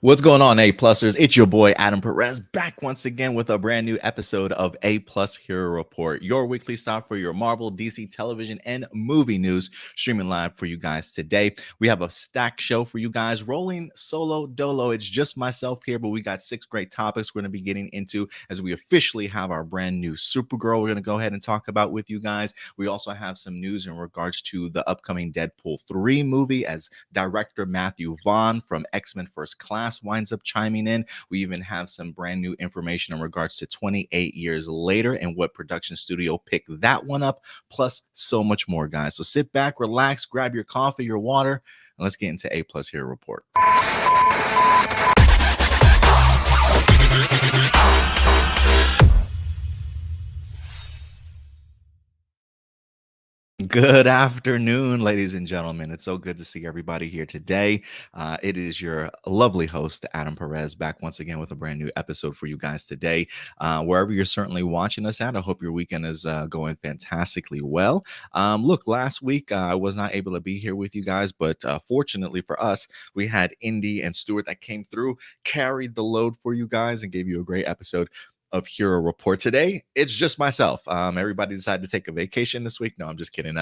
What's going on, A-Plusers? It's your boy, Adam Perez, back once again with a brand new episode of A-Plus Hero Report, your weekly stop for your Marvel, DC television, and movie news, streaming live for you guys today. We have a stacked show for you guys, rolling solo dolo. It's just myself here, but we got 6 great topics we're going to be getting into as we officially have our brand new Supergirl we're going to go ahead and talk about with you guys. We also have some news in regards to the upcoming Deadpool 3 movie as director Matthew Vaughn from X-Men First Class winds up chiming in. We even have some brand new information in regards to 28 years later and what production studio picked that one up, plus so much more, guys. So sit back, relax, grab your coffee, your water, and let's get into A-Plus Hero Report. Good afternoon, ladies and gentlemen. It's so good to see everybody here today. It is your lovely host, Adam Perez, back once again with a brand new episode for you guys today. Wherever you're certainly watching us at, I hope your weekend is going fantastically well. Look, last week I was not able to be here with you guys, but fortunately for us, we had Indy and Stuart that came through, carried the load for you guys, and gave you a great episode of Hero Report. Today, it's just myself. Everybody decided to take a vacation this week. No, I'm just kidding.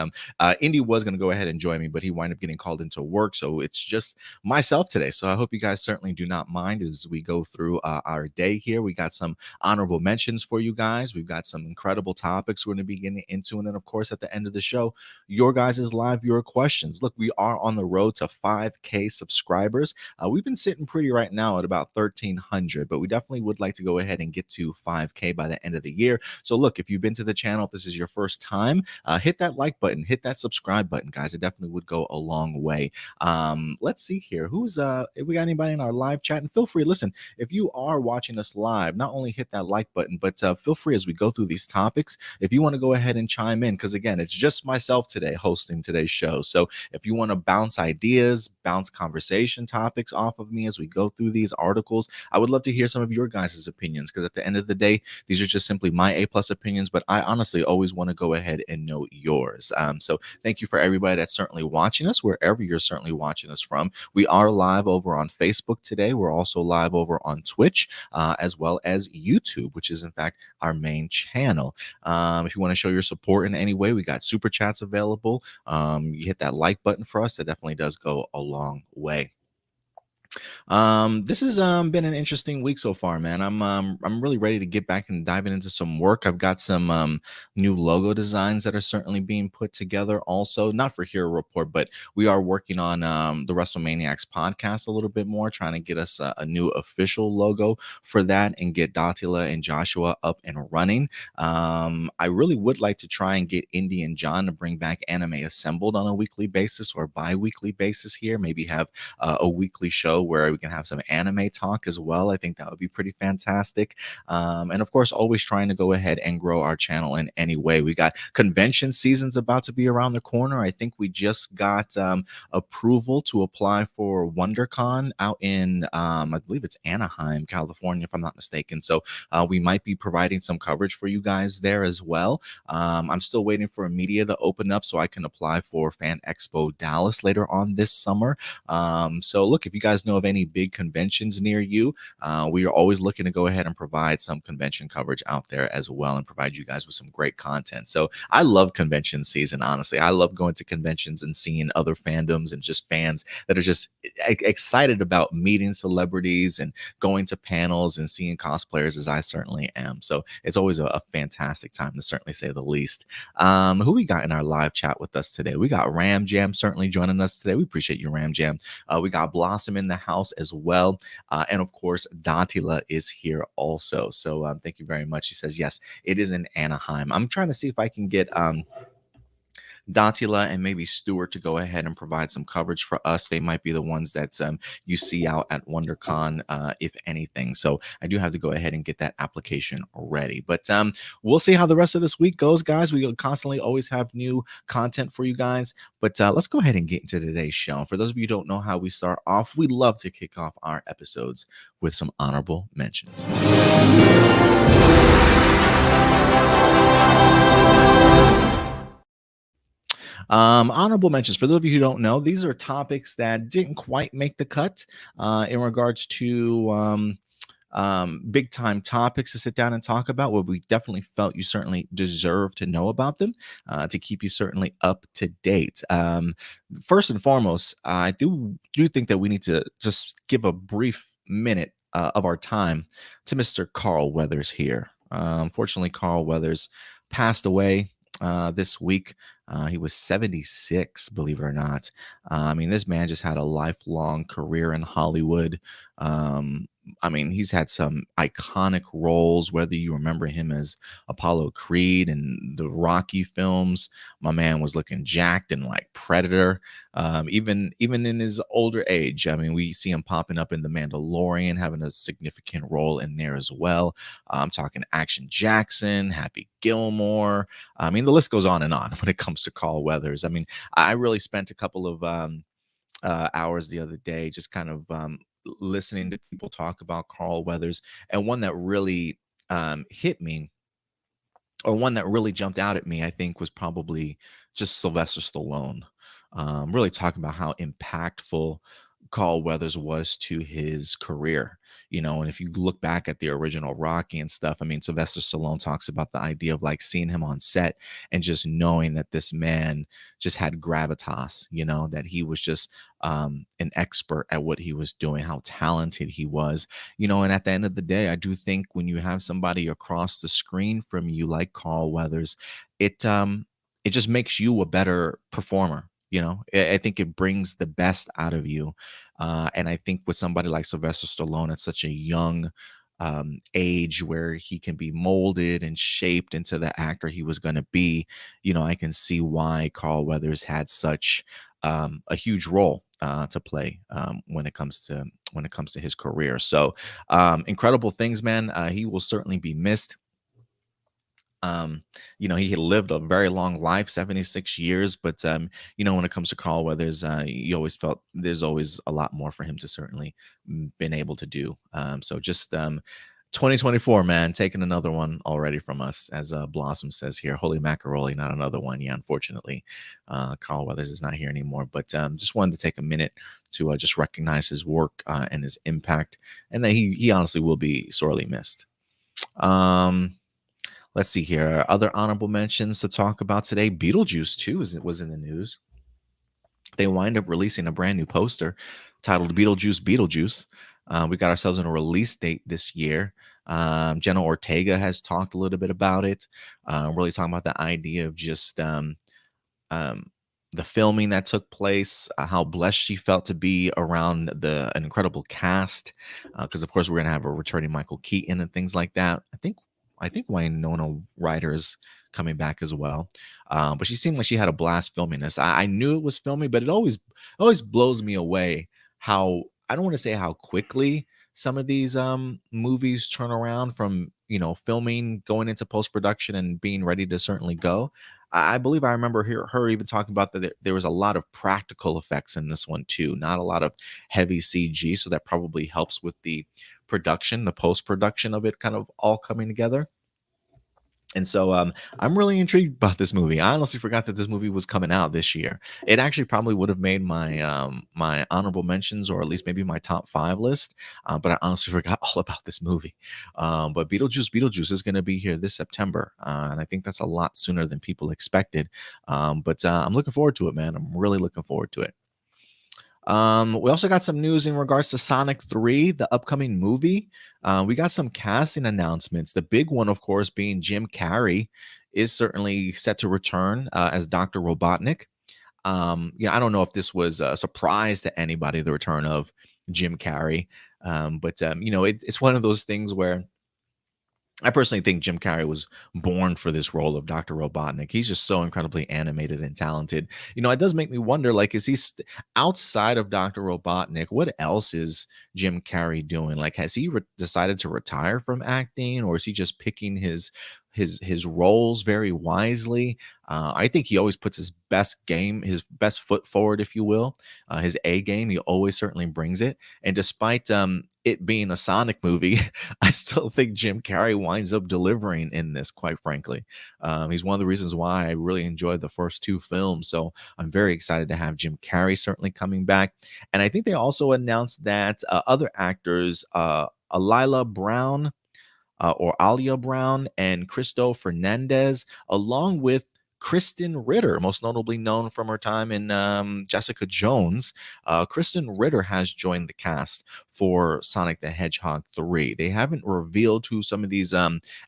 Indy was going to go ahead and join me, but he wound up getting called into work, so it's just myself today. So I hope you guys certainly do not mind as we go through our day here. We got some honorable mentions for you guys. We've got some incredible topics we're going to be getting into, and then of course at the end of the show, your guys' live viewer questions. Look, we are on the road to 5K subscribers. We've been sitting pretty right now at about 1,300, but we definitely would like to go ahead and get to 5K by the end of the year. So look, if you've been to the channel, if this is your first time, hit that like button, hit that subscribe button, guys. It definitely would go a long way. Let's see here. If we got anybody in our live chat, and feel free, listen, if you are watching us live, not only hit that like button, but feel free as we go through these topics, if you want to go ahead and chime in, because again, it's just myself today hosting today's show. So if you want to bounce ideas, bounce conversation topics off of me as we go through these articles, I would love to hear some of your guys' opinions, because at the end of the day, these are just simply my A-plus opinions, but I honestly always want to go ahead and know yours. So thank you for everybody that's certainly watching us, wherever you're certainly watching us from. We are live over on Facebook today. We're also live over on Twitch, as well as YouTube, which is in fact our main channel. If you want to show your support in any way, we got super chats available. You hit that like button for us. That definitely does go a long way. This has been an interesting week so far, man. I'm really ready to get back and diving into some work. I've got some new logo designs that are certainly being put together also, not for Hero Report, but we are working on the WrestleManiacs podcast a little bit more, trying to get us a new official logo for that and get Datila and Joshua up and running. I really would like to try and get Indy and John to bring back Anime Assembled on a weekly basis or bi-weekly basis here, maybe have a weekly show where we can have some anime talk as well. I think that would be pretty fantastic. And of course, always trying to go ahead and grow our channel in any way. We got convention seasons about to be around the corner. I think we just got approval to apply for WonderCon out in, I believe it's Anaheim, California, if I'm not mistaken. So we might be providing some coverage for you guys there as well. I'm still waiting for media to open up so I can apply for Fan Expo Dallas later on this summer. So look, if you guys know of any big conventions near you, we are always looking to go ahead and provide some convention coverage out there as well and provide you guys with some great content. So I love convention season, honestly. I love going to conventions and seeing other fandoms and just fans that are just excited about meeting celebrities and going to panels and seeing cosplayers, as I certainly am. So it's always a fantastic time, to certainly say the least. Who we got in our live chat with us today? We got Ram Jam certainly joining us today. We appreciate you, Ram Jam. We got Blossom in the house as well. And of course, Datila is here also. So thank you very much. She says, yes, it is in Anaheim. I'm trying to see if I can get Datila and maybe Stuart to go ahead and provide some coverage for us. They might be the ones that you see out at WonderCon, if anything. So I do have to go ahead and get that application ready. But we'll see how the rest of this week goes, guys. We constantly always have new content for you guys. But let's go ahead and get into today's show. For those of you who don't know how we start off, we love to kick off our episodes with some honorable mentions. Honorable mentions for those of you who don't know, these are topics that didn't quite make the cut in regards to big time topics to sit down and talk about, where we definitely felt you certainly deserve to know about them to keep you certainly up to date. First and foremost, I do think that we need to just give a brief minute of our time to Mr. Carl Weathers here. Unfortunately, Carl Weathers passed away this week. He was 76, believe it or not. I mean, this man just had a lifelong career in Hollywood. I mean, he's had some iconic roles, whether you remember him as Apollo Creed and the Rocky films. My man was looking jacked and like Predator. Even in his older age, I mean, we see him popping up in The Mandalorian, having a significant role in there as well. I'm talking Action Jackson, Happy Gilmore. I mean, the list goes on and on when it comes to Carl Weathers. I mean, I really spent a couple of hours the other day just kind of listening to people talk about Carl Weathers, and one that really hit me, or one that really jumped out at me, I think, was probably just Sylvester Stallone. Really talking about how impactful Carl Weathers was to his career. And if you look back at the original Rocky and stuff, I mean, Sylvester Stallone talks about the idea of like seeing him on set and just knowing that this man just had gravitas, that he was just an expert at what he was doing, how talented he was, and at the end of the day, I do think when you have somebody across the screen from you like Carl Weathers, it just makes you a better performer. I think it brings the best out of you. And I think with somebody like Sylvester Stallone at such a young age, where he can be molded and shaped into the actor he was going to be, I can see why Carl Weathers had such a huge role to play when it comes to his career. So incredible things, man. He will certainly be missed. He had lived a very long life, 76 years, but when it comes to Carl Weathers, you always felt there's always a lot more for him to certainly been able to do. So just 2024, man, taking another one already from us, as Blossom says here. Holy macaroni, not another one. Yeah, unfortunately, Carl Weathers is not here anymore. But just wanted to take a minute to just recognize his work and his impact, and that he honestly will be sorely missed. Let's see here. Other honorable mentions to talk about today. BeetleJuice 2 was in the news. They wind up releasing a brand new poster titled BeetleJuice, BeetleJuice. We got ourselves in a release date this year. Jenna Ortega has talked a little bit about it. Really talking about the idea of just the filming that took place, how blessed she felt to be around an incredible cast. Because of course we're gonna have a returning Michael Keaton and things like that. I think Winona Ryder is coming back as well. But she seemed like she had a blast filming this. I knew it was filming, but it always blows me away how, I don't want to say how quickly some of these movies turn around from filming, going into post production, and being ready to certainly go. I believe I remember her even talking about that there was a lot of practical effects in this one too, not a lot of heavy CG. So that probably helps with the production, the post production of it kind of all coming together. And so I'm really intrigued about this movie. I honestly forgot that this movie was coming out this year. It actually probably would have made my honorable mentions, or at least maybe my top 5 list. But I honestly forgot all about this movie. But BeetleJuice is going to be here this September, and I think that's a lot sooner than people expected. But I'm looking forward to it, man. I'm really looking forward to it. We also got some news in regards to Sonic 3, the upcoming movie. We got some casting announcements. The big one, of course, being Jim Carrey is certainly set to return as Dr. Robotnik. I don't know if this was a surprise to anybody, the return of Jim Carrey. But it's one of those things where I personally think Jim Carrey was born for this role of Dr. Robotnik. He's just so incredibly animated and talented. It does make me wonder, like, is he outside of Dr. Robotnik? What else is Jim Carrey doing? Like, has he decided to retire from acting, or is he just picking his his roles very wisely. I think he always puts his best game, his best foot forward, if you will. His A game, he always certainly brings it. And despite it being a Sonic movie, I still think Jim Carrey winds up delivering in this, quite frankly. He's one of the reasons why I really enjoyed the first two films. So I'm very excited to have Jim Carrey certainly coming back. And I think they also announced that other actors, Alila Brown or Alia Brown and Cristo Fernandez, along with Kristen Ritter, most notably known from her time in Jessica Jones. Kristen Ritter has joined the cast for Sonic the Hedgehog 3. They haven't revealed who some of these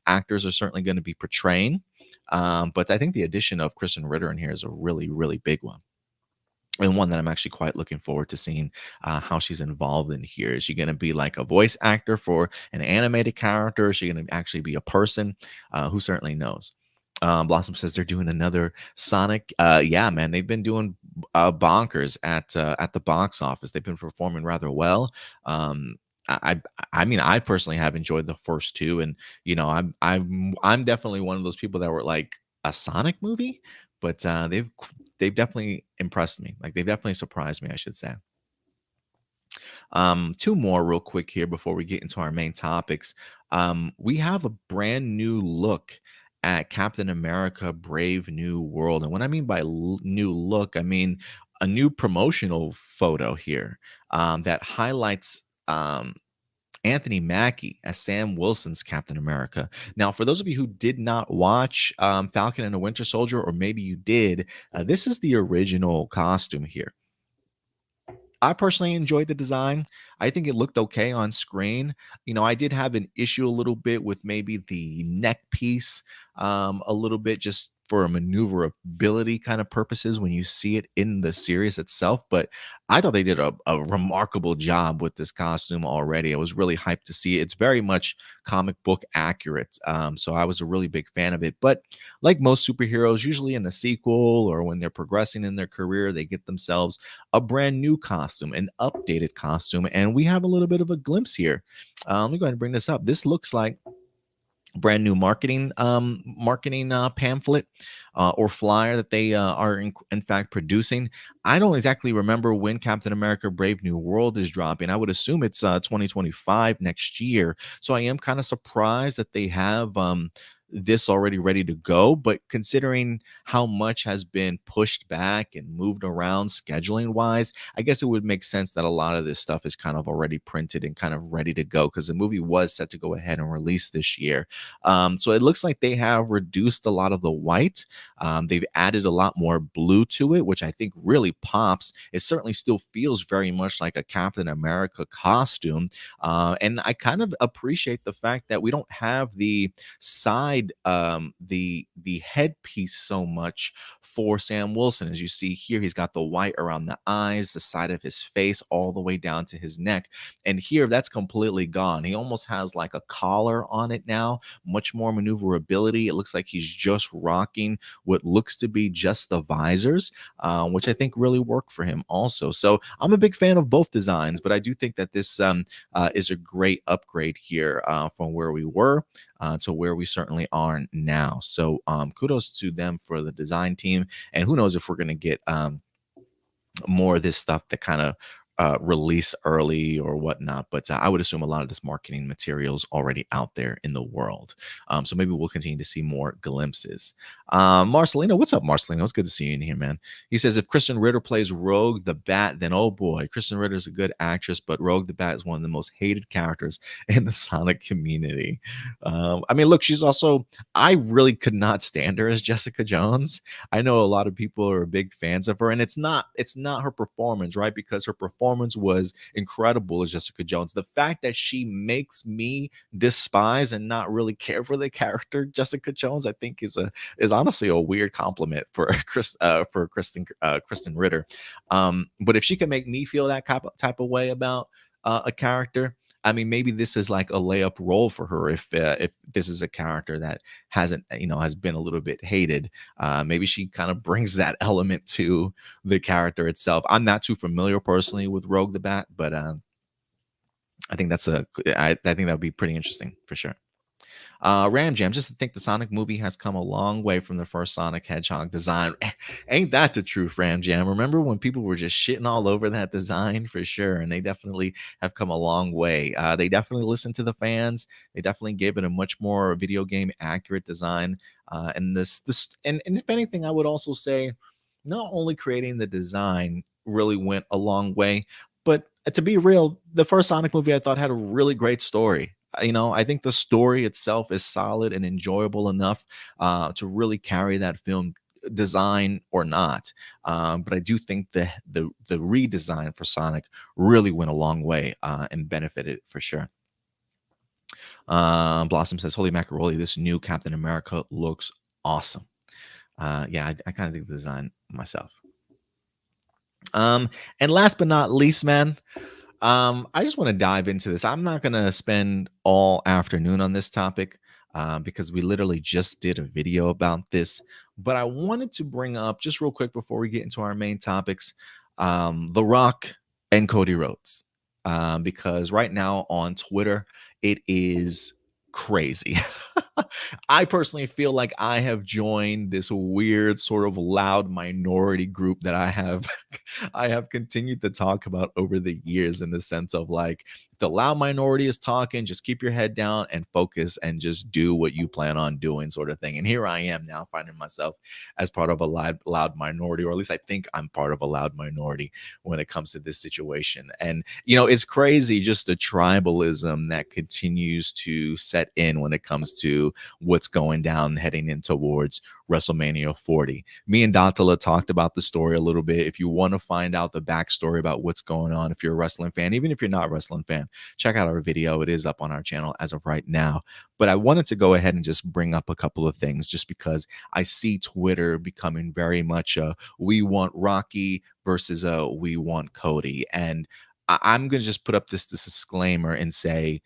actors are certainly going to be portraying, but I think the addition of Kristen Ritter in here is a really, really big one, and one that I'm actually quite looking forward to seeing how she's involved in here. Is she going to be like a voice actor for an animated character? Is she going to actually be a person? Who certainly knows? Blossom says they're doing another Sonic. Yeah, man, they've been doing bonkers at the box office. They've been performing rather well. I I mean, I personally have enjoyed the first two, and I'm definitely one of those people that were like, a Sonic movie, but they've definitely impressed me. Like, they definitely surprised me, I should say. Two more real quick here before we get into our main topics. We have a brand new look at Captain America: Brave New World, and what I mean by new look, I mean a new promotional photo here that highlights. Anthony Mackie as Sam Wilson's Captain America. Now, for those of you who did not watch Falcon and the Winter Soldier, or maybe you did, this is the original costume here. I personally enjoyed the design. I think it looked okay on screen. I did have an issue a little bit with maybe the neck piece, a little bit just for maneuverability kind of purposes when you see it in the series itself. But I thought they did a remarkable job with this costume already. I was really hyped to see it. It's very much comic book accurate. So I was a really big fan of it. But like most superheroes, usually in a sequel or when they're progressing in their career, they get themselves a brand new costume, an updated costume. And we have a little bit of a glimpse here. Let me go ahead and bring this up. This looks like brand new marketing pamphlet or flyer that they are in fact producing. I don't exactly remember when Captain America: Brave New World is dropping. I would assume it's 2025, next year. So I am kind of surprised that they have this already ready to go. But considering how much has been pushed back and moved around scheduling wise, I guess it would make sense that a lot of this stuff is kind of already printed and kind of ready to go, because the movie was set to go ahead and release this year. So it looks like they have reduced a lot of the white. They've added a lot more blue to it, which I think really pops. It certainly still feels very much like a Captain America costume. And I kind of appreciate the fact that we don't have the side, the headpiece so much for Sam Wilson. As you see here, he's got the white around the eyes, the side of his face, all the way down to his neck. And here, that's completely gone. He almost has like a collar on it now, much more maneuverability. It looks like he's just rocking what looks to be just the visors, which I think really work for him also. So I'm a big fan of both designs, but I do think that this is a great upgrade here from where we were to where we certainly are now. So kudos to them for the design team. And who knows if we're going to get more of this stuff that kind of release early or whatnot. But I would assume a lot of this marketing materials already out there in the world. So maybe we'll continue to see more glimpses. Marcelino, what's up, Marcelino? It's good to see you in here, man. He says, if Kristen Ritter plays Rogue the Bat, then oh boy, Kristen Ritter is a good actress, but Rogue the Bat is one of the most hated characters in the Sonic community. I mean, look, she's also, I really could not stand her as Jessica Jones. I know a lot of people are big fans of her, and it's not her performance, right? Because her performance was incredible as Jessica Jones. The fact that she makes me despise and not really care for the character Jessica Jones, I think is honestly a weird compliment for Kristen Ritter. But if she can make me feel that type of way about a character, I mean, maybe this is like a layup role for her. If this is a character that hasn't, has been a little bit hated, maybe she kind of brings that element to the character itself. I'm not too familiar personally with Rogue the Bat, but I think I think that would be pretty interesting for sure. Ram Jam, just to think the Sonic movie has come a long way from the first Sonic Hedgehog design. Ain't that the truth, Ram Jam? Remember when people were just shitting all over that design for sure? And they definitely have come a long way. They definitely listened to the fans. They definitely gave it a much more video game accurate design. And if anything, I would also say not only creating the design really went a long way, but to be real, the first Sonic movie I thought had a really great story. I think the story itself is solid and enjoyable enough to really carry that film, design or not. But I do think the redesign for Sonic really went a long way and benefited for sure. Blossom says, "Holy macaroni! This new Captain America looks awesome." Yeah, I kind of think the design myself. And last but not least, man, I just want to dive into this. I'm not going to spend all afternoon on this topic because we literally just did a video about this. But I wanted to bring up just real quick before we get into our main topics, The Rock and Cody Rhodes, because right now on Twitter it is crazy. I personally feel like I have joined this weird sort of loud minority group that I have I have continued to talk about over the years, in the sense of like, if the loud minority is talking, just keep your head down and focus and just do what you plan on doing, sort of thing. And here I am now finding myself as part of a loud minority, or at least I think I'm part of a loud minority when it comes to this situation. And it's crazy just the tribalism that continues to set in when it comes to what's going down heading in towards WrestleMania 40. Me and Datala talked about the story a little bit. If you want to find out the backstory about what's going on, if you're a wrestling fan, even if you're not a wrestling fan, check out our video. It is up on our channel as of right now. But I wanted to go ahead and just bring up a couple of things, just because I see Twitter becoming very much a we want Rocky versus a we want Cody. And I'm going to just put up this disclaimer and say,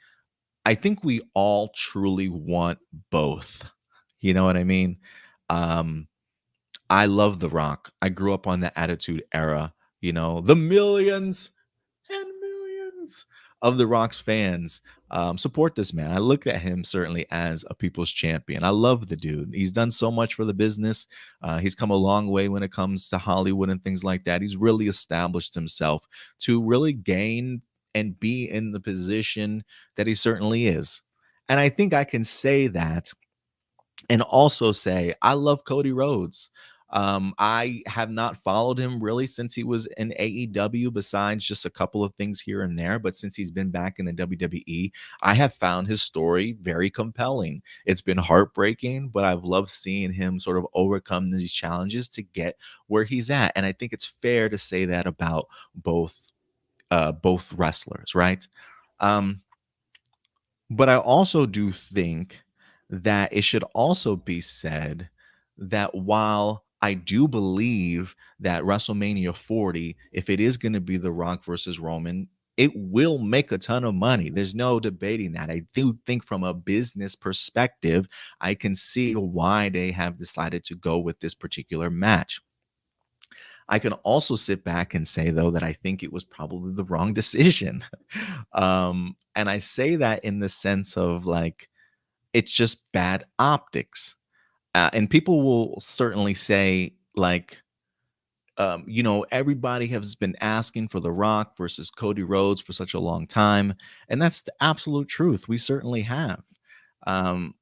I think we all truly want both. You know what I mean? Um, I love The Rock. I grew up on the Attitude Era. The millions and millions of The Rock's fans support this man. I look at him certainly as a people's champion. I love the dude. He's done so much for the business. He's come a long way when it comes to Hollywood and things like that. He's really established himself to really gain and be in the position that he certainly is. And I think I can say that and also say I love Cody Rhodes. I have not followed him really since he was in AEW, besides just a couple of things here and there. But since he's been back in the WWE, I have found his story very compelling. It's been heartbreaking, but I've loved seeing him sort of overcome these challenges to get where he's at. And I think it's fair to say that about both wrestlers, right? Um, but I also do think that it should also be said that while I do believe that WrestleMania 40, if it is going to be The Rock versus Roman, it will make a ton of money. There's no debating that. I do think from a business perspective, I can see why they have decided to go with this particular match. I can also sit back and say, though, that I think it was probably the wrong decision. And I say that in the sense of like, it's just bad optics. And people will certainly say, like, everybody has been asking for The Rock versus Cody Rhodes for such a long time. And that's the absolute truth. We certainly have.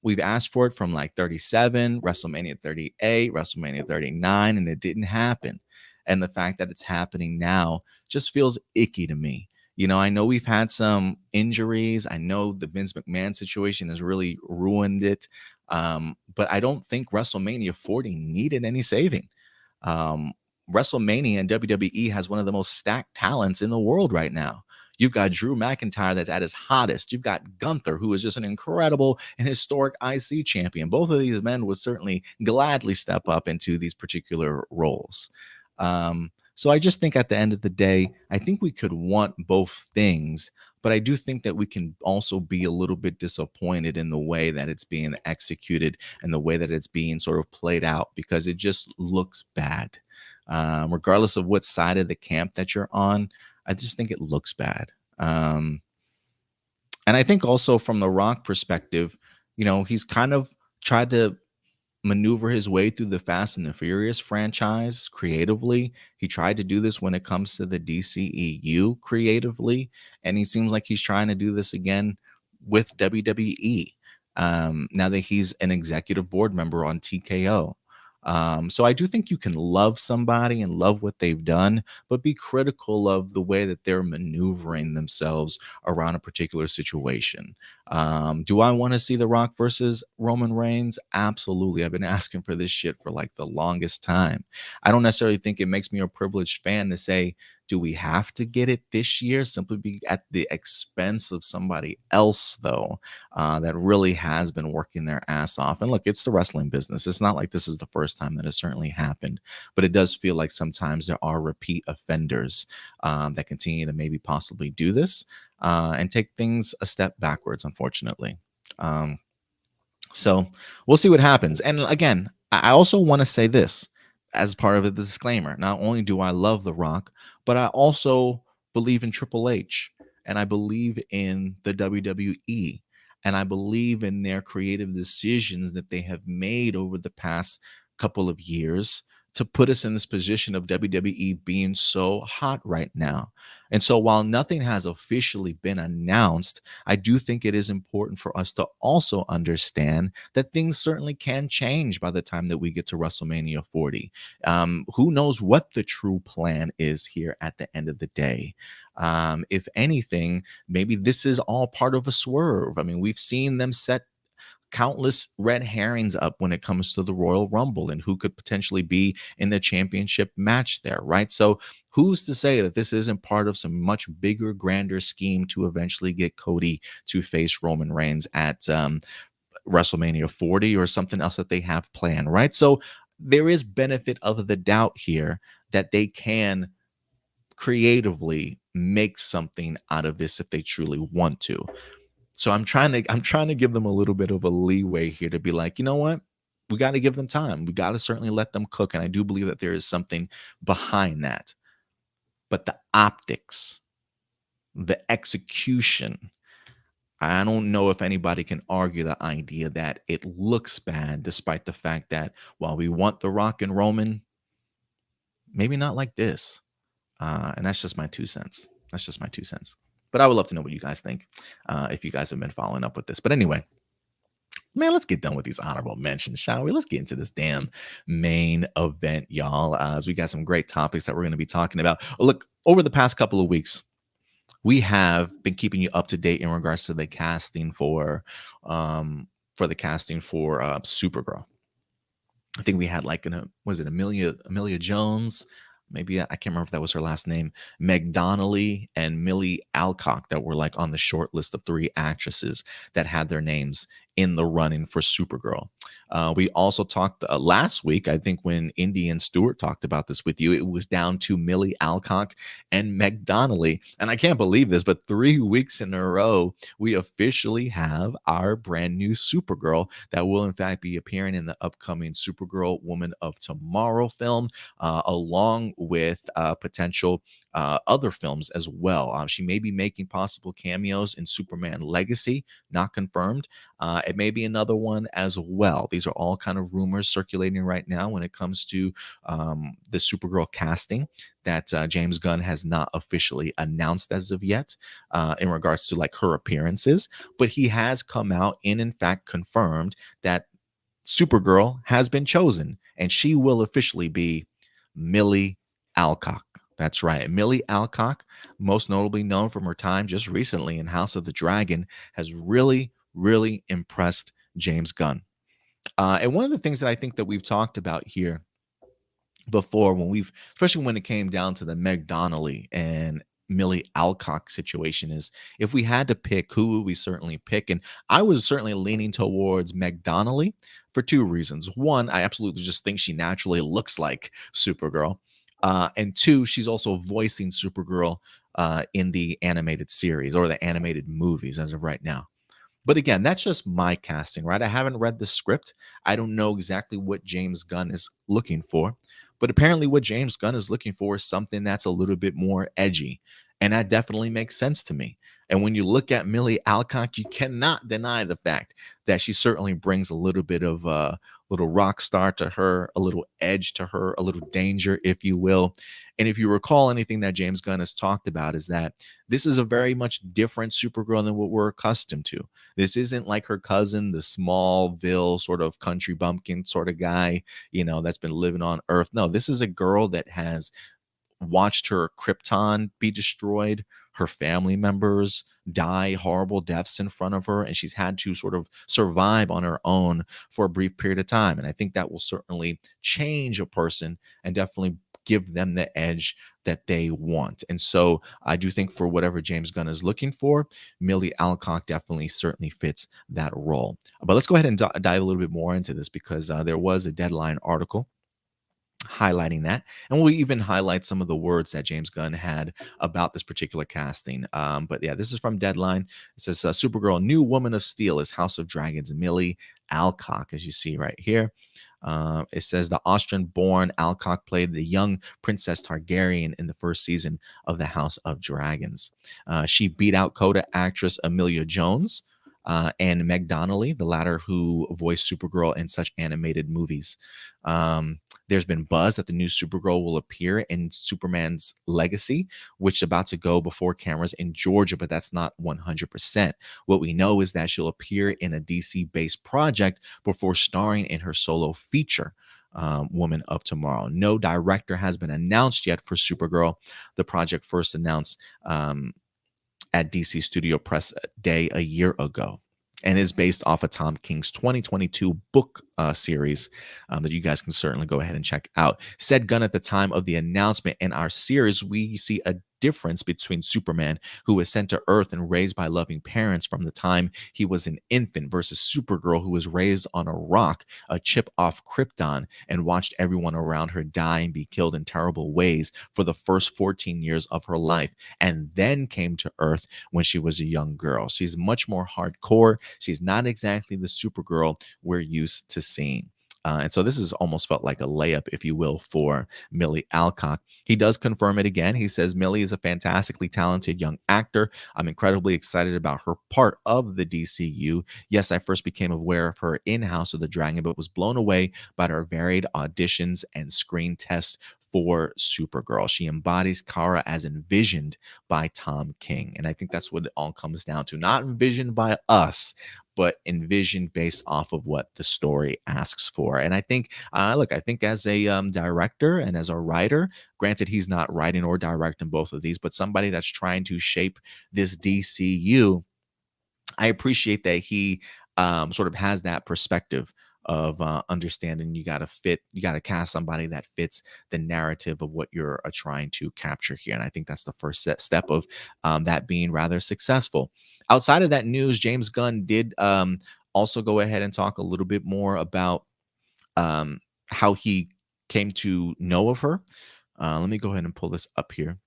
We've asked for it from like 37, WrestleMania 38, WrestleMania 39, and it didn't happen. And the fact that it's happening now just feels icky to me. I know we've had some injuries. I know the Vince McMahon situation has really ruined it. But I don't think WrestleMania 40 needed any saving. Um, WrestleMania and WWE has one of the most stacked talents in the world right now. You've got Drew McIntyre that's at his hottest. You've got Gunther, who is just an incredible and historic IC champion. Both of these men would certainly gladly step up into these particular roles. So I just think at the end of the day, I think we could want both things, but I do think that we can also be a little bit disappointed in the way that it's being executed and the way that it's being sort of played out, because it just looks bad. Regardless of what side of the camp that you're on, I just think it looks bad. And I think also from the Rock perspective, he's kind of tried to maneuver his way through the Fast and the Furious franchise creatively. He tried to do this when it comes to the DCEU creatively, and he seems like he's trying to do this again with WWE. Now that he's an executive board member on TKO. So I do think you can love somebody and love what they've done, but be critical of the way that they're maneuvering themselves around a particular situation. Do I want to see The Rock versus Roman Reigns? Absolutely. I've been asking for this shit for like the longest time. I don't necessarily think it makes me a privileged fan to say, do we have to get it this year? Simply be at the expense of somebody else, though, that really has been working their ass off. And look, it's the wrestling business. It's not like this is the first time that has certainly happened, but it does feel like sometimes there are repeat offenders that continue to maybe possibly do this and take things a step backwards, unfortunately. So we'll see what happens. And again, I also want to say this as part of the disclaimer. Not only do I love The Rock, but I also believe in Triple H and I believe in the WWE and I believe in their creative decisions that they have made over the past couple of years to put us in this position of WWE being so hot right now. And so while nothing has officially been announced, I do think it is important for us to also understand that things certainly can change by the time that we get to WrestleMania 40. Who knows what the true plan is here at the end of the day? If anything, maybe this is all part of a swerve. I mean, we've seen them set countless red herrings up when it comes to the Royal Rumble and who could potentially be in the championship match there, right? So who's to say that this isn't part of some much bigger, grander scheme to eventually get Cody to face Roman Reigns at WrestleMania 40 or something else that they have planned, right? So there is benefit of the doubt here that they can creatively make something out of this if they truly want to. So I'm trying to give them a little bit of a leeway here to be like, you know what? We got to give them time. We got to certainly let them cook. And I do believe that there is something behind that. But the optics, the execution, I don't know if anybody can argue the idea that it looks bad, despite the fact that while we want The Rock and Roman, maybe not like this. And that's just my 2 cents. That's just my 2 cents. But I would love to know what you guys think if you guys have been following up with this. But anyway, man, let's get done with these honorable mentions, shall we? Let's get into this damn main event, y'all, as we got some great topics that we're going to be talking about. Look, over the past couple of weeks, we have been keeping you up to date in regards to the casting for Supergirl. I think we had like was it Amelia Jones? Maybe I can't remember if that was her last name. Meg Donnelly and Millie Alcock that were like on the short list of 3 actresses that had their names in the running for Supergirl. We also talked last week, I think when Indy and Stewart talked about this with you, it was down to Millie Alcock and Meg Donnelly. And I can't believe this, but 3 weeks in a row, we officially have our brand new Supergirl that will in fact be appearing in the upcoming Supergirl Woman of Tomorrow film, along with potential other films as well. She may be making possible cameos in Superman Legacy, not confirmed. It may be another one as well. These are all kind of rumors circulating right now when it comes to the Supergirl casting that James Gunn has not officially announced as of yet in regards to like her appearances. But he has come out and in fact confirmed that Supergirl has been chosen and she will officially be Millie Alcock. That's right. Millie Alcock, most notably known from her time just recently in House of the Dragon, has really, really impressed James Gunn. And one of the things that I think that we've talked about here before, especially when it came down to the Meg Donnelly and Millie Alcock situation, is if we had to pick, who would we certainly pick? And I was certainly leaning towards Meg Donnelly for 2 reasons. One, I absolutely just think she naturally looks like Supergirl. And 2, she's also voicing Supergirl in the animated series or the animated movies as of right now. But again, that's just my casting, right? I haven't read the script. I don't know exactly what James Gunn is looking for. But apparently what James Gunn is looking for is something that's a little bit more edgy. And that definitely makes sense to me. And when you look at Millie Alcock, you cannot deny the fact that she certainly brings a little bit of little rock star to her, a little edge to her, a little danger, if you will. And if you recall, anything that James Gunn has talked about is that this is a very much different Supergirl than what we're accustomed to. This isn't like her cousin, the Smallville sort of country bumpkin sort of guy, that's been living on Earth. No, this is a girl that has watched her Krypton be destroyed, her family members die horrible deaths in front of her, and she's had to sort of survive on her own for a brief period of time. And I think that will certainly change a person and definitely give them the edge that they want. And so I do think for whatever James Gunn is looking for, Millie Alcock definitely certainly fits that role. But let's go ahead and dive a little bit more into this because there was a Deadline article highlighting that, and we'll even highlight some of the words that James Gunn had about this particular casting. But yeah, this is from Deadline. It says Supergirl new Woman of Steel is House of Dragons Millie Alcock, as you see right here. It says the Austrian-born Alcock played the young Princess Targaryen in the first season of the House of Dragons. She beat out Coda actress Amelia Jones and Meg Donnelly, the latter who voiced Supergirl in such animated movies. There's been buzz that the new Supergirl will appear in Superman's Legacy, which is about to go before cameras in Georgia, but that's not 100%. What we know is that she'll appear in a DC-based project before starring in her solo feature, Woman of Tomorrow. No director has been announced yet for Supergirl. The project first announced at DC Studio Press Day a year ago, and is based off of Tom King's 2022 book series that you guys can certainly go ahead and check out. Said Gunn at the time of the announcement, in our series, we see a difference between Superman, who was sent to Earth and raised by loving parents from the time he was an infant, versus Supergirl, who was raised on a rock, a chip off Krypton, and watched everyone around her die and be killed in terrible ways for the first 14 years of her life, and then came to Earth when she was a young girl. She's much more hardcore. She's not exactly the Supergirl we're used to seeing. And so this has almost felt like a layup, if you will, for Millie Alcock. He does confirm it again. He says, Millie is a fantastically talented young actor. I'm incredibly excited about her part of the DCU. Yes, I first became aware of her in House of the Dragon, but was blown away by her varied auditions and screen tests for Supergirl. She embodies Kara as envisioned by Tom King. And I think that's what it all comes down to. Not envisioned by us, but envisioned based off of what the story asks for. And I think, look, I think as a director and as a writer, granted, he's not writing or directing both of these, but somebody that's trying to shape this DCU, I appreciate that he sort of has that perspective of understanding you got to cast somebody that fits the narrative of what you're trying to capture here. And I think that's the first step of that being rather successful. Outside of that news, James Gunn did also go ahead and talk a little bit more about how he came to know of her. Let me go ahead and pull this up here.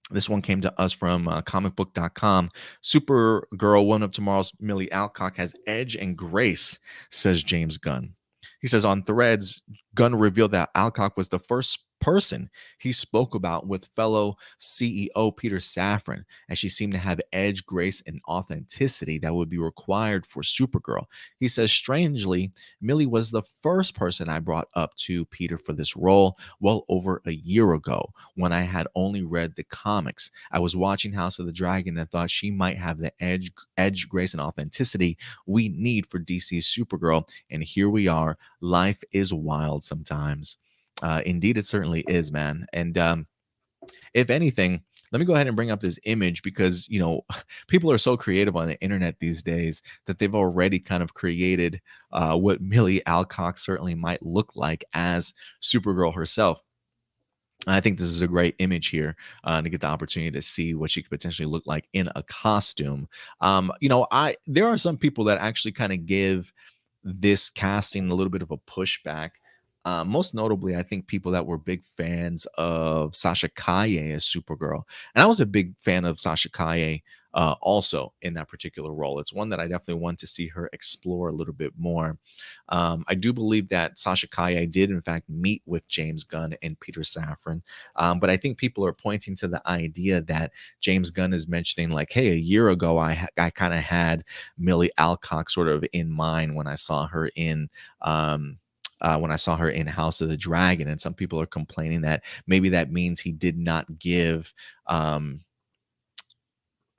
This one came to us from comicbook.com. Supergirl, One of Tomorrow's Millie Alcock has edge and grace, says James Gunn. He says on Threads, Gunn revealed that Alcock was the first person he spoke about with fellow CEO Peter Safran, and she seemed to have edge, grace, and authenticity that would be required for Supergirl. He says, strangely, Millie was the first person I brought up to Peter for this role well over a year ago when I had only read the comics. I was watching House of the Dragon and thought she might have the edge, grace, and authenticity we need for DC's Supergirl, and here we are. Life is wild sometimes. Indeed, it certainly is, man. And if anything, let me go ahead and bring up this image because, people are so creative on the internet these days that they've already kind of created what Millie Alcock certainly might look like as Supergirl herself. I think this is a great image here to get the opportunity to see what she could potentially look like in a costume. There are some people that actually kind of give this casting a little bit of a pushback. Most notably, I think people that were big fans of Sasha Calle as Supergirl. And I was a big fan of Sasha Calle also in that particular role. It's one that I definitely want to see her explore a little bit more. I do believe that Sasha Kaye did, in fact, meet with James Gunn and Peter Safran. But I think people are pointing to the idea that James Gunn is mentioning, like, hey, a year ago, I kind of had Millie Alcock sort of in mind when I saw her in. When I saw her in House of the Dragon, and some people are complaining that maybe that means he did not give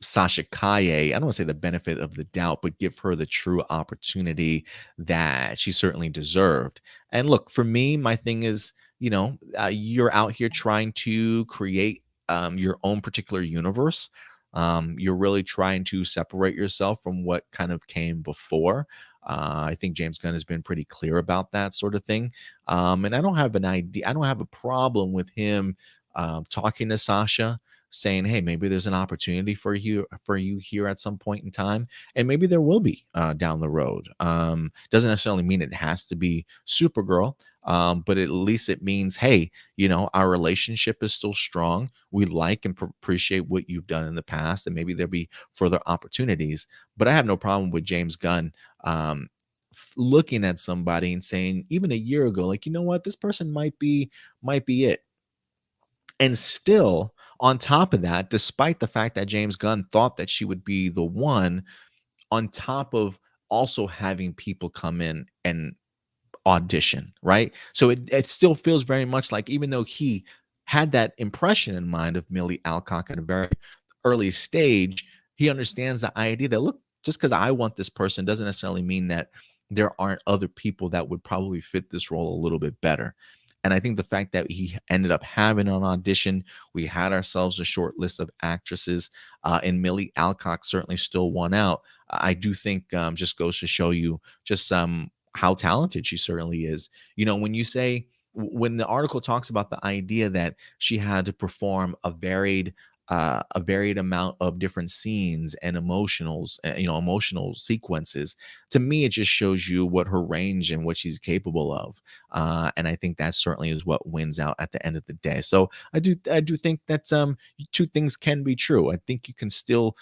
Sasha Kaye, I don't want to say the benefit of the doubt, but give her the true opportunity that she certainly deserved. And look, for me, my thing is, you're out here trying to create your own particular universe. You're really trying to separate yourself from what kind of came before. I think James Gunn has been pretty clear about that sort of thing. And I don't have an idea, I don't have a problem with him talking to Sasha, saying, "Hey, maybe there's an opportunity for you here at some point in time, and maybe there will be down the road." Doesn't necessarily mean it has to be Supergirl, but at least it means, hey, our relationship is still strong. We like and appreciate what you've done in the past, and maybe there'll be further opportunities. But I have no problem with James Gunn. Looking at somebody and saying, even a year ago, like, you know what, this person might be it. And still, on top of that, despite the fact that James Gunn thought that she would be the one, on top of also having people come in and audition, right? So it still feels very much like, even though he had that impression in mind of Millie Alcock at a very early stage, he understands the idea that, look, just because I want this person doesn't necessarily mean that there aren't other people that would probably fit this role a little bit better. And I think the fact that he ended up having an audition, we had ourselves a short list of actresses, and Millie Alcock certainly still won out. I do think just goes to show you just how talented she certainly is. When you say, when the article talks about the idea that she had to perform a varied amount of different scenes and emotional sequences, to me it just shows you what her range and what she's capable of. And I think that certainly is what wins out at the end of the day. So I do think that two things can be true. I think you can still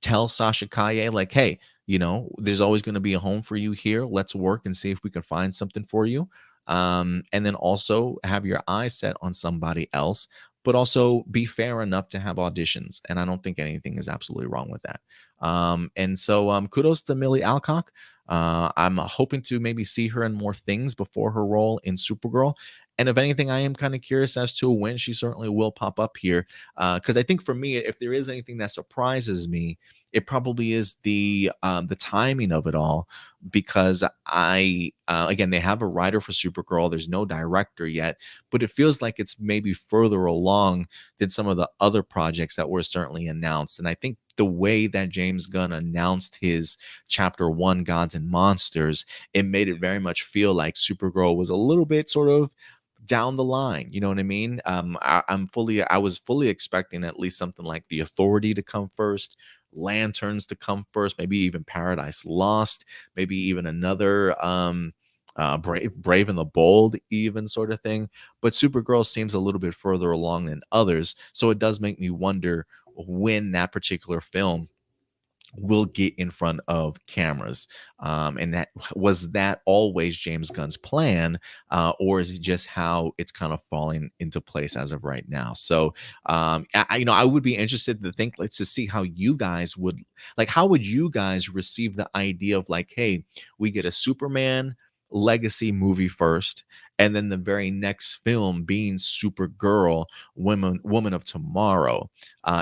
tell Sasha Kaye, like, hey, there's always going to be a home for you here. Let's work and see if we can find something for you. And then also have your eyes set on somebody else, but also be fair enough to have auditions. And I don't think anything is absolutely wrong with that. And so kudos to Millie Alcock. I'm hoping to maybe see her in more things before her role in Supergirl. And if anything, I am kind of curious as to when she certainly will pop up here. Because I think for me, if there is anything that surprises me, it probably is the timing of it all. Because again, they have a writer for Supergirl. There's no director yet, but it feels like it's maybe further along than some of the other projects that were certainly announced. And I think the way that James Gunn announced his chapter one, Gods and Monsters, it made it very much feel like Supergirl was a little bit sort of down the line. You know what I mean? I was fully expecting at least something like The Authority to come first, Lanterns to come first, maybe even Paradise Lost, maybe even another Brave and the Bold, even sort of thing. But Supergirl seems a little bit further along than others, so it does make me wonder when that particular film will get in front of cameras. And that always James Gunn's plan, or is it just how it's kind of falling into place as of right now? So, I would be interested to think, let's just see how you guys would, like, how would you guys receive the idea of, like, hey, we get a Superman legacy movie first, and then the very next film being Supergirl, Woman of Tomorrow.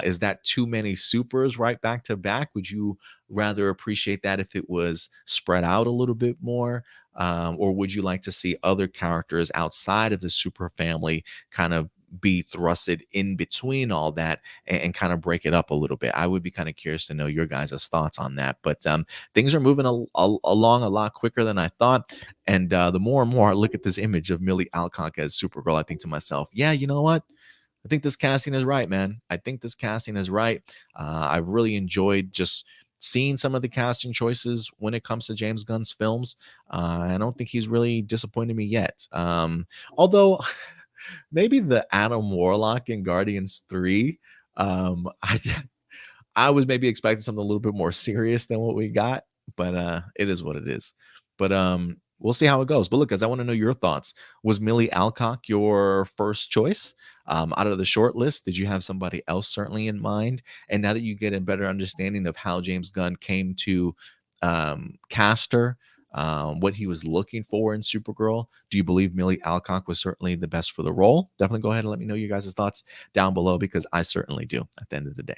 Is that too many supers right back to back? Would you rather appreciate that if it was spread out a little bit more? Or would you like to see other characters outside of the super family kind of be thrusted in between all that, and kind of break it up a little bit? I would be kind of curious to know your guys' thoughts on that. But things are moving along a lot quicker than I thought. And the more and more I look at this image of Millie Alcock as Supergirl, I think to myself, yeah, you know what? I think this casting is right, man. I think this casting is right. I've really enjoyed just seeing some of the casting choices when it comes to James Gunn's films. I don't think he's really disappointed me yet. Although maybe the Adam Warlock in Guardians 3, I I was maybe expecting something a little bit more serious than what we got, but it is what it is. But we'll see how it goes. But look, guys, I want to know your thoughts. Was Millie Alcock your first choice out of the short list? Did you have somebody else certainly in mind? And now that you get a better understanding of how James Gunn came to cast her, what he was looking for in Supergirl, do you believe Millie Alcock was certainly the best for the role? Definitely go ahead and let me know you guys' thoughts down below, because I certainly do at the end of the day.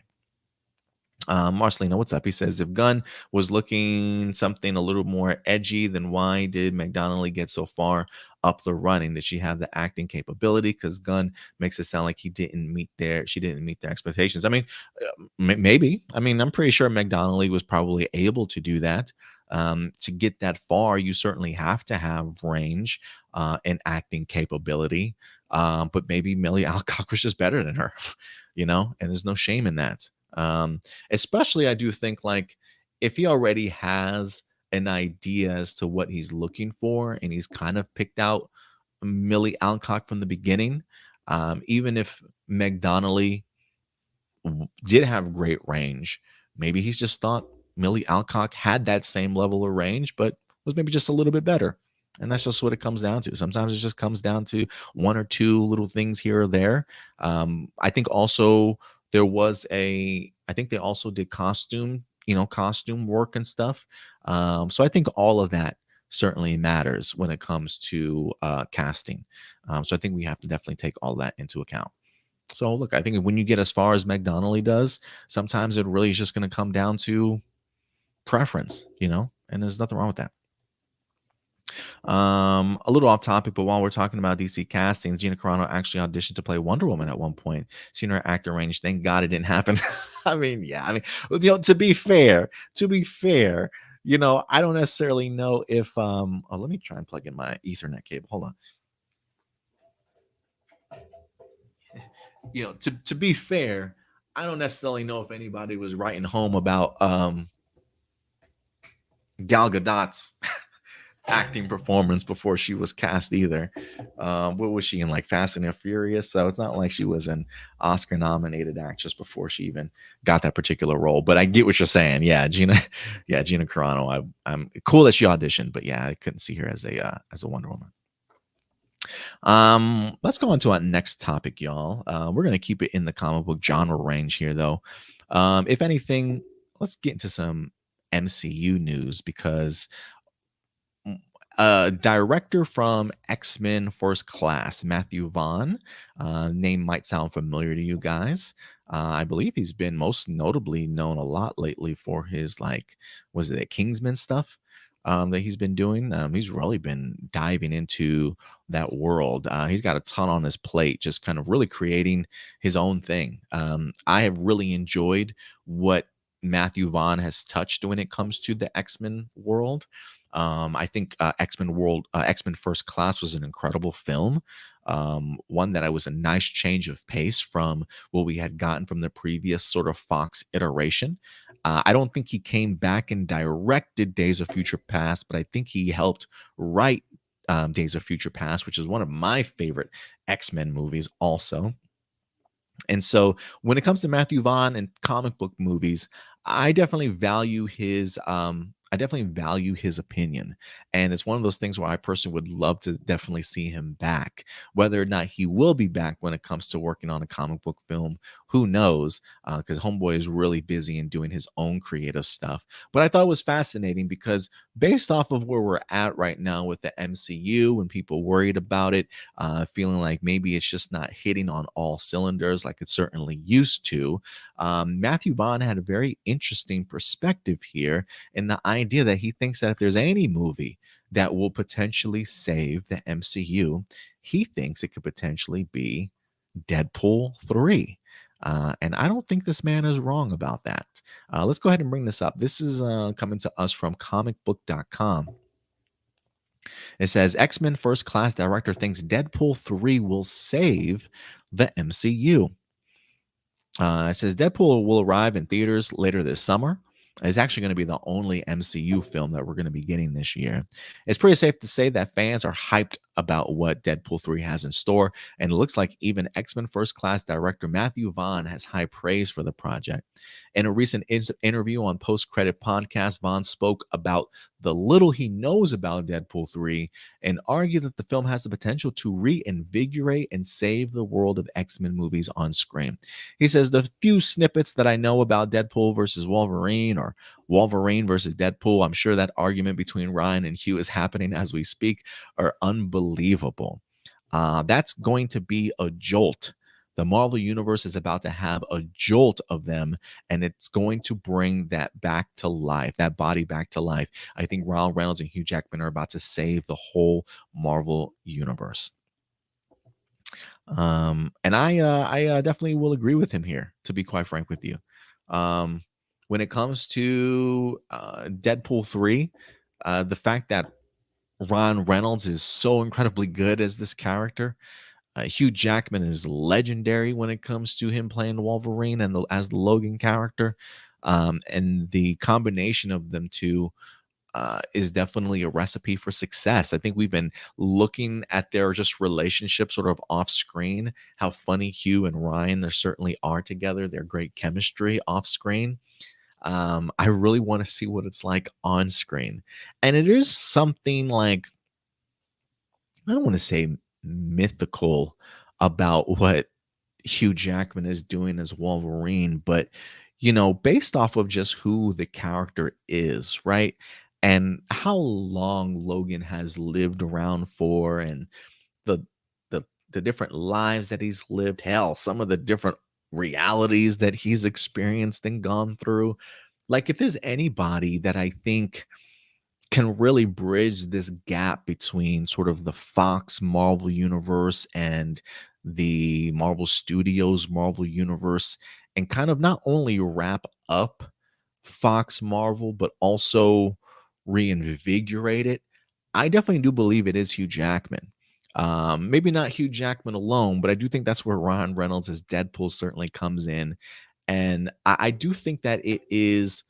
Marcelino, what's up? He says, if Gunn was looking something a little more edgy, then why did McDonnelly get so far up the running? Did she have the acting capability? Because Gunn makes it sound like she didn't meet their expectations. I mean, maybe. I mean, I'm pretty sure McDonnelly was probably able to do that. To get that far, you certainly have to have range and acting capability. But maybe Millie Alcock was just better than her, and there's no shame in that. Especially, I do think, like, if he already has an idea as to what he's looking for and he's kind of picked out Millie Alcock from the beginning, even if McDonnelly did have great range, maybe he's just thought Millie Alcock had that same level of range, but was maybe just a little bit better. And that's just what it comes down to. Sometimes it just comes down to one or two little things here or there. I think also I think they also did costume work and stuff. So I think all of that certainly matters when it comes to casting. So I think we have to definitely take all that into account. So look, I think when you get as far as McDonnelly does, sometimes it really is just going to come down to preference, and there's nothing wrong with that. A little off topic, but while we're talking about DC castings, Gina Carano actually auditioned to play Wonder Woman at one point. Seen her actor range. Thank God it didn't happen. I mean, yeah. I mean, to be fair, I don't necessarily know if let me try and plug in my Ethernet cable. Hold on. To be fair, I don't necessarily know if anybody was writing home about Gal Gadot's acting performance before she was cast either. What was she in, like Fast and the Furious? So it's not like she was an Oscar nominated actress before she even got that particular role. But I get what you're saying. Yeah, Gina Carano. I'm cool that she auditioned, but yeah, I couldn't see her as a Wonder Woman. Let's go on to our next topic, y'all. We're gonna keep it in the comic book genre range here, though. If anything, let's get into some MCU news, because director from X-Men First Class, Matthew Vaughn, name might sound familiar to you guys. I believe he's been most notably known a lot lately for his, was it Kingsman stuff that he's been doing? He's really been diving into that world. He's got a ton on his plate, just kind of really creating his own thing. I have really enjoyed what Matthew Vaughn has touched when it comes to the X-Men world. I think X-Men First Class was an incredible film. One that I was a nice change of pace from what we had gotten from the previous sort of Fox iteration. I don't think he came back and directed Days of Future Past, but I think he helped write Days of Future Past, which is one of my favorite X-Men movies also. And so when it comes to Matthew Vaughn and comic book movies, I definitely value his opinion. And it's one of those things where I personally would love to definitely see him back. Whether or not he will be back when it comes to working on a comic book film, who knows? Because Homeboy is really busy and doing his own creative stuff. But I thought it was fascinating because based off of where we're at right now with the MCU and people worried about it, feeling like maybe it's just not hitting on all cylinders like it certainly used to, Matthew Vaughn had a very interesting perspective here in the idea that he thinks that if there's any movie that will potentially save the MCU, he thinks it could potentially be Deadpool 3. And I don't think this man is wrong about that. Let's go ahead and bring this up. This is coming to us from comicbook.com. It says X-Men First Class director thinks Deadpool 3 will save the MCU. It says Deadpool will arrive in theaters later this summer. It's actually going to be the only MCU film that we're going to be getting this year. It's pretty safe to say that fans are hyped about what Deadpool 3 has in store. And it looks like even X-Men First Class director Matthew Vaughn has high praise for the project. In a recent interview on Post Credit Podcast, Vaughn spoke about the little he knows about Deadpool 3 and argued that the film has the potential to reinvigorate and save the world of X-Men movies on screen. He says, the few snippets that I know about Deadpool versus Wolverine or Wolverine versus Deadpool, I'm sure that argument between Ryan and Hugh is happening as we speak, are unbelievable. That's going to be a jolt. The Marvel Universe is about to have a jolt of them, and it's going to bring that back to life, that body back to life. I think Ryan Reynolds and Hugh Jackman are about to save the whole Marvel Universe. And I definitely will agree with him here, to be quite frank with you. When it comes to Deadpool 3, the fact that Ron Reynolds is so incredibly good as this character. Hugh Jackman is legendary when it comes to him playing Wolverine and as the Logan character. And the combination of them two is definitely a recipe for success. I think we've been looking at their just relationship sort of off screen, how funny Hugh and Ryan there certainly are together, their great chemistry off screen. I really want to see what it's like on screen. And it is something like, I don't want to say mythical about what Hugh Jackman is doing as Wolverine, but based off of just who the character is, right? And how long Logan has lived around for and the the different lives that he's lived, hell, some of the different realities that he's experienced and gone through. Like if there's anybody that I think can really bridge this gap between sort of the Fox Marvel universe and the Marvel Studios Marvel universe and kind of not only wrap up Fox Marvel, but also reinvigorate it. I definitely do believe it is Hugh Jackman. Maybe not Hugh Jackman alone, but I do think that's where Ryan Reynolds as Deadpool certainly comes in. And I do think that it is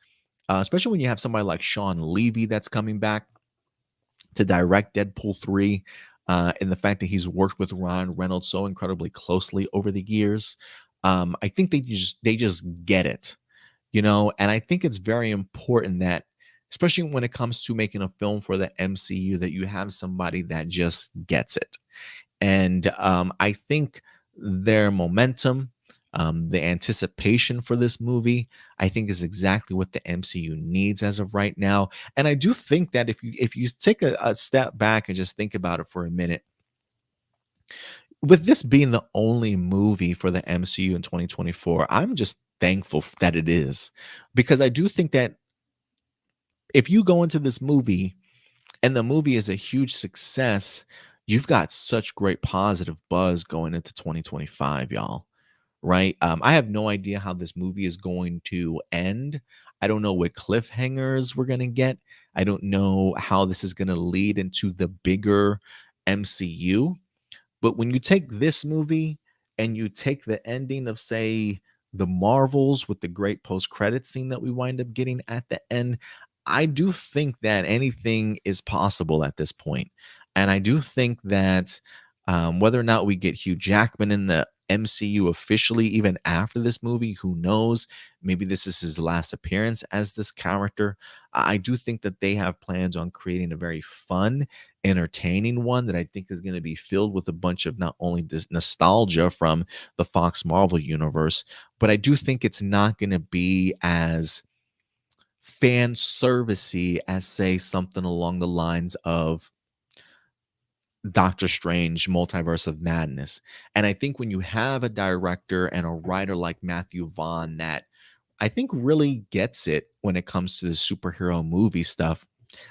especially when you have somebody like Sean Levy that's coming back to direct Deadpool 3, and the fact that he's worked with Ryan Reynolds so incredibly closely over the years. I think they just get it, and I think it's very important that, especially when it comes to making a film for the MCU, that you have somebody that just gets it. And I think their momentum, the anticipation for this movie, I think is exactly what the MCU needs as of right now. And I do think that if you take a step back and just think about it for a minute, with this being the only movie for the MCU in 2024, I'm just thankful that it is, because I do think that if you go into this movie and the movie is a huge success, you've got such great positive buzz going into 2025, y'all. Right? I have no idea how this movie is going to end. I don't know what cliffhangers we're going to get. I don't know how this is going to lead into the bigger MCU. But when you take this movie and you take the ending of, say, the Marvels with the great post-credit scene that we wind up getting at the end, I do think that anything is possible at this point. And I do think that whether or not we get Hugh Jackman in the MCU officially, even after this movie, who knows? Maybe this is his last appearance as this character. I do think that they have plans on creating a very fun, entertaining one that I think is going to be filled with a bunch of not only this nostalgia from the Fox Marvel universe, but I do think it's not going to be as fan servicey as, say, something along the lines of Doctor Strange Multiverse of Madness. And I think when you have a director and a writer like Matthew Vaughn that I think really gets it when it comes to the superhero movie stuff,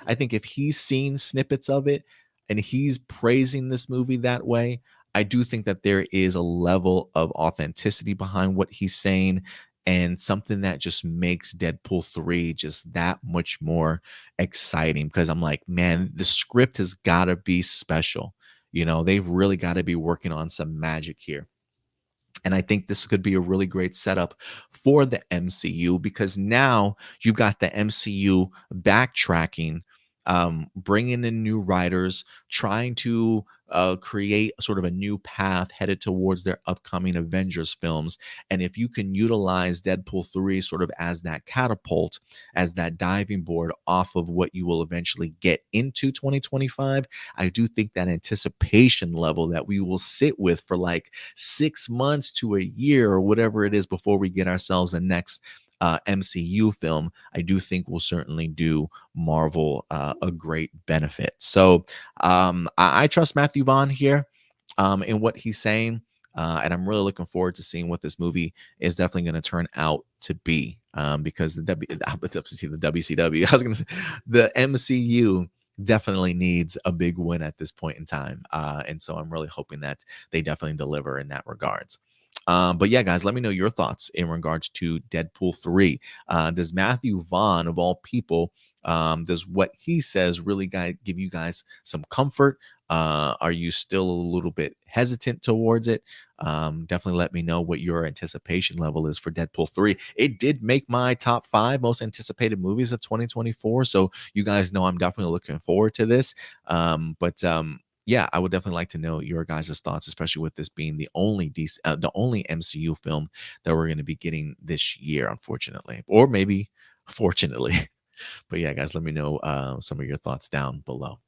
I think if he's seen snippets of it and he's praising this movie that way, I do think that there is a level of authenticity behind what he's saying and something that just makes Deadpool 3 just that much more exciting, because I'm like, man, the script has got to be special. They've really got to be working on some magic here. And I think this could be a really great setup for the MCU, because now you've got the MCU backtracking bringing in new writers, trying to create sort of a new path headed towards their upcoming Avengers films. And if you can utilize Deadpool 3 sort of as that catapult, as that diving board off of what you will eventually get into 2025, I do think that anticipation level that we will sit with for like 6 months to a year or whatever it is before we get ourselves the next MCU film, I do think will certainly do Marvel a great benefit. So I trust Matthew Vaughn here in what he's saying. And I'm really looking forward to seeing what this movie is definitely going to turn out to be. Because the WCW, I was going to say the MCU definitely needs a big win at this point in time. And so I'm really hoping that they definitely deliver in that regards. But yeah, guys, let me know your thoughts in regards to Deadpool 3. Does Matthew Vaughn, of all people, does what he says really give you guys some comfort? Are you still a little bit hesitant towards it? Definitely let me know what your anticipation level is for Deadpool 3. It did make my top 5 most anticipated movies of 2024. So you guys know I'm definitely looking forward to this. But yeah, I would definitely like to know your guys' thoughts, especially with this being the only the only MCU film that we're going to be getting this year, unfortunately, or maybe fortunately. But yeah, guys, let me know some of your thoughts down below.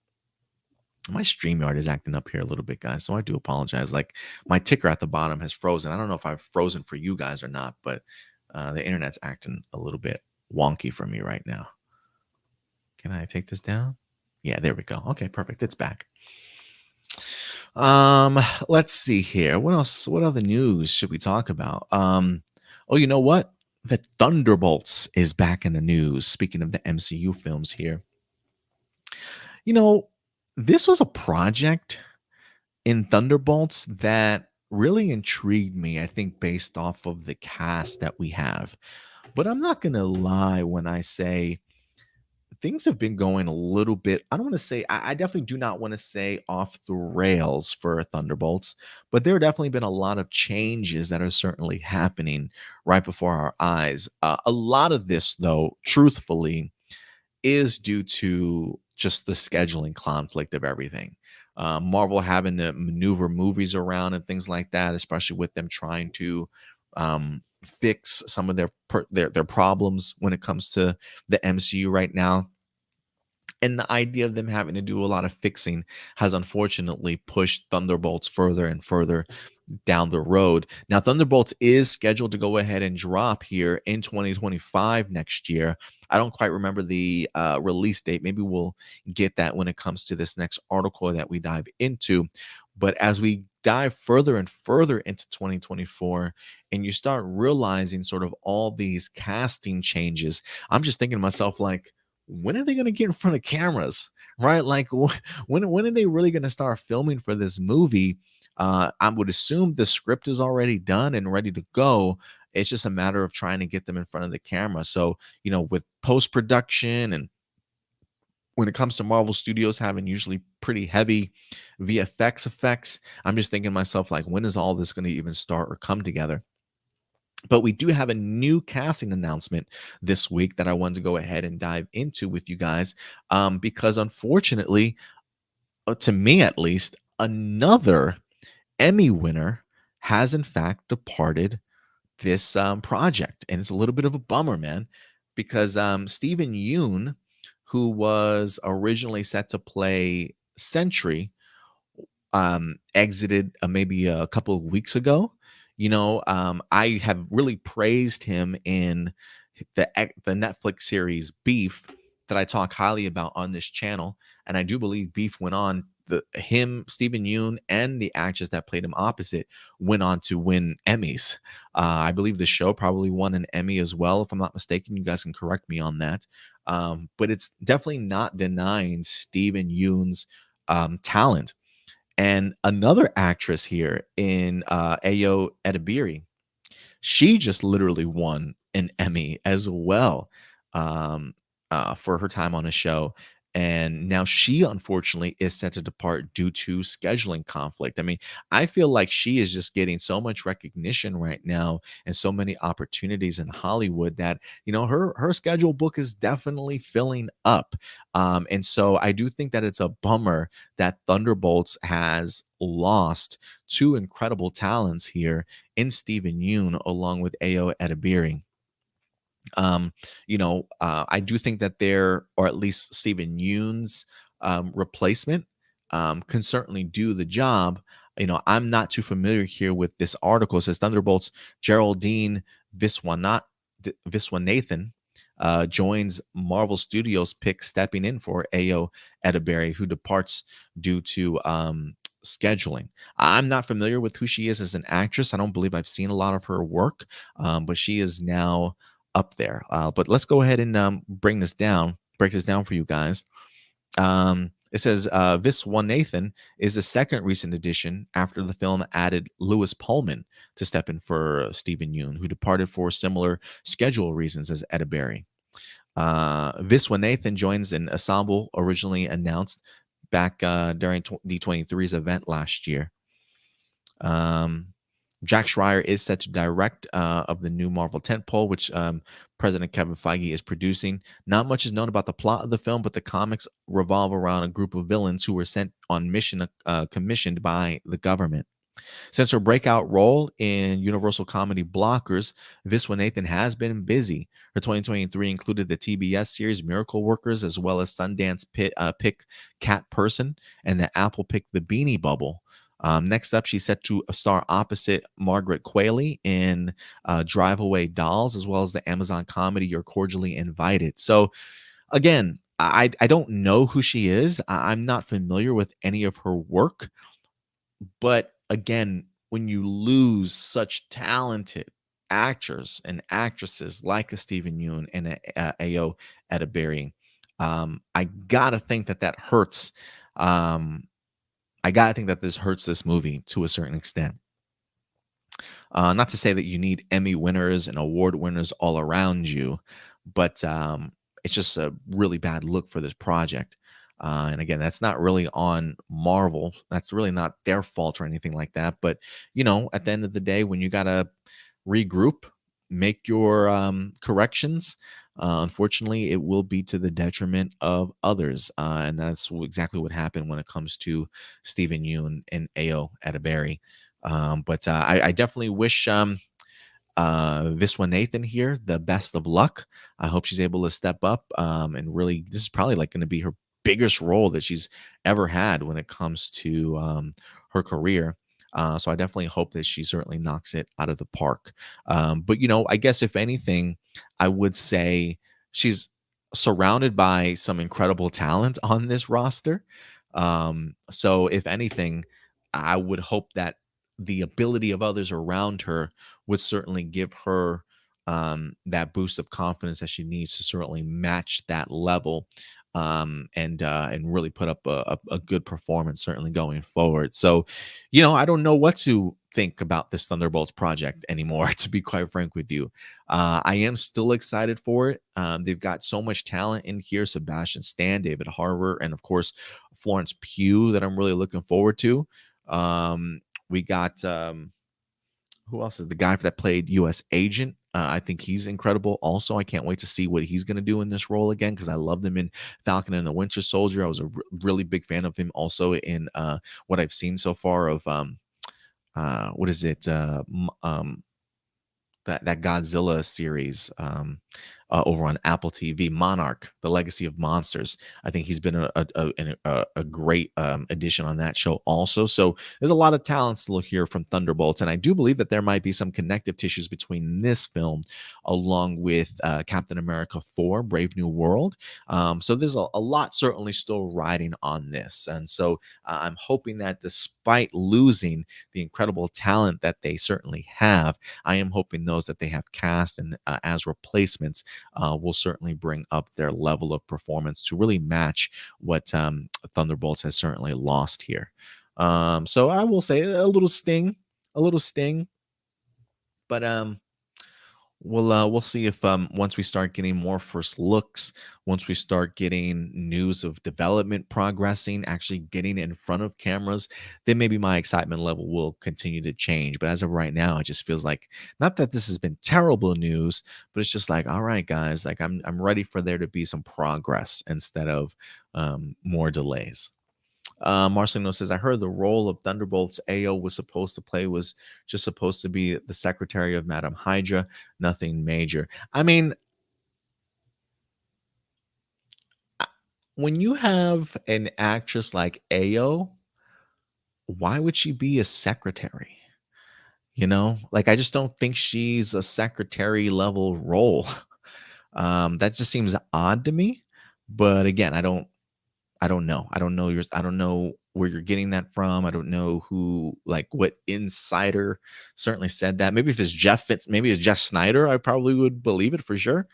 My StreamYard is acting up here a little bit, guys, so I do apologize. Like my ticker at the bottom has frozen. I don't know if I've frozen for you guys or not, but the internet's acting a little bit wonky for me right now. Can I take this down? Yeah, there we go. Okay, perfect. It's back. Let's see here. What else? What other news should we talk about? Oh, you know what? The Thunderbolts is back in the news. Speaking of the MCU films here, you know, this was a project in Thunderbolts that really intrigued me. I think based off of the cast that we have, but I'm not gonna lie when I say things have been going a little bit. I don't want to say, I definitely do not want to say off the rails for Thunderbolts, but there have definitely been a lot of changes that are certainly happening right before our eyes. A lot of this, though, truthfully, is due to just the scheduling conflict of everything. Marvel having to maneuver movies around and things like that, especially with them trying to fix some of their problems when it comes to the MCU right now. And the idea of them having to do a lot of fixing has unfortunately pushed Thunderbolts further and further down the road. Now, Thunderbolts is scheduled to go ahead and drop here in 2025 next year. I don't quite remember the release date. Maybe we'll get that when it comes to this next article that we dive into. But as we dive further and further into 2024, and you start realizing sort of all these casting changes, I'm just thinking to myself, like, when are they going to get in front of cameras? Right? Like, when are they really going to start filming for this movie? I would assume the script is already done and ready to go. It's just a matter of trying to get them in front of the camera. So, with post production and when it comes to Marvel Studios having usually pretty heavy VFX effects, I'm just thinking to myself, like, when is all this going to even start or come together? But we do have a new casting announcement this week that I wanted to go ahead and dive into with you guys, because unfortunately, to me at least, another Emmy winner has in fact departed this project, and it's a little bit of a bummer, man, because Stephen Yoon, who was originally set to play Sentry, exited maybe a couple of weeks ago. I have really praised him in the Netflix series Beef that I talk highly about on this channel, and I do believe Beef went on Stephen Yoon, and the actress that played him opposite went on to win Emmys. I believe the show probably won an Emmy as well, if I'm not mistaken. You guys can correct me on that. But it's definitely not denying Stephen Yoon's talent. And another actress here in Ayo Edebiri, she just literally won an Emmy as well, for her time on a show. And now she, unfortunately, is set to depart due to scheduling conflict. I mean, I feel like she is just getting so much recognition right now and so many opportunities in Hollywood that, her schedule book is definitely filling up. And so I do think that it's a bummer that Thunderbolts has lost two incredible talents here in Stephen Yoon along with Ayo Edebiri. I do think that there, or at least Stephen Yoon's replacement, can certainly do the job. I'm not too familiar here with this article. It says Thunderbolts Geraldine Viswanathan joins Marvel Studios pick stepping in for Ayo Edebiri, who departs due to scheduling. I'm not familiar with who she is as an actress. I don't believe I've seen a lot of her work, but she is now up there. But let's go ahead and break this down for you guys. It says Viswanathan is the second recent addition after the film added Lewis Pullman to step in for Stephen Yoon, who departed for similar schedule reasons as Edebiri. Viswanathan joins an ensemble originally announced back during D23's event last year. Jack Schreier is set to direct of the new Marvel tentpole, which President Kevin Feige is producing. Not much is known about the plot of the film, but the comics revolve around a group of villains who were sent on mission commissioned by the government. Since her breakout role in Universal Comedy Blockers, Viswanathan has been busy. Her 2023 included the TBS series Miracle Workers, as well as Sundance pick Cat Person and the Apple pick The Beanie Bubble. Next up, she's set to star opposite Margaret Qualley in Drive Away Dolls, as well as the Amazon comedy You're Cordially Invited. So, again, I don't know who she is. I'm not familiar with any of her work. But again, when you lose such talented actors and actresses like a Stephen Yeun and a Ayo Edebiri, I gotta think that hurts. I gotta think that this hurts this movie to a certain extent. Not to say that you need Emmy winners and award winners all around you, but it's just a really bad look for this project. And again, that's not really on Marvel. That's really not their fault or anything like that. But, at the end of the day, when you got to regroup, make your corrections, unfortunately, it will be to the detriment of others. And that's exactly what happened when it comes to Stephen Yeun and Ayo Edebiri. But I definitely wish Viswanathan here the best of luck. I hope she's able to step up and really, this is probably like going to be her biggest role that she's ever had when it comes to her career. So I definitely hope that she certainly knocks it out of the park. But, I guess if anything, I would say she's surrounded by some incredible talent on this roster. So if anything, I would hope that the ability of others around her would certainly give her that boost of confidence that she needs to certainly match that level and really put up a good performance certainly going forward. So, I don't know what to think about this Thunderbolts project anymore, to be quite frank with you. I am still excited for it. They've got so much talent in here: Sebastian Stan, David Harbour, and of course Florence Pugh, that I'm really looking forward to. We got who else is the guy that played U.S. Agent? I think he's incredible. Also, I can't wait to see what he's going to do in this role again, because I loved him in Falcon and the Winter Soldier. I was a really big fan of him also in what I've seen so far of what is it? That Godzilla series over on Apple TV, Monarch: The Legacy of Monsters. I think he's been a great addition on that show also. So there's a lot of talent still here from Thunderbolts, and I do believe that there might be some connective tissues between this film along with Captain America 4: Brave New World. So there's a lot certainly still riding on this, and so I'm hoping that despite losing the incredible talent that they certainly have, I am hoping those that they have cast and as replacements will certainly bring up their level of performance to really match what Thunderbolts has certainly lost here. So I will say a little sting, but We'll see if once we start getting more first looks, once we start getting news of development progressing, actually getting in front of cameras, then maybe my excitement level will continue to change. But as of right now, it just feels like not that this has been terrible news, but it's just like, all right, guys, like I'm ready for there to be some progress instead of more delays. Marcelino says, I heard the role of Thunderbolts AO was supposed to play was just supposed to be the secretary of Madame Hydra, nothing major. I mean, I- when you have an actress like AO, why would she be a secretary? You know, like I just don't think she's a secretary level role. That just seems odd to me. But again, I don't know. I don't know where you're getting that from. I don't know who like what insider certainly said that. Maybe if it's Jeff Fitz, maybe it's Jeff Snyder, I probably would believe it for sure.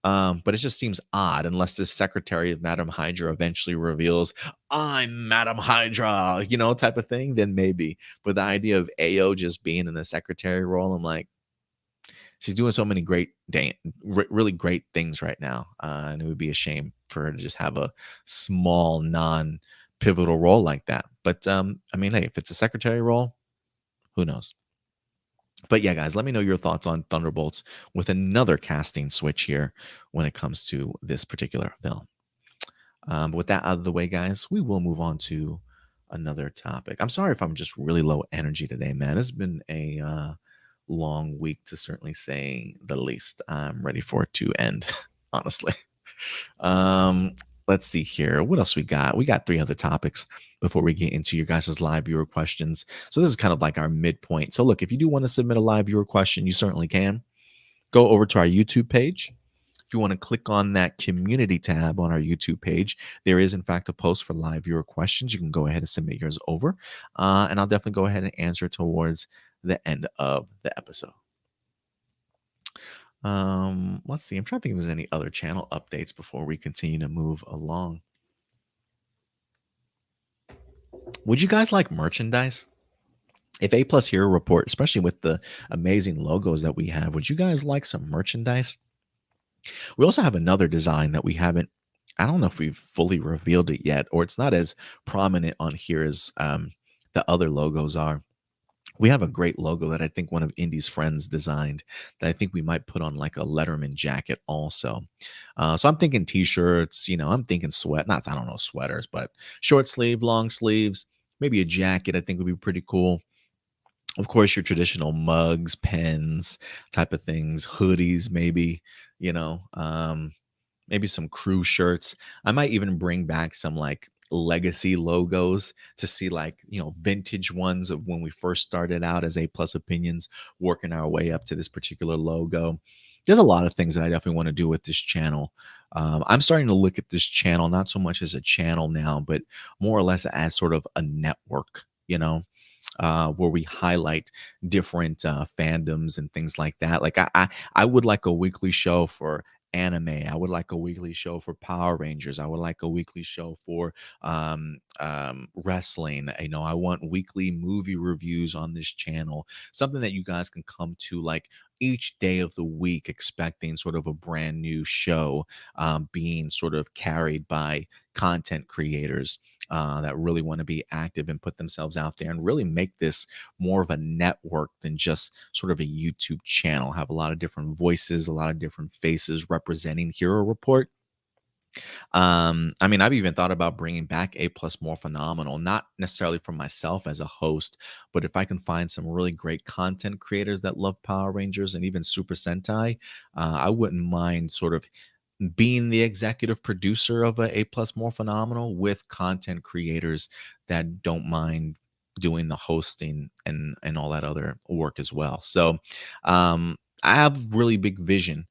But it just seems odd unless this secretary of Madam Hydra eventually reveals, I'm Madam Hydra, type of thing, then maybe. But the idea of AO just being in the secretary role, I'm like, she's doing so many really great things right now, and it would be a shame for her to just have a small, non-pivotal role like that. But I mean, hey, if it's a secretary role, who knows? But yeah, guys, let me know your thoughts on Thunderbolts with another casting switch here when it comes to this particular film. But with that out of the way, guys, we will move on to another topic. I'm sorry if I'm just really low energy today, man. It's been a long week to certainly say the least. I'm ready for it to end, honestly. Um, let's see here. What else we got? We got three other topics before we get into your guys' live viewer questions. So this is kind of like our midpoint. So look, if you do want to submit a live viewer question, you certainly can. Go over to our YouTube page. If you want to click on that community tab on our YouTube page, there is, in fact, a post for live viewer questions. You can go ahead and submit yours over, and I'll definitely go ahead and answer towards the end of the episode. Let's see. I'm trying to think if there's any other channel updates before we continue to move along. Would you guys like merchandise? If A Plus Hero Report, especially with the amazing logos that we have, would you guys like some merchandise? We also have another design that we haven't, I don't know if we've fully revealed it yet, or it's not as prominent on here as the other logos are. We have a great logo that I think one of Indy's friends designed that I think we might put on like a Letterman jacket also. So I'm thinking t-shirts, I'm thinking not, I don't know, sweaters, but short sleeve, long sleeves, maybe a jacket I think would be pretty cool. Of course, your traditional mugs, pens, type of things, hoodies, maybe, you know, um, maybe some crew shirts. I might even bring back some like legacy logos to see like, vintage ones of when we first started out as A Plus Opinions, working our way up to this particular logo. There's a lot of things that I definitely want to do with this channel. I'm starting to look at this channel not so much as a channel now, but more or less as sort of a network, where we highlight different fandoms and things like that. Like I would like a weekly show for anime. I would like a weekly show for Power Rangers. I would like a weekly show for wrestling. I want weekly movie reviews on this channel. Something that you guys can come to like each day of the week, expecting sort of a brand new show being sort of carried by content creators that really want to be active and put themselves out there and really make this more of a network than just sort of a YouTube channel. Have a lot of different voices, a lot of different faces representing Hero Report. I mean, I've even thought about bringing back A Plus More Phenomenal, not necessarily for myself as a host, but if I can find some really great content creators that love Power Rangers and even Super Sentai, I wouldn't mind sort of being the executive producer of a plus more phenomenal with content creators that don't mind doing the hosting and all that other work as well. So I have really big vision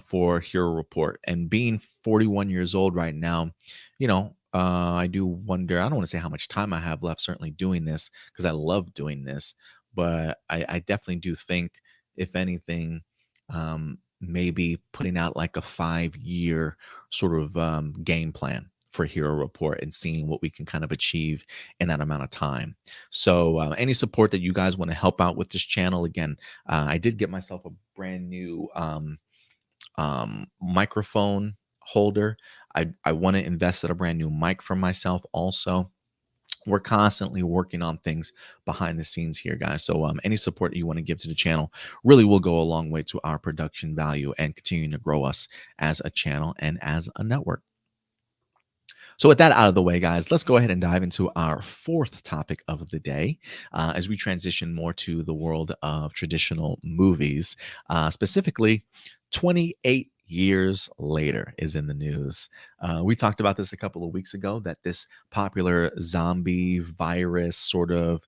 for Hero Report, and being 41 years old right now, I do wonder, I don't want to say how much time I have left certainly doing this because I love doing this, but I definitely do think, if anything, maybe putting out like a 5-year sort of game plan for Hero Report and seeing what we can kind of achieve in that amount of time. So, any support that you guys want to help out with this channel, again, I did get myself a brand new microphone holder. I want to invest in a brand new mic for myself also. We're constantly working on things behind the scenes here, guys. So any support you want to give to the channel really will go a long way to our production value and continuing to grow us as a channel and as a network. So with that out of the way, guys, let's go ahead and dive into our fourth topic of the day as we transition more to the world of traditional movies. Specifically, 28 years later is in the news. We talked about this a couple of weeks ago, that this popular zombie virus sort of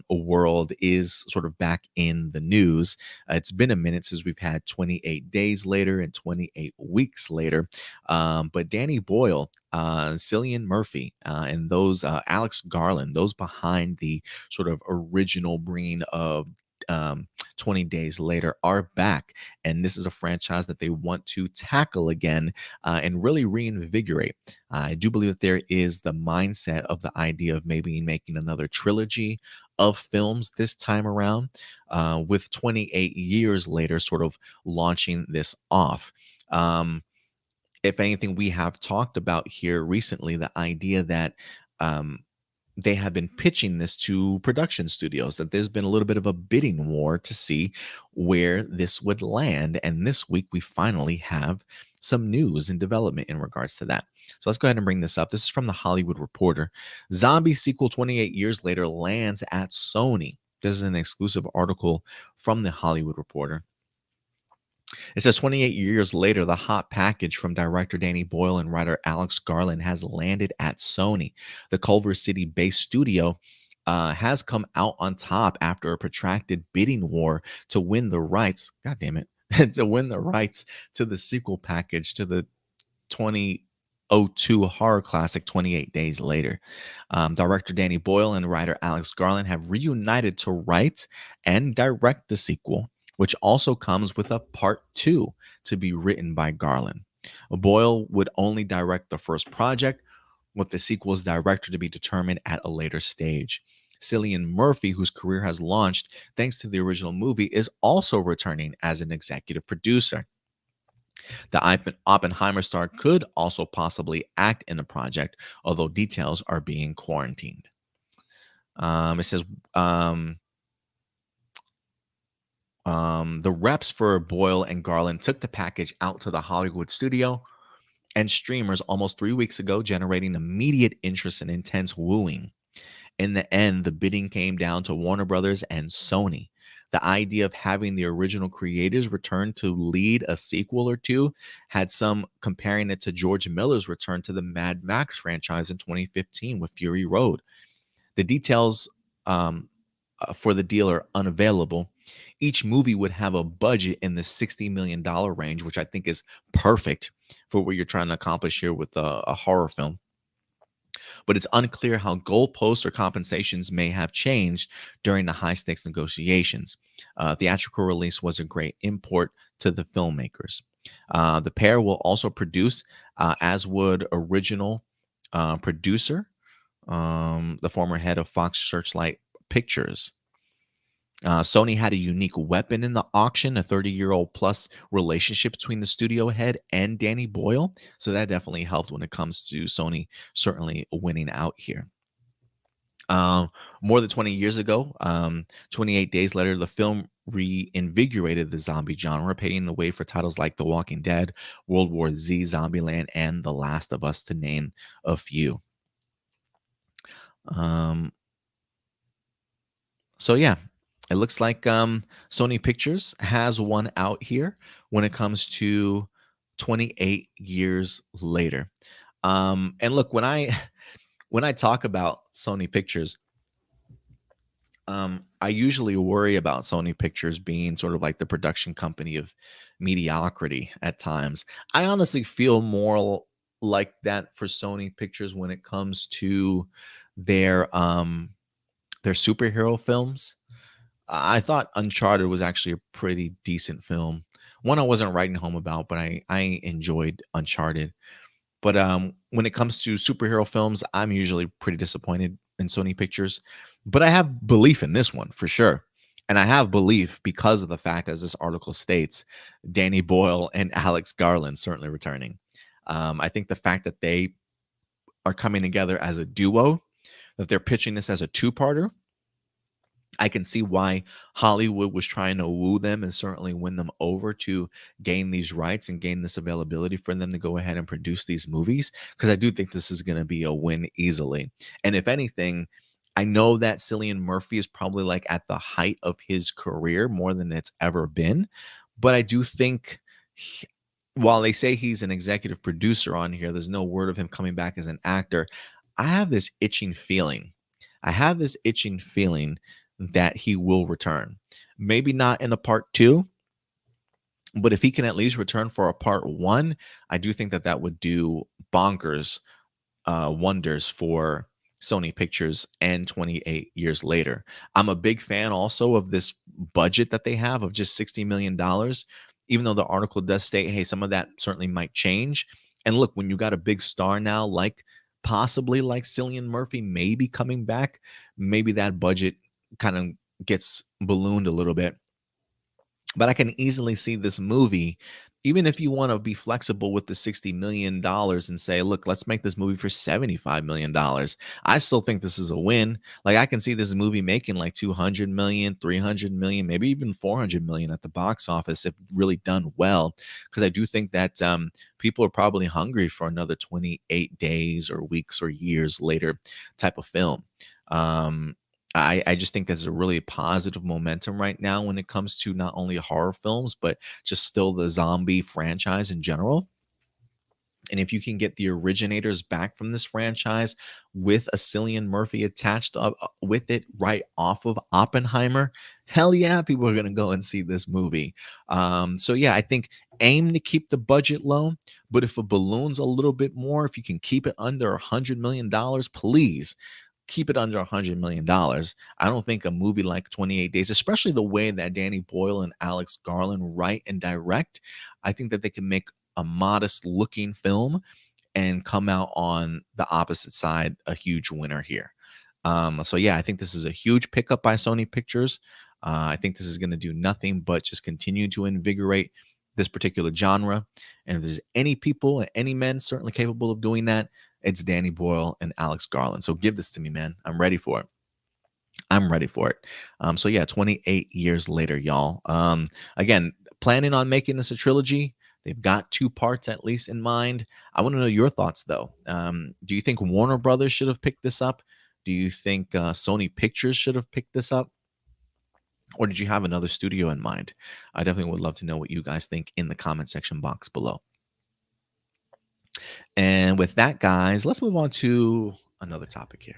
world is sort of back in the news. It's been a minute since we've had 28 days later and 28 weeks later. But Danny Boyle, Cillian Murphy, and those Alex Garland, those behind the sort of original bringing of 20 days later, are back. And this is a franchise that they want to tackle again and really reinvigorate. I do believe that there is the mindset of the idea of maybe making another trilogy of films this time around, with 28 years later sort of launching this off. If anything, we have talked about here recently the idea that they have been pitching this to production studios, that there's been a little bit of a bidding war to see where this would land. And this week, we finally have some news and development in regards to that. So let's go ahead and bring this up. This is from the Hollywood Reporter. Zombie sequel 28 years later lands at Sony. This is an exclusive article from the Hollywood Reporter. It says 28 years later, the hot package from director Danny Boyle and writer Alex Garland has landed at Sony. The Culver City-based studio has come out on top after a protracted bidding war to win the rights. God damn it. To win the rights to the sequel package to the 2002 horror classic 28 Days Later. Director Danny Boyle and writer Alex Garland have reunited to write and direct the sequel, which also comes with a part 2 to be written by Garland. Boyle would only direct the first project, with the sequel's director to be determined at a later stage. Cillian Murphy, whose career has launched thanks to the original movie, is also returning as an executive producer. The Oppenheimer star could also possibly act in the project, although details are being quarantined. It says the reps for Boyle and Garland took the package out to the Hollywood studio and streamers almost 3 weeks ago, generating immediate interest and intense wooing. In the end, the bidding came down to Warner Brothers and Sony. The idea of having the original creators return to lead a sequel or two had some comparing it to George Miller's return to the Mad Max franchise in 2015 with Fury Road. The details for the deal are unavailable. Each movie would have a budget in the $60 million range, which I think is perfect for what you're trying to accomplish here with a horror film. But it's unclear how goalposts or compensations may have changed during the high-stakes negotiations. Theatrical release was a great import to the filmmakers. The pair will also produce, as would original producer, the former head of Fox Searchlight Pictures. Sony had a unique weapon in the auction, a 30-year-old plus relationship between the studio head and Danny Boyle. So that definitely helped when it comes to Sony certainly winning out here. More than 20 years ago, 28 days later, the film reinvigorated the zombie genre, paving the way for titles like The Walking Dead, World War Z, Zombieland, and The Last of Us, to name a few. So yeah, it looks like Sony Pictures has one out here when it comes to 28 years later. And look, when I talk about Sony Pictures, I usually worry about Sony Pictures being sort of like the production company of mediocrity at times. I honestly feel more like that for Sony Pictures when it comes to their superhero films. I thought Uncharted was actually a pretty decent film. One I wasn't writing home about, but I enjoyed Uncharted. But when it comes to superhero films, I'm usually pretty disappointed in Sony Pictures. But I have belief in this one for sure. And I have belief because of the fact, as this article states, Danny Boyle and Alex Garland certainly returning. I think the fact that they are coming together as a duo, that they're pitching this as a two-parter, I can see why Hollywood was trying to woo them and certainly win them over to gain these rights and gain this availability for them to go ahead and produce these movies. Because I do think this is going to be a win easily. And if anything, I know that Cillian Murphy is probably like at the height of his career more than it's ever been. But I do think while they say he's an executive producer on here, there's no word of him coming back as an actor. I have this itching feeling. I have this itching feeling that he will return. Maybe not in a part two, but if he can at least return for a part one, I do think that that would do bonkers wonders for Sony Pictures and 28 years later. I'm a big fan also of this budget that they have of just $60 million, even though the article does state, hey, some of that certainly might change. And look, when you got a big star now, like possibly like Cillian Murphy, maybe coming back, maybe that budget kind of gets ballooned a little bit. But I can easily see this movie, even if you want to be flexible with the $60 million and say, look, let's make this movie for $75 million. I still think this is a win. Like I can see this movie making like 200 million, 300 million, maybe even 400 million at the box office if really done well. Because I do think that people are probably hungry for another 28 days or weeks or years later type of film. I just think there's a really positive momentum right now when it comes to not only horror films, but just still the zombie franchise in general. And if you can get the originators back from this franchise with a Cillian Murphy attached up with it right off of Oppenheimer, hell yeah, people are going to go and see this movie. So yeah, I think aim to keep the budget low, but if it balloons a little bit more, if you can keep it under $100 million, please keep it under $100 million. I don't think a movie like 28 Days, especially the way that Danny Boyle and Alex Garland write and direct, I think that they can make a modest looking film and come out on the opposite side a huge winner here. So yeah, I think this is a huge pickup by Sony Pictures. I think this is going to do nothing but just continue to invigorate this particular genre. And if there's any people and any men certainly capable of doing that, it's Danny Boyle and Alex Garland. So give this to me, man. I'm ready for it. I'm ready for it. So yeah, 28 years later, y'all. Again, planning on making this a trilogy. They've got two parts at least in mind. I want to know your thoughts, though. Do you think Warner Brothers should have picked this up? Do you think Sony Pictures should have picked this up? Or did you have another studio in mind? I definitely would love to know what you guys think in the comment section box below. And with that, guys, let's move on to another topic here.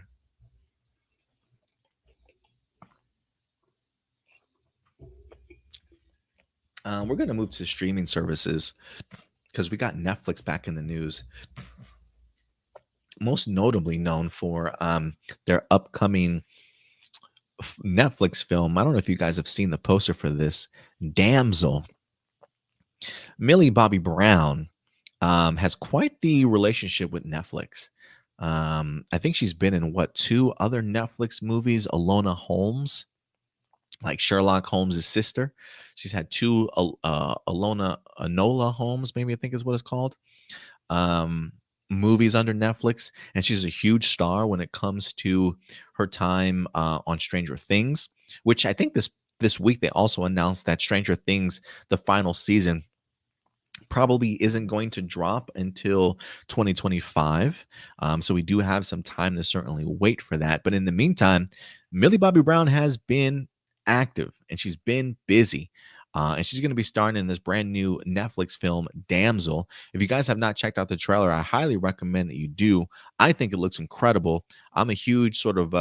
We're going to move to streaming services because we got Netflix back in the news, most notably known for their upcoming Netflix film. I don't know if you guys have seen the poster for this, Damsel. Millie Bobby Brown has quite the relationship with Netflix. I think she's been in two other Netflix movies, Alona Holmes, like Sherlock Holmes' sister. She's had two Enola Holmes, maybe I think is what it's called, movies under Netflix. And she's a huge star when it comes to her time on Stranger Things, which I think this week they also announced that Stranger Things, the final season, probably isn't going to drop until 2025. So we do have some time to certainly wait for that. But in the meantime, Millie Bobby Brown has been active and she's been busy. And she's going to be starring in this brand new Netflix film, Damsel. If you guys have not checked out the trailer, I highly recommend that you do. I think it looks incredible. I'm a huge sort of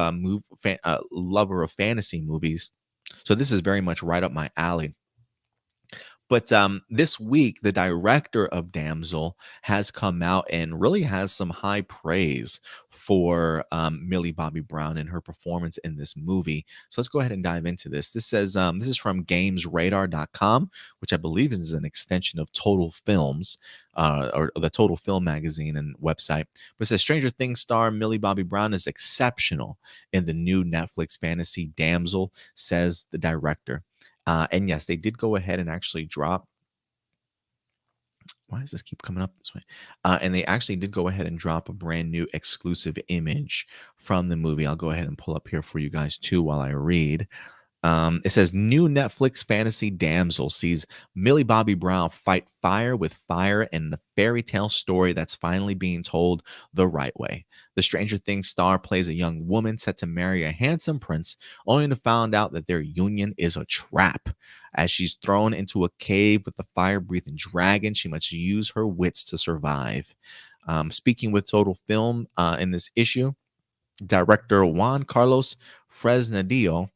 lover of fantasy movies. So this is very much right up my alley. But this week, the director of Damsel has come out and really has some high praise for Millie Bobby Brown and her performance in this movie. So let's go ahead and dive into this. This says this is from GamesRadar.com, which I believe is an extension of Total Films, or the Total Film magazine and website. But it says Stranger Things star Millie Bobby Brown is exceptional in the new Netflix fantasy Damsel, says the director. And yes, they did go ahead and actually drop. Why does this keep coming up this way? And they actually did go ahead and drop a brand new exclusive image from the movie. I'll go ahead and pull up here for you guys too while I read. It says new Netflix fantasy Damsel sees Millie Bobby Brown fight fire with fire in the fairy tale story that's finally being told the right way. The Stranger Things star plays a young woman set to marry a handsome prince, only to find out that their union is a trap. As she's thrown into a cave with a fire-breathing dragon, she must use her wits to survive. Speaking with Total Film in this issue, director Juan Carlos Fresnadillo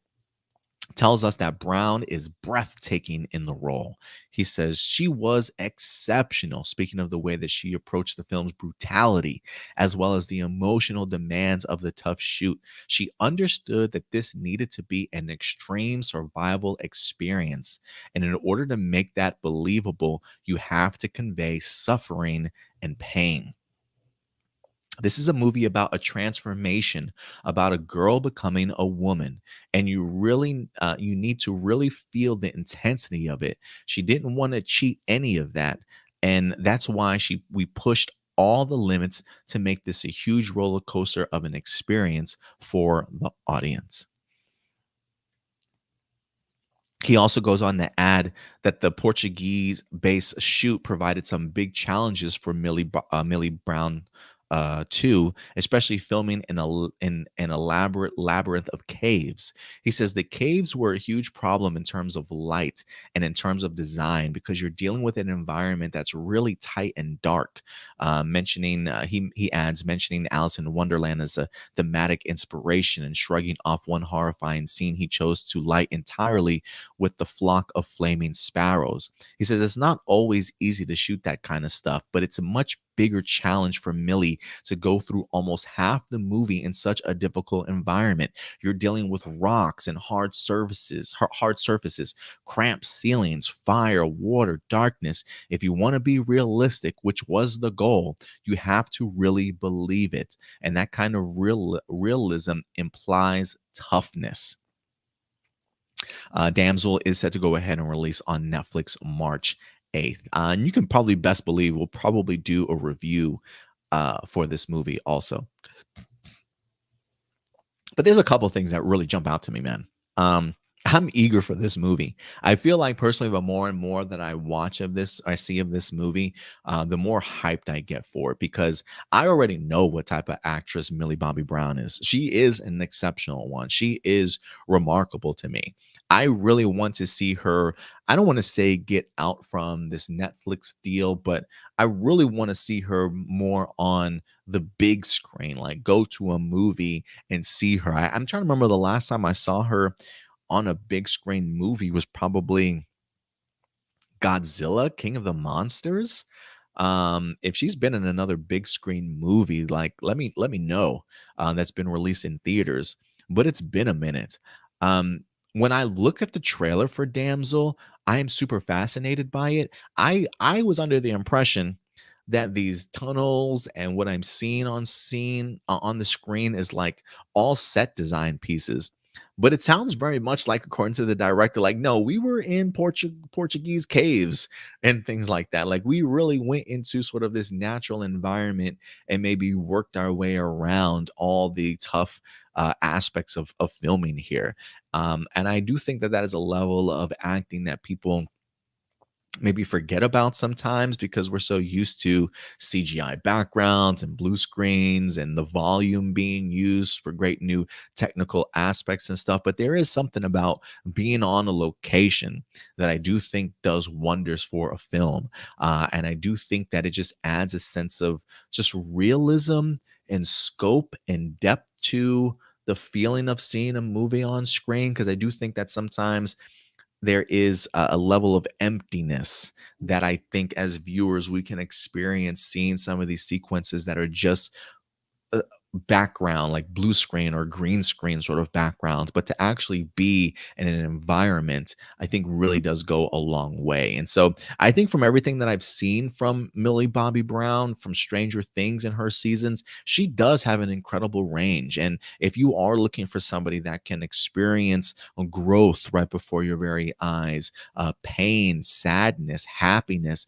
tells us that Brown is breathtaking in the role. He says she was exceptional, speaking of the way that she approached the film's brutality, as well as the emotional demands of the tough shoot. She understood that this needed to be an extreme survival experience. And in order to make that believable, you have to convey suffering and pain. This is a movie about a transformation, about a girl becoming a woman, and you need to really feel the intensity of it. She didn't want to cheat any of that, and that's why she we pushed all the limits to make this a huge roller coaster of an experience for the audience. He also goes on to add that the Portuguese based shoot provided some big challenges for Millie Brown too, especially filming in an elaborate labyrinth of caves. He says the caves were a huge problem in terms of light and in terms of design because you're dealing with an environment that's really tight and dark. He adds mentioning Alice in Wonderland as a thematic inspiration and shrugging off one horrifying scene he chose to light entirely with the flock of flaming sparrows. He says it's not always easy to shoot that kind of stuff, but it's a much bigger challenge for Millie to go through almost half the movie in such a difficult environment. You're dealing with rocks and hard surfaces, cramped ceilings, fire, water, darkness. If you want to be realistic, which was the goal, you have to really believe it. And that kind of realism implies toughness. Damsel is set to go ahead and release on Netflix March 8th. And you can probably best believe we'll probably do a review for this movie also. But there's a couple things that really jump out to me, man. I'm eager for this movie. I feel like personally, the more and more that I see of this movie, the more hyped I get for it because I already know what type of actress Millie Bobby Brown is. She is an exceptional one. She is remarkable to me. I really want to see her. I don't want to say get out from this Netflix deal, but I really want to see her more on the big screen, like go to a movie and see her. I'm trying to remember the last time I saw her on a big screen movie was probably Godzilla, King of the Monsters. If she's been in another big screen movie, like let me know that's been released in theaters. But it's been a minute. Um, when I look at the trailer for Damsel, I am super fascinated by it. I was under the impression that these tunnels and what I'm seeing on the screen is like all set design pieces. But it sounds very much like, according to the director, like, no, we were in Portuguese caves and things like that. Like, we really went into sort of this natural environment and maybe worked our way around all the tough aspects of filming here. And I do think that that is a level of acting that people maybe forget about sometimes because we're so used to CGI backgrounds and blue screens and the volume being used for great new technical aspects and stuff. But there is something about being on a location that I do think does wonders for a film. And I do think that it just adds a sense of just realism and scope and depth to the feeling of seeing a movie on screen. Because I do think that sometimes there is a level of emptiness that I think as viewers we can experience seeing some of these sequences that are just uh, background, like blue screen or green screen sort of background, but to actually be in an environment, I think really does go a long way. And so I think from everything that I've seen from Millie Bobby Brown, from Stranger Things in her seasons, she does have an incredible range. And if you are looking for somebody that can experience a growth right before your very eyes, pain, sadness, happiness,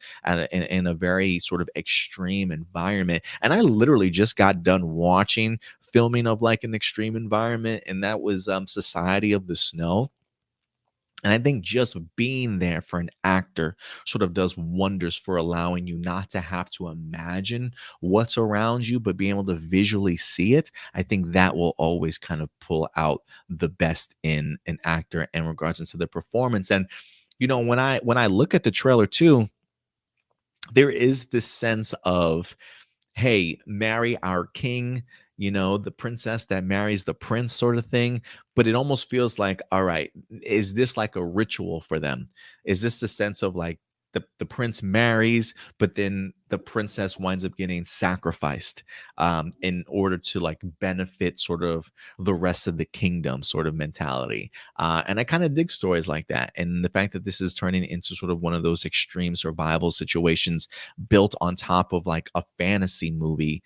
in a very sort of extreme environment. And I literally just got done watching filming of like an extreme environment, and that was Society of the Snow. And I think just being there for an actor sort of does wonders for allowing you not to have to imagine what's around you, but being able to visually see it. I think that will always kind of pull out the best in an actor in regards into the performance. And when I look at the trailer too, there is this sense of, hey, marry our king, the princess that marries the prince sort of thing. But it almost feels like, all right, is this like a ritual for them? Is this the sense of like the prince marries, but then the princess winds up getting sacrificed in order to like benefit sort of the rest of the kingdom sort of mentality? And I kind of dig stories like that. And the fact that this is turning into sort of one of those extreme survival situations built on top of like a fantasy movie,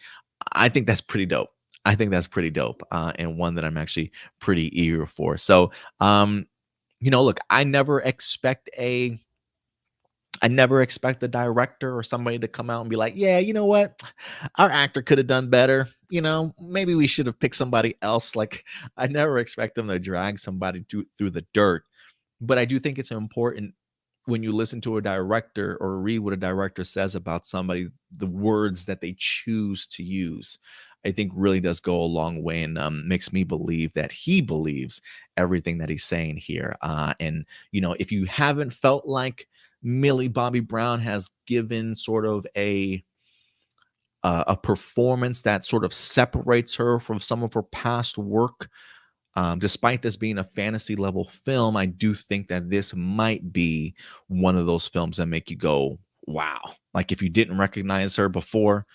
I think that's pretty dope. I think that's pretty dope, and one that I'm actually pretty eager for. So, look, I never expect the director or somebody to come out and be like, yeah, you know what? Our actor could have done better. Maybe we should have picked somebody else. Like, I never expect them to drag somebody through the dirt. But I do think it's important when you listen to a director or read what a director says about somebody, the words that they choose to use, I think really does go a long way and makes me believe that he believes everything that he's saying here. And, if you haven't felt like Millie Bobby Brown has given sort of a performance that sort of separates her from some of her past work, despite this being a fantasy level film, I do think that this might be one of those films that make you go, wow. Like if you didn't recognize her before,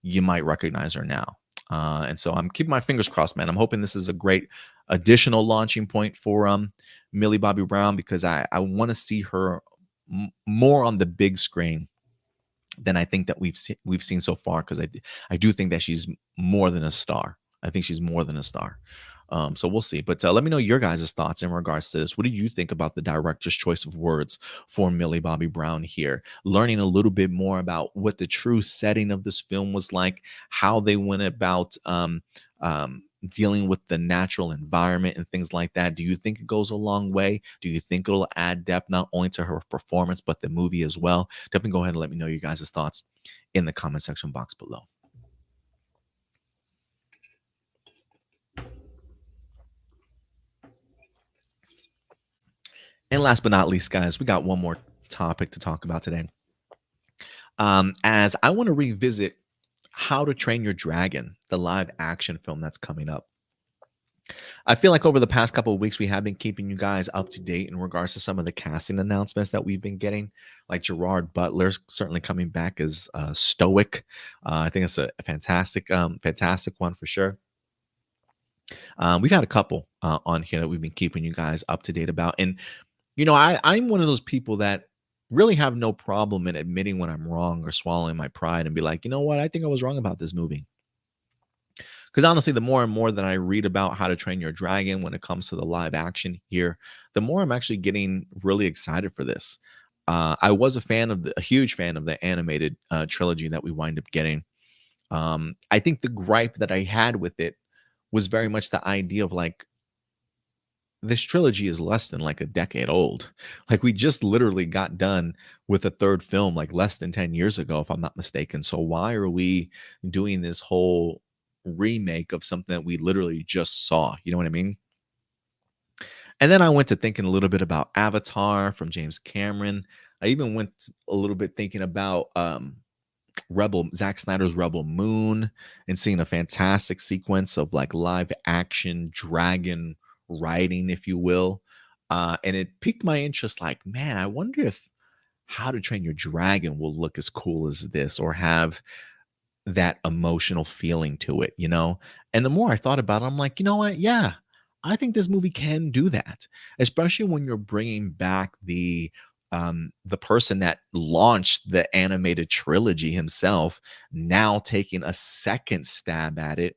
you might recognize her now. And so I'm keeping my fingers crossed, man. I'm hoping this is a great additional launching point for Millie Bobby Brown, because I want to see her more on the big screen than I think that we've seen so far, because I do think that she's more than a star. I think she's more than a star. So we'll see. But let me know your guys' thoughts in regards to this. What do you think about the director's choice of words for Millie Bobby Brown here? Learning a little bit more about what the true setting of this film was like, how they went about dealing with the natural environment and things like that. Do you think it goes a long way? Do you think it'll add depth not only to her performance, but the movie as well? Definitely go ahead and let me know your guys' thoughts in the comment section box below. And last but not least, guys, we got one more topic to talk about today. As I want to revisit How to Train Your Dragon, the live action film that's coming up. I feel like over the past couple of weeks, we have been keeping you guys up to date in regards to some of the casting announcements that we've been getting, like Gerard Butler's certainly coming back as Stoic. I think it's a fantastic one for sure. We've had a couple on here that we've been keeping you guys up to date about. And I'm one of those people that really have no problem in admitting when I'm wrong or swallowing my pride and be like, you know what, I think I was wrong about this movie. Because honestly, the more and more that I read about How to Train Your Dragon when it comes to the live action here, the more I'm actually getting really excited for this. I was a huge fan of the animated trilogy that we wind up getting. I think the gripe that I had with it was very much the idea of like, this trilogy is less than like a decade old. Like we just literally got done with a third film like less than 10 years ago, if I'm not mistaken. So why are we doing this whole remake of something that we literally just saw? You know what I mean? And then I went to thinking a little bit about Avatar from James Cameron. I even went a little bit thinking about Zack Snyder's Rebel Moon, and seeing a fantastic sequence of like live action dragon riding, if you will. And it piqued my interest. Like, man, I wonder if How to Train Your Dragon will look as cool as this, or have that emotional feeling to it, you know? And the more I thought about it, I'm like, you know what? Yeah, I think this movie can do that, especially when you're bringing back the person that launched the animated trilogy himself, now taking a second stab at it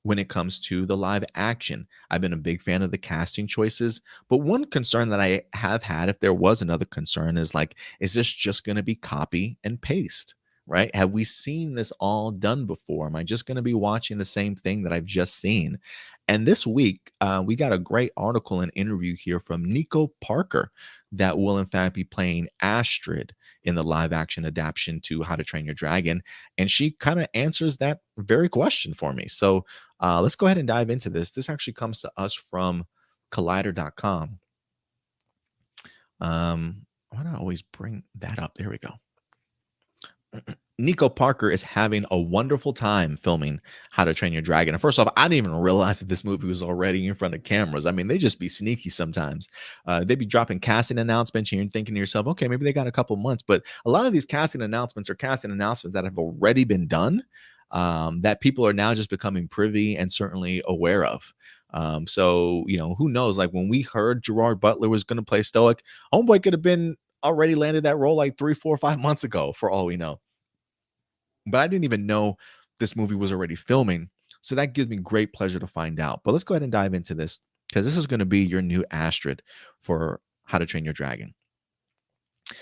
when it comes to the live action. I've been a big fan of the casting choices, but one concern that I have had, if there was another concern, is like, is this just going to be copy and paste? Right? Have we seen this all done before? Am I just going to be watching the same thing that I've just seen? And this week, we got a great article and interview here from Nico Parker that will, in fact, be playing Astrid in the live action adaptation to How to Train Your Dragon. And she kind of answers that very question for me. So, let's go ahead and dive into this. This actually comes to us from collider.com. Why do I always bring that up? There we go. Nico Parker is having a wonderful time filming How to Train Your Dragon. And first off, I didn't even realize that this movie was already in front of cameras. I mean, they just be sneaky sometimes. They'd be dropping casting announcements, and you're thinking to yourself, okay, maybe they got a couple months. But a lot of these casting announcements are casting announcements that have already been done, that people are now just becoming privy and certainly aware of. So, you know, who knows? Like when we heard Gerard Butler was going to play Stoic, Homeboy could have been already landed that role like 3, 4, 5 months ago, for all we know. But I didn't even know this movie was already filming. So that gives me great pleasure to find out. But let's go ahead and dive into this, because this is going to be your new Astrid for How to Train Your Dragon.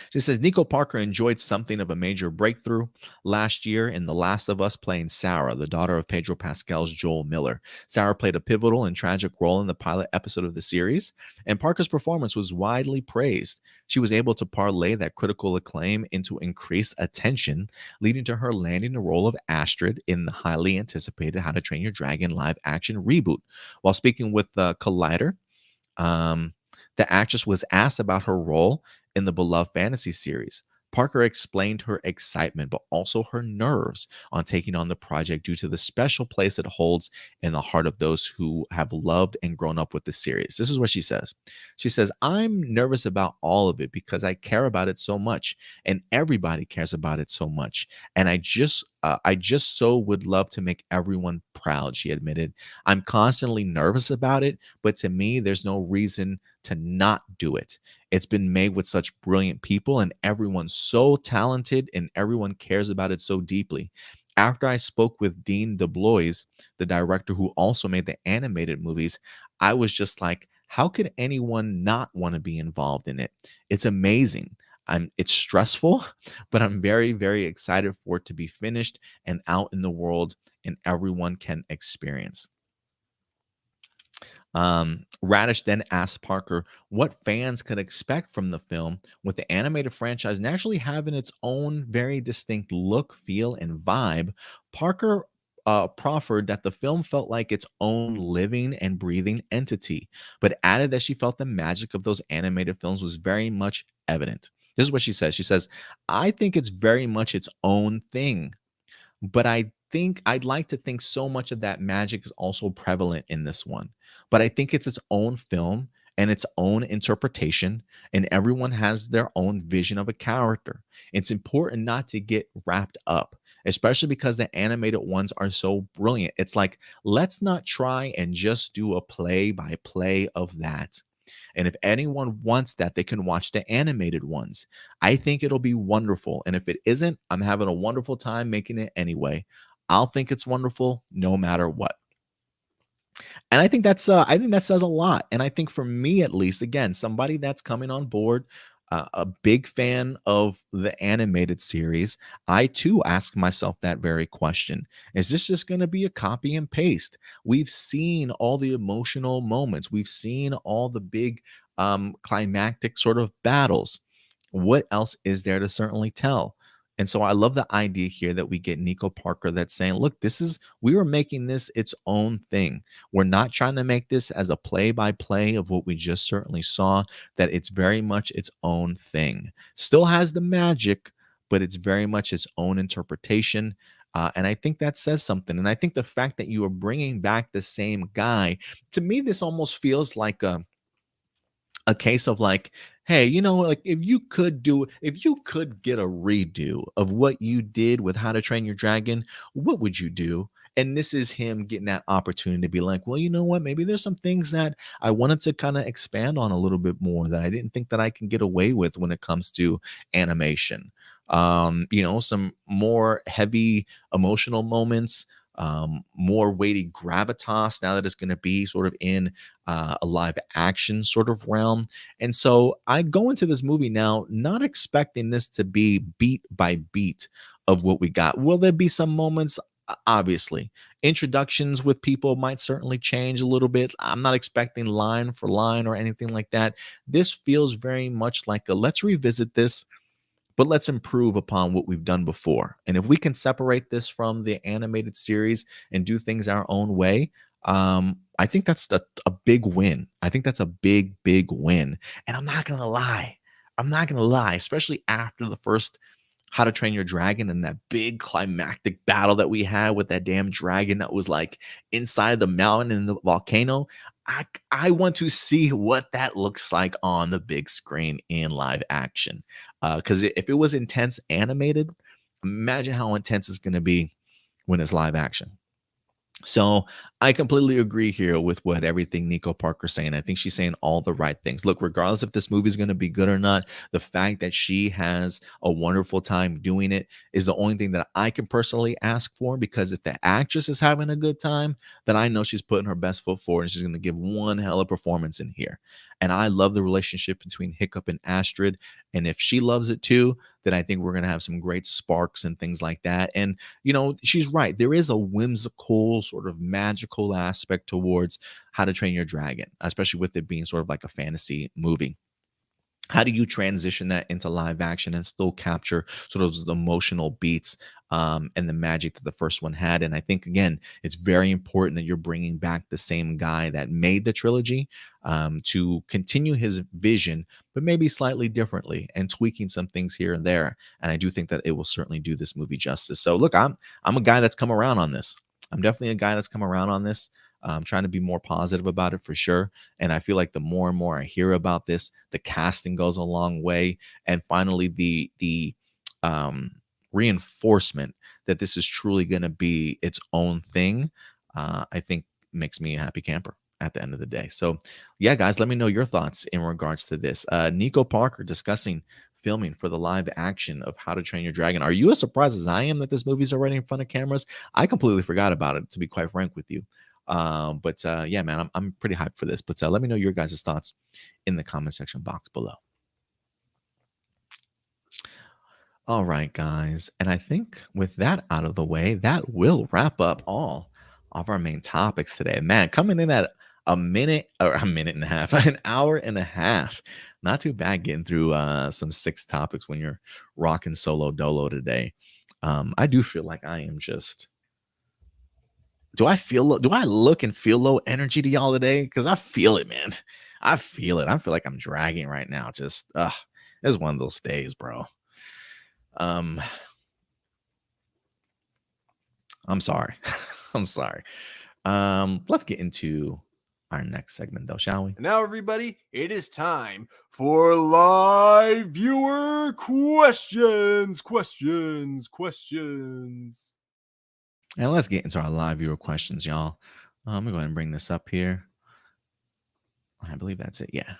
She says Nico Parker enjoyed something of a major breakthrough last year in The Last of Us, playing Sarah, the daughter of Pedro Pascal's Joel Miller. Sarah played a pivotal and tragic role in the pilot episode of the series, and Parker's performance was widely praised. She was able to parlay that critical acclaim into increased attention, leading to her landing the role of Astrid in the highly anticipated How to Train Your Dragon live action reboot. While speaking with Collider, um, the actress was asked about her role in the beloved fantasy series. Parker explained her excitement, but also her nerves on taking on the project due to the special place it holds in the heart of those who have loved and grown up with the series. This is what she says. She says, I'm nervous about all of it because I care about it so much, and everybody cares about it so much. And I just so would love to make everyone proud, she admitted. I'm constantly nervous about it, but to me, there's no reason to not do it. It's been made with such brilliant people, and everyone's so talented, and everyone cares about it so deeply. After I spoke with Dean DeBlois, the director who also made the animated movies, I was just like, how could anyone not want to be involved in it? It's amazing. It's stressful, but I'm very, very excited for it to be finished and out in the world and everyone can experience. Radish then asked Parker what fans could expect from the film, with the animated franchise naturally having its own very distinct look, feel, and vibe. Parker proffered that the film felt like its own living and breathing entity, but added that she felt the magic of those animated films was very much evident. This is what she says. She says, I think it's very much its own thing, but I think I'd like to think so much of that magic is also prevalent in this one. But I think it's its own film and its own interpretation, and everyone has their own vision of a character. It's important not to get wrapped up, especially because the animated ones are so brilliant. It's like, let's not try and just do a play by play of that. And if anyone wants that, they can watch the animated ones. I think it'll be wonderful. And if it isn't, I'm having a wonderful time making it anyway. I'll think it's wonderful no matter what. And I think that says a lot. And I think for me at least, again, somebody that's coming on board, a big fan of the animated series, I too ask myself that very question. Is this just going to be a copy and paste? We've seen all the emotional moments. We've seen all the big climactic sort of battles. What else is there to certainly tell? And so I love the idea here that we get Nico Parker that's saying, look, we were making this its own thing. We're not trying to make this as a play by play of what we just certainly saw, that it's very much its own thing. Still has the magic, but it's very much its own interpretation. And I think that says something. And I think the fact that you are bringing back the same guy, to me, this almost feels like a case of like, hey, like if you could get a redo of what you did with How to Train Your Dragon, what would you do? And this is him getting that opportunity to be like, well, you know what? Maybe there's some things that I wanted to kind of expand on a little bit more that I didn't think that I can get away with when it comes to animation. Some more heavy emotional moments, more weighty gravitas now that it's going to be sort of in a live action sort of realm. And so I go into this movie now not expecting this to be beat by beat of what we got. Will there be some moments? Obviously, introductions with people might certainly change a little bit. I'm not expecting line for line or anything like that. This feels very much like a let's revisit this, but let's improve upon what we've done before. And if we can separate this from the animated series and do things our own way, I think that's a big win. I think that's a big, big win. And I'm not gonna lie, especially after the first How to Train Your Dragon and that big climactic battle that we had with that damn dragon that was like inside the mountain in the volcano. I want to see what that looks like on the big screen in live action. Because if it was intense animated, imagine how intense it's going to be when it's live action. So I completely agree here with what everything Nico Parker's saying. I think she's saying all the right things. Look, regardless if this movie is going to be good or not, the fact that she has a wonderful time doing it is the only thing that I can personally ask for. Because if the actress is having a good time, then I know she's putting her best foot forward and she's going to give one hell of a performance in here. And I love the relationship between Hiccup and Astrid. And if she loves it too, then I think we're going to have some great sparks and things like that. And she's right. There is a whimsical, sort of magical aspect towards How to Train Your Dragon, especially with it being sort of like a fantasy movie. How do you transition that into live action and still capture sort of the emotional beats and the magic that the first one had? And I think, again, it's very important that you're bringing back the same guy that made the trilogy to continue his vision, but maybe slightly differently and tweaking some things here and there. And I do think that it will certainly do this movie justice. So look, I'm a guy that's come around on this. I'm definitely a guy that's come around on this. I'm trying to be more positive about it for sure. And I feel like the more and more I hear about this, the casting goes a long way. And finally, the reinforcement that this is truly going to be its own thing, I think makes me a happy camper at the end of the day. So, yeah, guys, let me know your thoughts in regards to this. Nico Parker discussing filming for the live action of How to Train Your Dragon. Are you as surprised as I am that this movie's already in front of cameras? I completely forgot about it, to be quite frank with you. Yeah, man, I'm pretty hyped for this. But let me know your guys' thoughts in the comment section box below. All right, guys. And I think with that out of the way, that will wrap up all of our main topics today. Man, coming in at a minute or a minute and a half, an hour and a half. Not too bad getting through some 6 topics when you're rocking solo dolo today. I do feel like I am just do I look and feel low energy to y'all today? Because I feel it, man. I feel it. I feel like I'm dragging right now. Just it's one of those days, bro. Um, I'm sorry. I'm sorry. Let's get into our next segment though, shall we? And now, everybody, it is time for live viewer questions. And let's get into our live viewer questions, y'all. I'm gonna go ahead and bring this up here. I believe that's it. Yeah.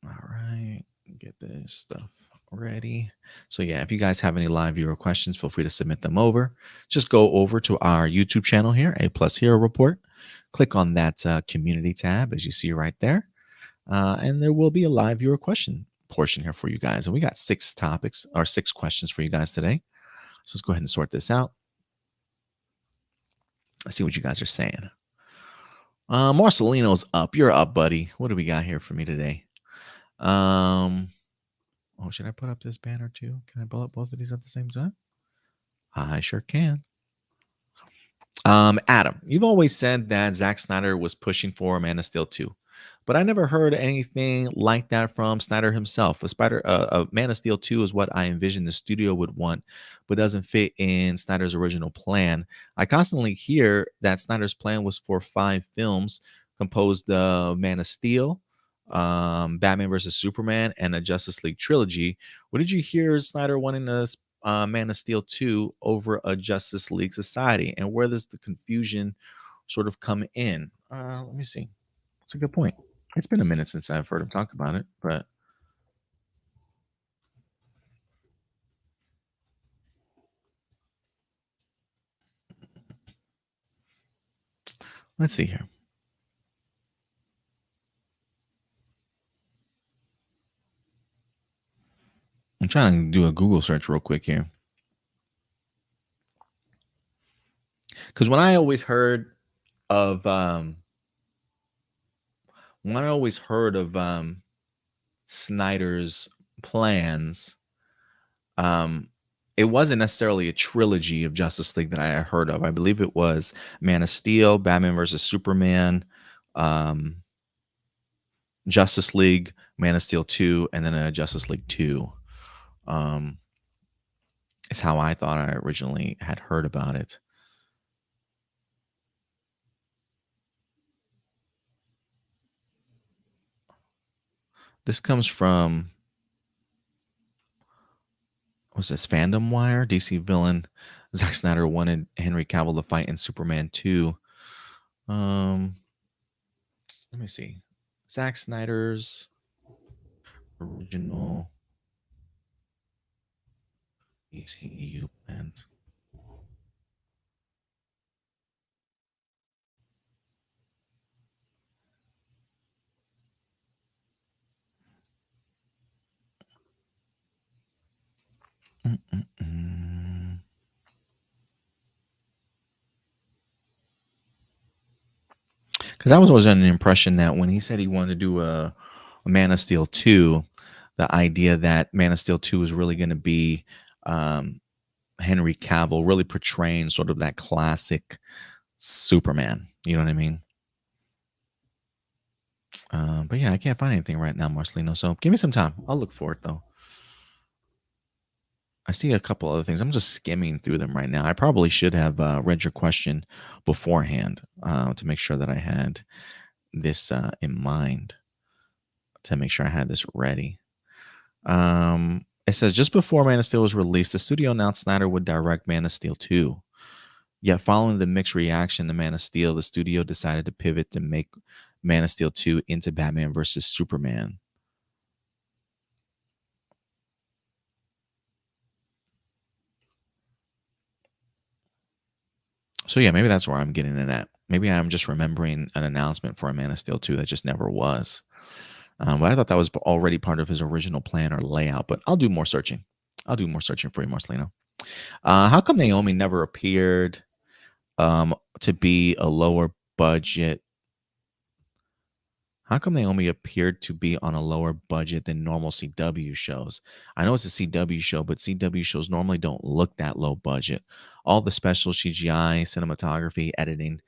All right. Get this stuff ready. So yeah, if you guys have any live viewer questions, feel free to submit them over. Just go over to our YouTube channel here, APlus Hero Report. Click on that community tab as you see right there. And there will be a live viewer question portion here for you guys. And we got 6 topics or 6 questions for you guys today. So let's go ahead and sort this out. Let's see what you guys are saying. Marcelino's up. You're up, buddy. What do we got here for me today? Oh, should I put up this banner too? Can I pull up both of these at the same time? I sure can. Adam, you've always said that Zack Snyder was pushing for Man of Steel 2, but I never heard anything like that from Snyder himself. A Man of Steel 2 is what I envisioned the studio would want, but doesn't fit in Snyder's original plan. I constantly hear that Snyder's plan was for 5 films composed of Man of Steel, Batman versus Superman, and a Justice League trilogy. What did you hear Snyder wanting a Man of Steel 2 over a Justice League Society? And where does the confusion sort of come in? Let me see. That's a good point. It's been a minute since I've heard him talk about it, but let's see here. I'm trying to do a Google search real quick here. Because of when I always heard of Snyder's plans, um, it wasn't necessarily a trilogy of Justice League that I had heard of. I believe it was Man of Steel, Batman versus Superman, um, Justice League, Man of Steel 2, and then a Justice League 2. Is how I thought I originally had heard about it. This comes from, what's this, Fandom Wire? DC villain Zack Snyder wanted Henry Cavill to fight in Superman 2. Let me see. Zack Snyder's original DCEU plans. Because I was always under the impression that when he said he wanted to do a Man of Steel 2, the idea that Man of Steel 2 was really going to be Henry Cavill really portraying sort of that classic Superman. You know what I mean? But yeah, I can't find anything right now, Marcelino. So give me some time. I'll look for it though. I see a couple other things. I'm just skimming through them right now. I probably should have read your question beforehand to make sure that I had this in mind, to make sure I had this ready. It says just before Man of Steel was released, the studio announced Snyder would direct Man of Steel 2. Yet, following the mixed reaction to Man of Steel, the studio decided to pivot to make Man of Steel 2 into Batman versus Superman. So yeah, maybe that's where I'm getting it at. Maybe I'm just remembering an announcement for a Man of Steel 2 that just never was. But I thought that was already part of his original plan or layout. But I'll do more searching. I'll do more searching for you, Marcelino. How come Naomi never appeared to be a lower budget? How come Naomi appeared to be on a lower budget than normal CW shows? I know it's a CW show, but CW shows normally don't look that low budget. All the special CGI, cinematography, editing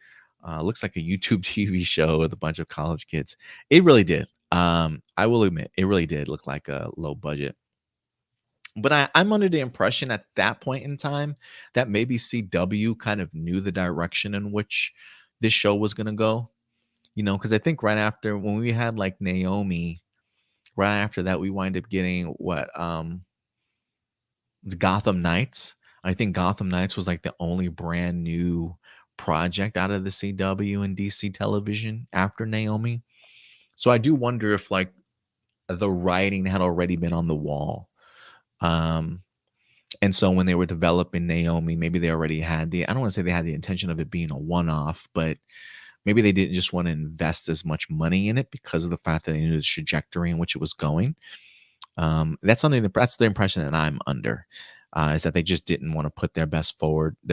looks like a YouTube TV show with a bunch of college kids. It really did. I will admit, it really did look like a low budget. But I'm under the impression at that point in time that maybe CW kind of knew the direction in which this show was going to go. You know, because I think right after when we had like Naomi, right after that, we wind up getting what Gotham Knights. I think Gotham Knights was like the only brand new project out of the CW and DC television after Naomi. So I do wonder if like the writing had already been on the wall. And so when they were developing Naomi, maybe they already had I don't want to say they had the intention of it being a one-off, but maybe they didn't just want to invest as much money in it because of the fact that they knew the trajectory in which it was going. That's the impression that I'm under, is that they just didn't want to put their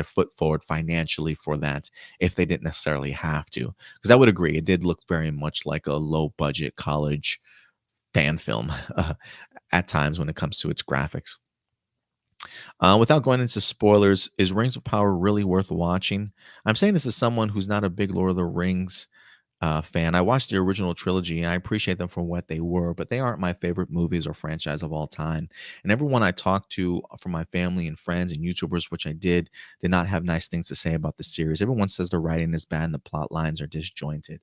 foot forward financially for that if they didn't necessarily have to. Because I would agree, it did look very much like a low budget college fan film at times when it comes to its graphics. Without going into spoilers, is Rings of Power really worth watching? I'm saying this as someone who's not a big Lord of the Rings fan. I watched the original trilogy. I appreciate them for what they were, but they aren't my favorite movies or franchise of all time. And everyone I talked to from my family and friends and YouTubers, which I did not have nice things to say about the series. Everyone says the writing is bad and the plot lines are disjointed.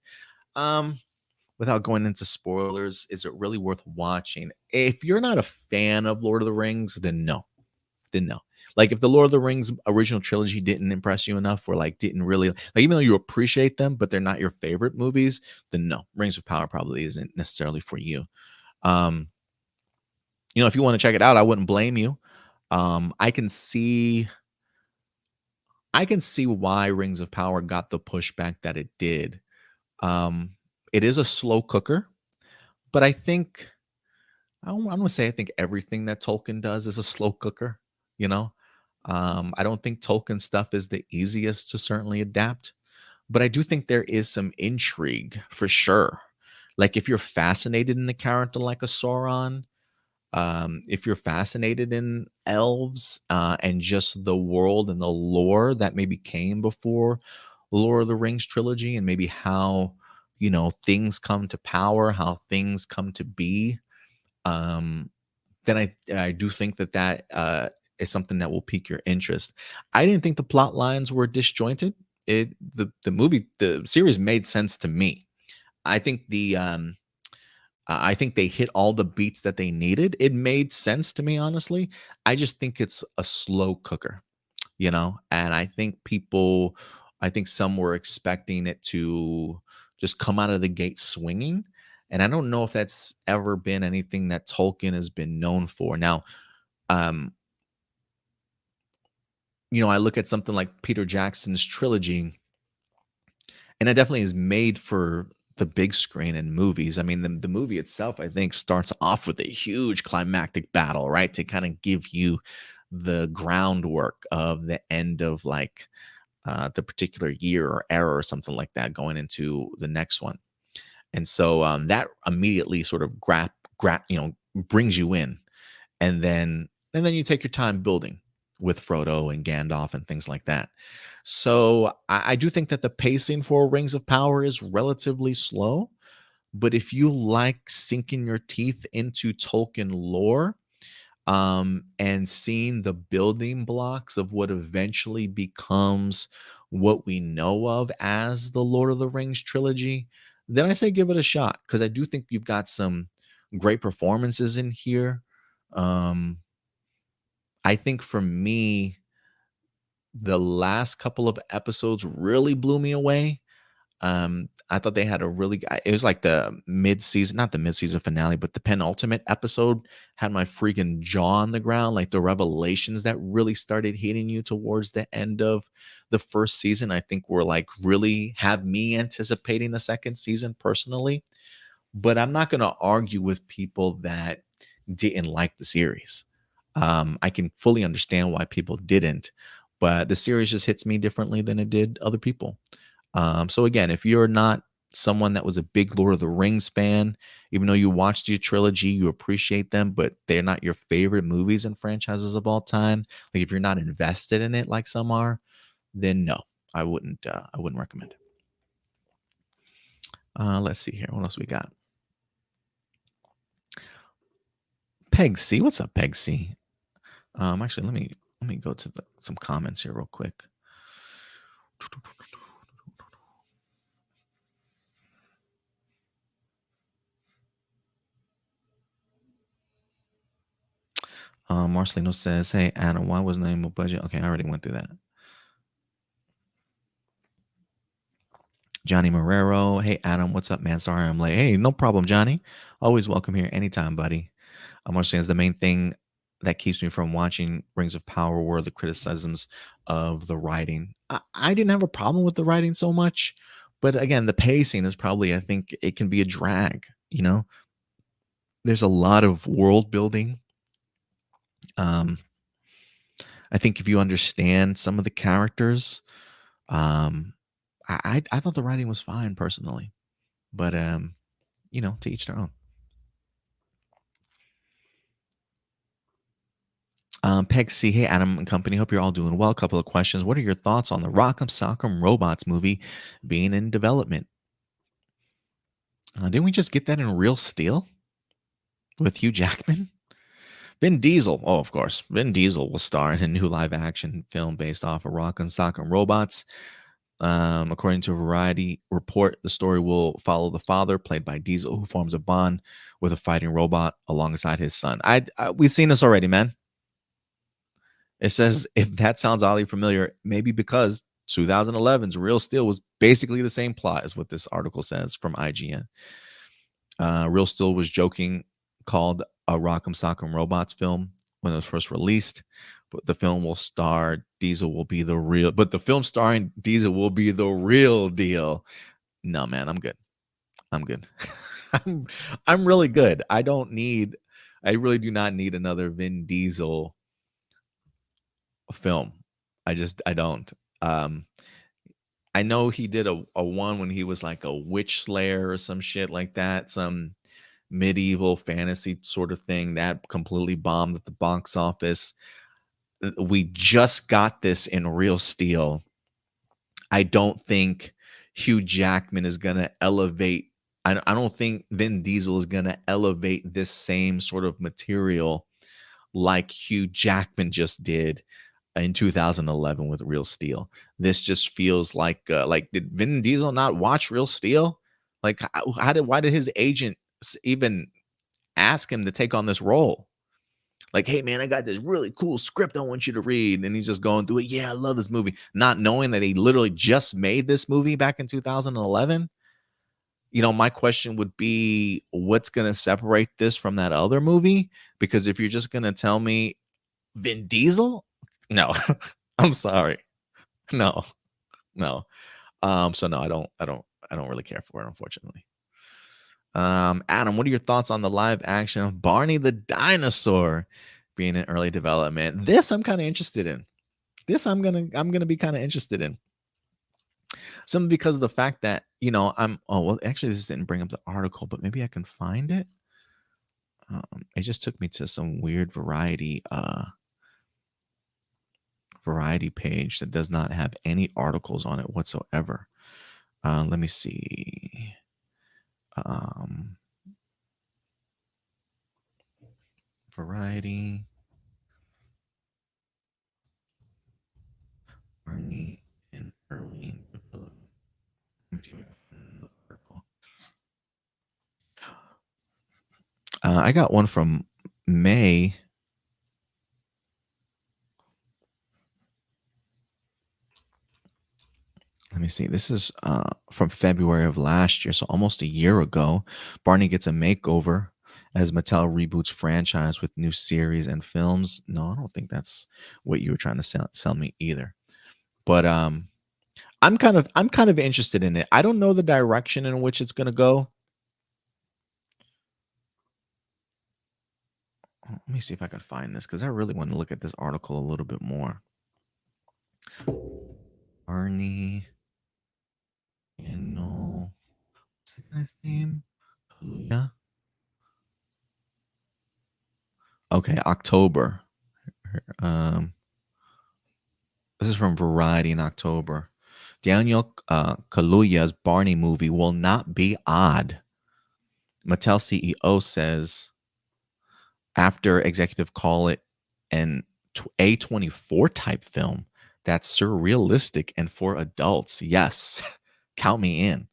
without going into spoilers, is it really worth watching? If you're not a fan of Lord of the Rings, then no. Then no. Like if the Lord of the Rings original trilogy didn't impress you enough, or like didn't really like, even though you appreciate them, but they're not your favorite movies, then no, Rings of Power probably isn't necessarily for you. Um, if you want to check it out, I wouldn't blame you. I can see why Rings of Power got the pushback that it did. Um, it is a slow cooker, but I think I'm gonna say I think everything that Tolkien does is a slow cooker. You know, I don't think Tolkien stuff is the easiest to certainly adapt, but I do think there is some intrigue for sure. Like if you're fascinated in a character like a Sauron, if you're fascinated in elves and just the world and the lore that maybe came before Lord of the Rings trilogy, and maybe how things come to power, how things come to be, um, then I do think that is something that will pique your interest. I didn't think the plot lines were disjointed. The series made sense to me. I think I think they hit all the beats that they needed. It made sense to me, honestly. I just think it's a slow cooker, and I think some were expecting it to just come out of the gate swinging. And I don't know if that's ever been anything that Tolkien has been known for. Now, um, I look at something like Peter Jackson's trilogy, and it definitely is made for the big screen and movies. I mean, the movie itself, I think, starts off with a huge climactic battle, right? To kind of give you the groundwork of the end of like the particular year or era or something like that, going into the next one. And so that immediately sort of brings you in, and then you take your time building with Frodo and Gandalf and things like that. So I do think that the pacing for Rings of Power is relatively slow, but if you like sinking your teeth into Tolkien lore, and seeing the building blocks of what eventually becomes what we know of as the Lord of the Rings trilogy, then I say give it a shot, because I do think you've got some great performances in here. Um, I think for me, the last couple of episodes really blew me away. I thought they had a really it was like the mid-season, not the mid-season finale, but the penultimate episode had my freaking jaw on the ground. Like the revelations that really started hitting you towards the end of the first season, I think were like really have me anticipating a second season personally. But I'm not going to argue with people that didn't like the series. I can fully understand why people didn't, but the series just hits me differently than it did other people. So again, if you're not someone that was a big Lord of the Rings fan, even though you watched your trilogy, you appreciate them, but they're not your favorite movies and franchises of all time. Like if you're not invested in it like some are, then no, I wouldn't. I wouldn't recommend it. Let's see here. What else we got? Peg C, what's up, Peg C? Actually, let me go to some comments here real quick. Marcelino says, "Hey Adam, why wasn't there more budget?" Okay, I already went through that. Johnny Marrero, "Hey Adam, what's up, man? Sorry I'm late." Hey, no problem, Johnny. Always welcome here anytime, buddy. Marcelino says the main thing that keeps me from watching Rings of Power were the criticisms of the writing. I didn't have a problem with the writing so much, but again, the pacing is probably, I think it can be a drag. There's a lot of world building. I think if you understand some of the characters, um, I thought the writing was fine personally, but to each their own. Peg C, hey Adam and company, hope you're all doing well. A couple of questions. What are your thoughts on the Rock'em Sock'em Robots movie being in development? Didn't we just get that in Real Steel with Hugh Jackman? Vin Diesel, oh, of course. Vin Diesel will star in a new live action film based off of Rock'em Sock'em Robots. According to a Variety report, the story will follow the father, played by Diesel, who forms a bond with a fighting robot alongside his son. We've seen this already, man. It says if that sounds oddly familiar, maybe because 2011's Real Steel was basically the same plot as what this article says from IGN. Real Steel was joking called a Rock'em Sock'em Robots film when it was first released, but the film will star Diesel will be the real. But the film starring Diesel will be the real deal. No, man, I'm good. I'm good. I'm I'm really good. I really do not need another Vin Diesel film. I don't. Um I know he did a one when he was like a witch slayer or some shit like that, some medieval fantasy sort of thing that completely bombed at the box office. We just got this in Real Steel. I don't think Hugh Jackman is going to elevate. I don't think Vin Diesel is going to elevate this same sort of material like Hugh Jackman just did in 2011 with Real Steel. This just feels like did Vin Diesel not watch Real Steel? Like why did his agent even ask him to take on this role? Like, hey man, I got this really cool script I want you to read, and he's just going through it. Yeah, I love this movie, not knowing that he literally just made this movie back in 2011. My question would be, what's going to separate this from that other movie? Because if you're just going to tell me Vin Diesel, no, I'm sorry, no, no. So no, I don't really care for it, unfortunately. Adam, what are your thoughts on the live action of Barney the Dinosaur being in early development? This I'm kind of interested in. This I'm gonna be kind of interested in. Some because of the fact that actually this didn't bring up the article, but maybe I can find it. It just took me to some weird variety page that does not have any articles on it whatsoever. Let me see. Variety. Barney and early development. I got one from May. Let me see. This is from February of last year, so almost a year ago. Barney gets a makeover as Mattel reboots franchise with new series and films. No, I don't think that's what you were trying to sell me either. But I'm kind of interested in it. I don't know the direction in which it's going to go. Let me see if I can find this because I really want to look at this article a little bit more. Barney, what's the guy's name? Yeah. Okay, October. This is from Variety in October. Daniel Kaluuya's Barney movie will not be odd. Mattel CEO says after executive call it an A24 type film that's surrealistic and for adults. Yes, count me in.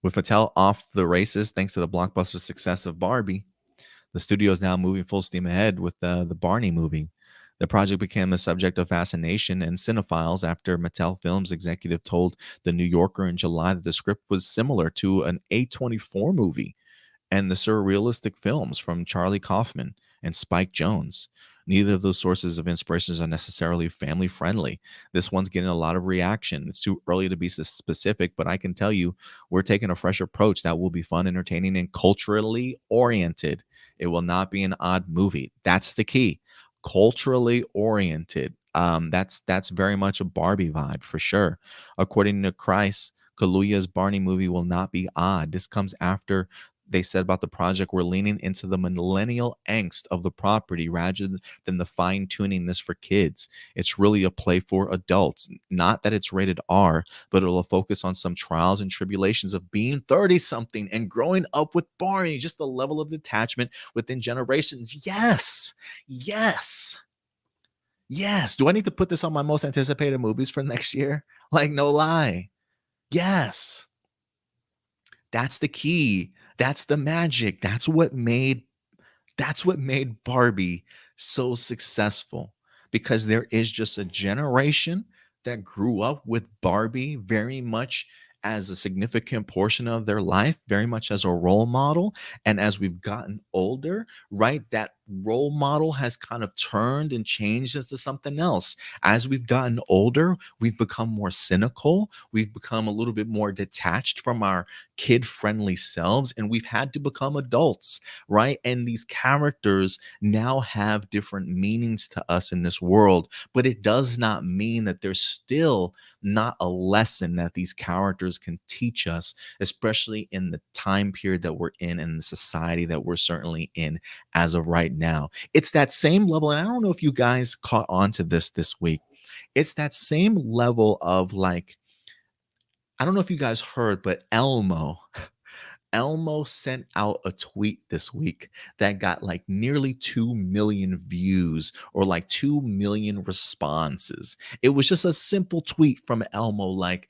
With Mattel off the races thanks to the blockbuster success of Barbie, the studio is now moving full steam ahead with the Barney movie. The project became a subject of fascination and cinephiles after Mattel Films executive told The New Yorker in July that the script was similar to an A24 movie and the surrealistic films from Charlie Kaufman and Spike Jonze. Neither of those sources of inspirations are necessarily family friendly. This one's getting a lot of reaction. It's too early to be specific, but I can tell you we're taking a fresh approach that will be fun, entertaining, and culturally oriented. It will not be an odd movie. That's the key. Culturally oriented. That's very much a Barbie vibe for sure. According to Christ, Kaluuya's Barney movie will not be odd. This comes after they said about the project, we're leaning into the millennial angst of the property rather than the fine tuning this for kids. It's really a play for adults. Not that it's rated R, but it'll focus on some trials and tribulations of being 30 something and growing up with Barney, just the level of detachment within generations. Yes. Yes. Yes. Do I need to put this on my most anticipated movies for next year? Like, no lie. Yes. That's the key. That's the magic. That's what made Barbie so successful, because there is just a generation that grew up with Barbie very much as a significant portion of their life, very much as a role model. And as we've gotten older, right, that role model has kind of turned and changed into something else. As we've gotten older, we've become more cynical. We've become a little bit more detached from our kid friendly selves, and we've had to become adults, right? And these characters now have different meanings to us in this world, but it does not mean that there's still not a lesson that these characters can teach us, especially in the time period that we're in and the society that we're certainly in as of right now. It's that same level, and I don't know if you guys caught on to this week. It's that same level of like, I don't know if you guys heard, but Elmo sent out a tweet this week that got like nearly 2 million views or like 2 million responses. It was just a simple tweet from Elmo, like,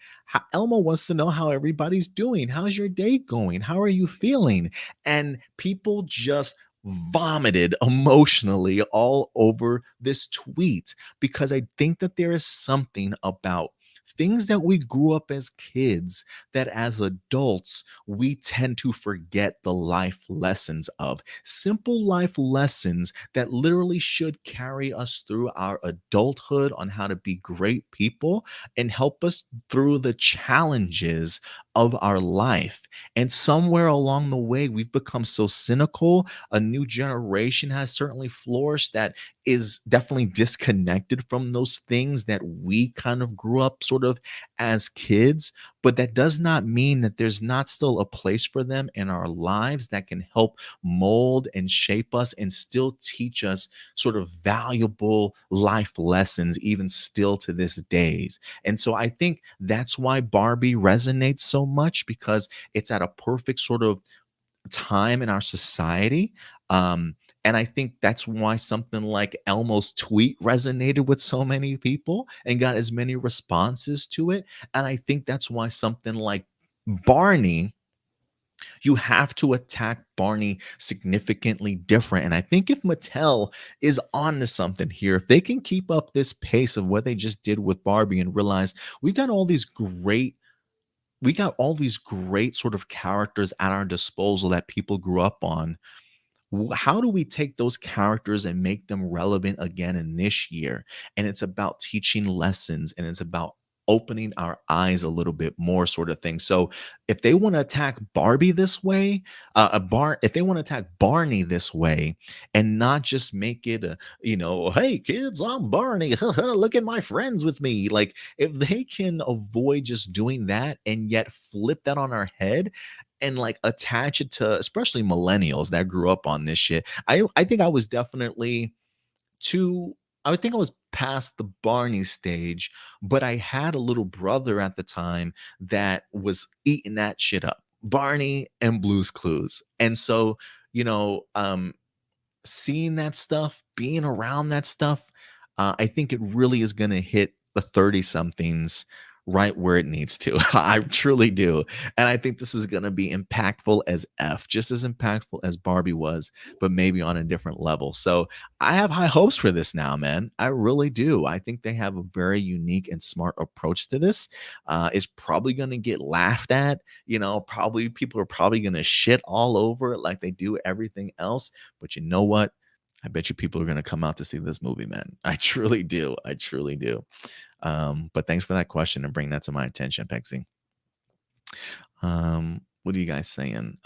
Elmo wants to know how everybody's doing. How's your day going? How are you feeling? And people just vomited emotionally all over this tweet, because I think that there is something about things that we grew up as kids that as adults we tend to forget the life lessons of. Simple life lessons that literally should carry us through our adulthood on how to be great people and help us through the challenges of our life. And somewhere along the way, we've become so cynical. A new generation has certainly flourished that is definitely disconnected from those things that we kind of grew up sort of as kids, but that does not mean that there's not still a place for them in our lives that can help mold and shape us and still teach us sort of valuable life lessons, even still to this days. And so I think that's why Barbie resonates so much, because it's at a perfect sort of time in our society. And I think that's why something like Elmo's tweet resonated with so many people and got as many responses to it. And I think that's why something like Barney, you have to attack Barney significantly different. And I think if Mattel is on to something here, if they can keep up this pace of what they just did with Barbie and realize we've got all these great we got all these great sort of characters at our disposal that people grew up on. How do we take those characters and make them relevant again in this year? And it's about teaching lessons, and it's about opening our eyes a little bit more, sort of thing. So if they want to attack Barbie this way, if they want to attack Barney this way, and not just make it a, hey kids, I'm Barney, look at my friends with me. Like, if they can avoid just doing that and yet flip that on our head and like attach it to especially millennials that grew up on this shit. I think I was definitely too I think I was past the Barney stage, but I had a little brother at the time that was eating that shit up. Barney and Blue's Clues. And so, you know, um seeing that stuff, being around that stuff, I think it really is going to hit the 30 somethings right where it needs to. I truly do. And I think this is going to be impactful as F, just as impactful as Barbie was, but maybe on a different level. So I have high hopes for this now, man. I really do. I think they have a very unique and smart approach to this. It's probably going to get laughed at. Probably people are probably going to shit all over it like they do everything else. But you know what? I bet you people are going to come out to see this movie, man. I truly do. I truly do. But thanks for that question and bring that to my attention, Pexi. What are you guys saying?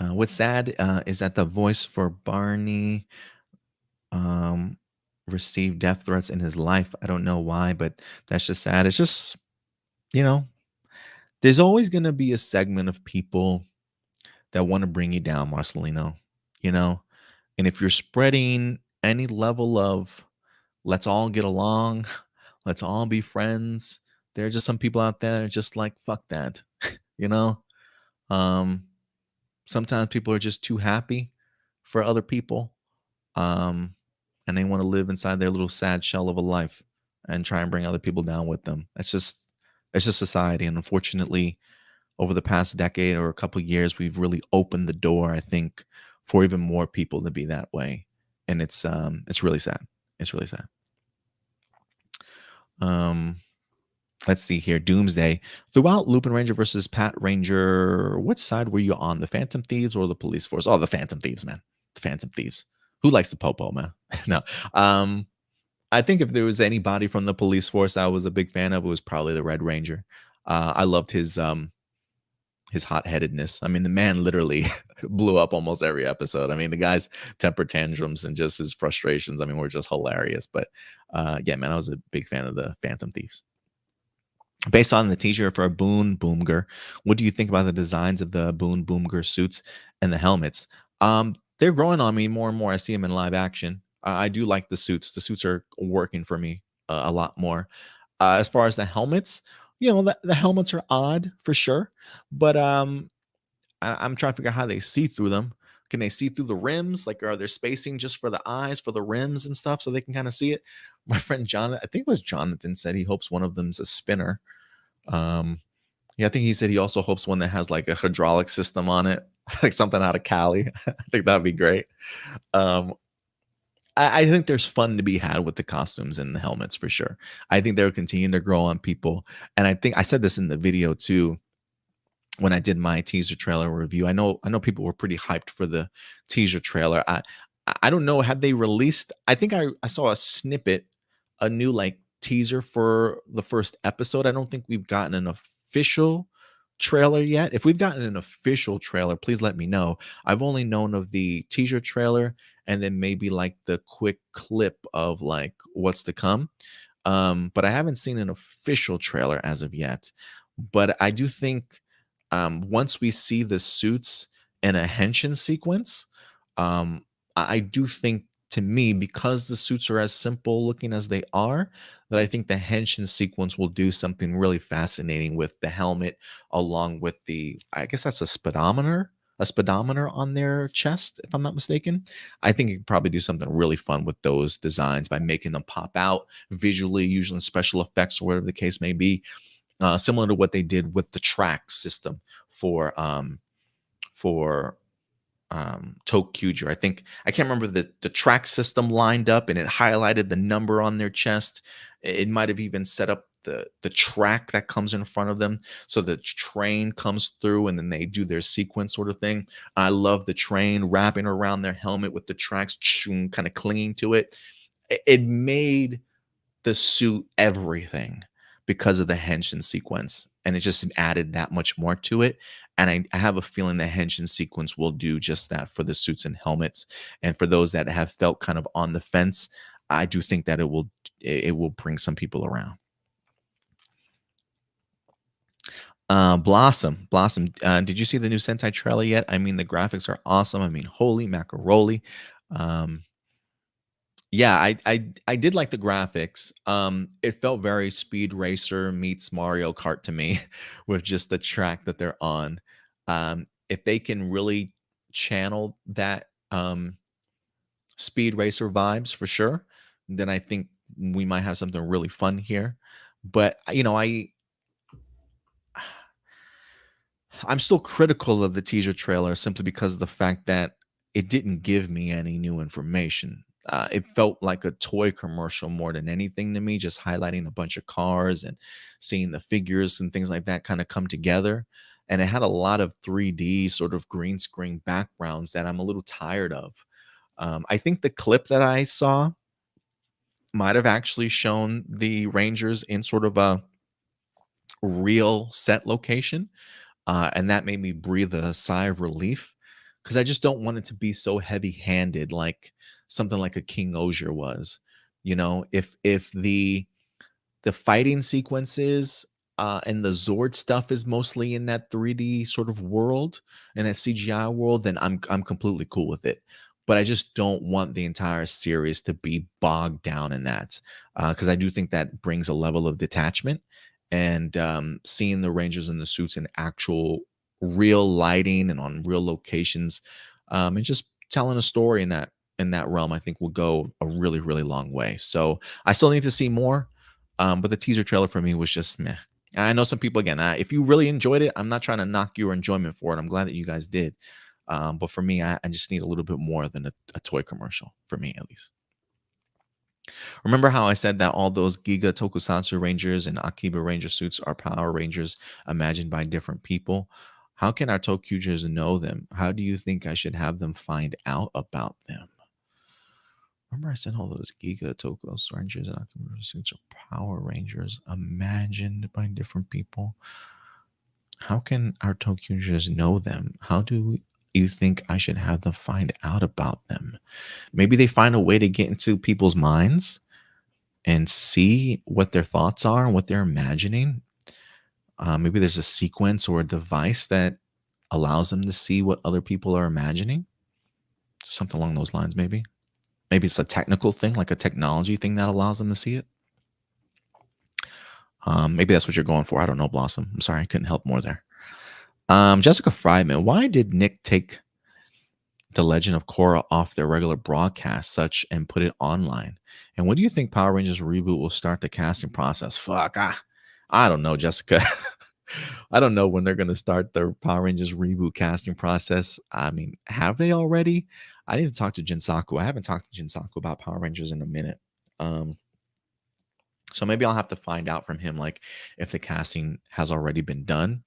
What's sad is that the voice for Barney um, received death threats in his life. I don't know why, but that's just sad. It's just, you know, there's always going to be a segment of people that want to bring you down, Marcelino, you know? And if you're spreading any level of let's all get along, let's all be friends, There are just some people out there that are just like, fuck that, you know. Um, Sometimes people are just too happy for other people, um, and they want to live inside their little sad shell of a life and try and bring other people down with them. It's just society, and unfortunately, over the past decade or a couple of years, we've really opened the door, I think, for even more people to be that way, and it's really sad. It's really sad. Um, let's see here. Doomsday. Throughout Lupin Ranger versus Pat Ranger, which side were you on? The Phantom Thieves or the police force? Oh, the Phantom Thieves, man. The Phantom Thieves. Who likes the popo, man? No. I think if there was anybody from the police force I was a big fan of, it was probably the Red Ranger. I loved his hot-headedness. I mean, the man literally blew up almost every episode. I mean, the guy's temper tantrums and just his frustrations, I mean, were just hilarious. But yeah, man, I was a big fan of the Phantom Thieves. Based on the teaser for Boon Boomger, what do you think about the designs of the Boon Boomger suits and the helmets? They're growing on me more and more. I see them in live action. I do like the suits. The suits are working for me a lot more. As far as the helmets, the helmets are odd for sure, but I'm trying to figure out how they see through them. Can they see through the rims? Like, are there spacing just for the eyes, for the rims and stuff, so they can kind of see it? My friend Jonathan, I think it was Jonathan, said he hopes one of them's a spinner. Yeah, I think he said he also hopes one that has like a hydraulic system on it, like something out of Cali. I think that'd be great. Um, I think there's fun to be had with the costumes and the helmets for sure. I think they'll continue to grow on people, and I think I said this in the video too when I did my teaser trailer review. I know people were pretty hyped for the teaser trailer. I don't know, have they released, I think I saw a snippet, a new like teaser for the first episode. I don't think we've gotten an official trailer yet. If we've gotten an official trailer, please let me know. I've only known of the teaser trailer and then maybe like the quick clip of like what's to come. But I haven't seen an official trailer as of yet. But I do think once we see the suits in a henshin sequence, I do think, to me, because the suits are as simple looking as they are, that I think the henshin sequence will do something really fascinating with the helmet, along with I guess that's a speedometer on their chest, if I'm not mistaken. I think you could probably do something really fun with those designs by making them pop out visually, using special effects or whatever the case may be, similar to what they did with the track system for Tokuger. I think I can't remember the track system lined up and it highlighted the number on their chest. It might have even set up the track that comes in front of them, so the train comes through and then they do their sequence sort of thing. I love the train wrapping around their helmet with the tracks kind of clinging to it. It made the suit everything because of the henshin sequence, and it just added that much more to it. And I have a feeling the henshin sequence will do just that for the suits and helmets. And for those that have felt kind of on the fence, I do think that it will bring some people around. Blossom, did you see the new Sentai trailer yet? I mean, the graphics are awesome. I mean, holy macaroni. Um, yeah, I did like the graphics. It felt very Speed Racer meets Mario Kart to me, with just the track that they're on. If they can really channel that Speed Racer vibes for sure, then I think we might have something really fun here. But I'm still critical of the teaser trailer simply because of the fact that it didn't give me any new information. It felt like a toy commercial more than anything to me, just highlighting a bunch of cars and seeing the figures and things like that kind of come together. And it had a lot of 3D sort of green screen backgrounds that I'm a little tired of. I think the clip that I saw might have actually shown the Rangers in sort of a real set location, and that made me breathe a sigh of relief, because I just don't want it to be so heavy-handed like something like a King Osier was. If the fighting sequences and the Zord stuff is mostly in that 3D sort of world and that CGI world, then I'm completely cool with it. But I just don't want the entire series to be bogged down in that, because I do think that brings a level of detachment. and seeing the Rangers in the suits in actual real lighting and on real locations, and just telling a story in that realm, I think will go a really, really long way. So I still need to see more, but the teaser trailer for me was just meh. I know some people again. If you really enjoyed it, I'm not trying to knock your enjoyment for it. I'm glad that you guys did, but for me, I just need a little bit more than a toy commercial for me, at least. Remember how I said that all those Giga Tokusatsu Rangers and Akiba Ranger suits are Power Rangers imagined by different people? How can our Tokugers know them? How do you think I should have them find out about them? Remember I said all those Giga Tokus Rangers and Akiba suits are Power Rangers imagined by different people? How can our Tokugers know them? How do you think I should have them find out about them? Maybe they find a way to get into people's minds and see what their thoughts are and what they're imagining. Maybe there's a sequence or a device that allows them to see what other people are imagining. Something along those lines, maybe. Maybe it's a technical thing, like a technology thing that allows them to see it. Maybe that's what you're going for. I don't know, Blossom. I'm sorry, I couldn't help more there. Jessica Fryman, why did Nick take The Legend of Korra off their regular broadcast such and put it online? And when do you think Power Rangers reboot will start the casting process? Fuck, I don't know, Jessica. I don't know when they're going to start their Power Rangers reboot casting process. I mean, have they already? I need to talk to Jinsaku. I haven't talked to Jinsaku about Power Rangers in a minute. So maybe I'll have to find out from him, like, if the casting has already been done.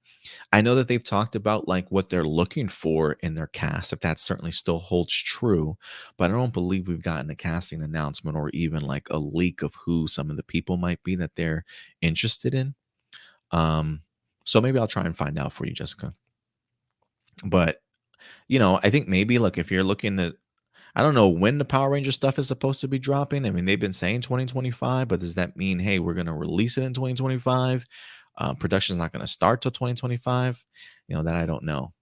I know that they've talked about like what they're looking for in their cast, if that certainly still holds true, but I don't believe we've gotten a casting announcement or even like a leak of who some of the people might be that they're interested in. So maybe I'll try and find out for you, Jessica. But I think maybe look, if you're looking at, I don't know when the Power Ranger stuff is supposed to be dropping. I mean, they've been saying 2025, but does that mean, hey, we're going to release it in 2025? Production's not going to start till 2025. That I don't know.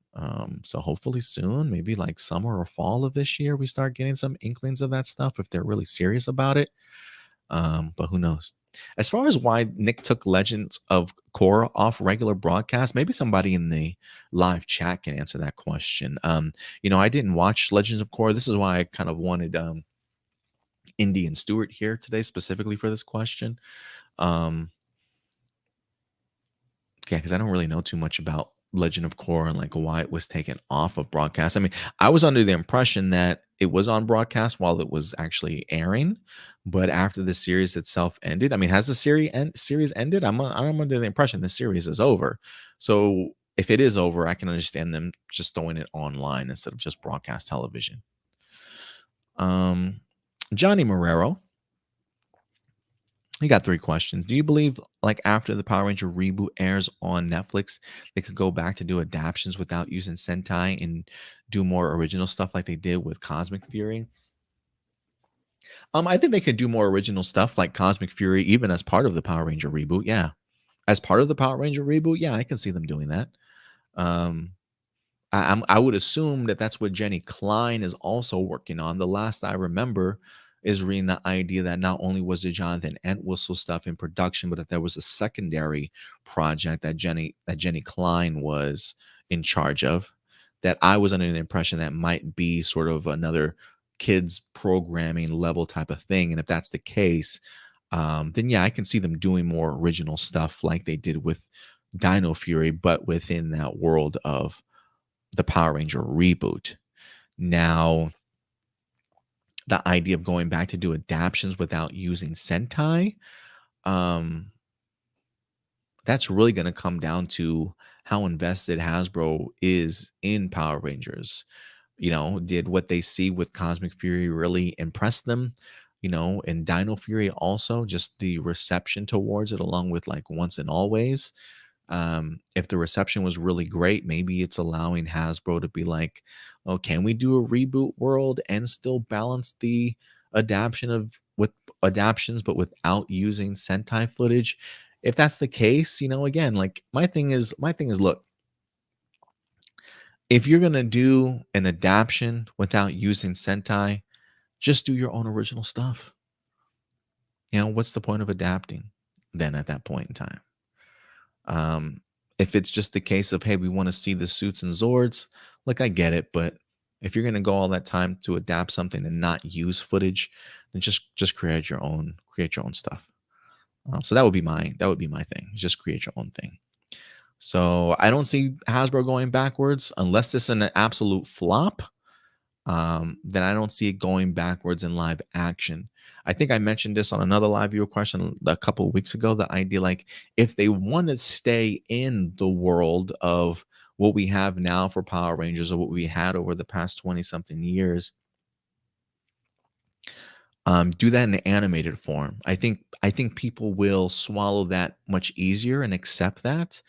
So hopefully soon, maybe like summer or fall of this year, we start getting some inklings of that stuff if they're really serious about it. But who knows? As far as why Nick took Legends of Korra off regular broadcast, maybe somebody in the live chat can answer that question. I didn't watch Legends of Korra. This is why I kind of wanted Indy and Stewart here today specifically for this question. Yeah, because I don't really know too much about Legend of Korra and like why it was taken off of broadcast. I mean, I was under the impression that it was on broadcast while it was actually airing, but after the series itself ended, I mean, has the series ended? I'm under the impression the series is over. So if it is over, I can understand them just throwing it online instead of just broadcast television. Johnny Marrero, you got 3 questions. Do you believe, like, after the Power Ranger reboot airs on Netflix, they could go back to do adaptions without using Sentai and do more original stuff like they did with Cosmic Fury? I think they could do more original stuff like Cosmic Fury, even as part of the Power Ranger reboot. Yeah, as part of the Power Ranger reboot, yeah, I can see them doing that. Um, I would assume that that's what Jenny Klein is also working on. The last I remember is reading the idea that not only was the Jonathan Entwistle stuff in production, but that there was a secondary project that Jenny Klein was in charge of. That I was under the impression that might be sort of another kids programming level type of thing. And if that's the case, then yeah, I can see them doing more original stuff like they did with Dino Fury, but within that world of the Power Ranger reboot. Now, the idea of going back to do adaptions without using Sentai, that's really going to come down to how invested Hasbro is in Power Rangers. Did what they see with Cosmic Fury really impress them? And Dino Fury also, just the reception towards it, along with like Once and Always. If the reception was really great, maybe it's allowing Hasbro to be like, oh, can we do a reboot world and still balance the adaptions, but without using Sentai footage? If that's the case, again, like my thing is, look, if you're gonna do an adaptation without using Sentai, just do your own original stuff. What's the point of adapting then at that point in time? Um, if it's just the case of, hey, we want to see the suits and Zords, like I get it, but if you're gonna go all that time to adapt something and not use footage, then just create your own stuff. So that would be my thing. Just create your own thing. So I don't see Hasbro going backwards unless it's an absolute flop. Then I don't see it going backwards in live action. I think I mentioned this on another live viewer question a couple of weeks ago. The idea, like, if they want to stay in the world of what we have now for Power Rangers or what we had over the past 20 something years, do that in an animated form. I think people will swallow that much easier and accept that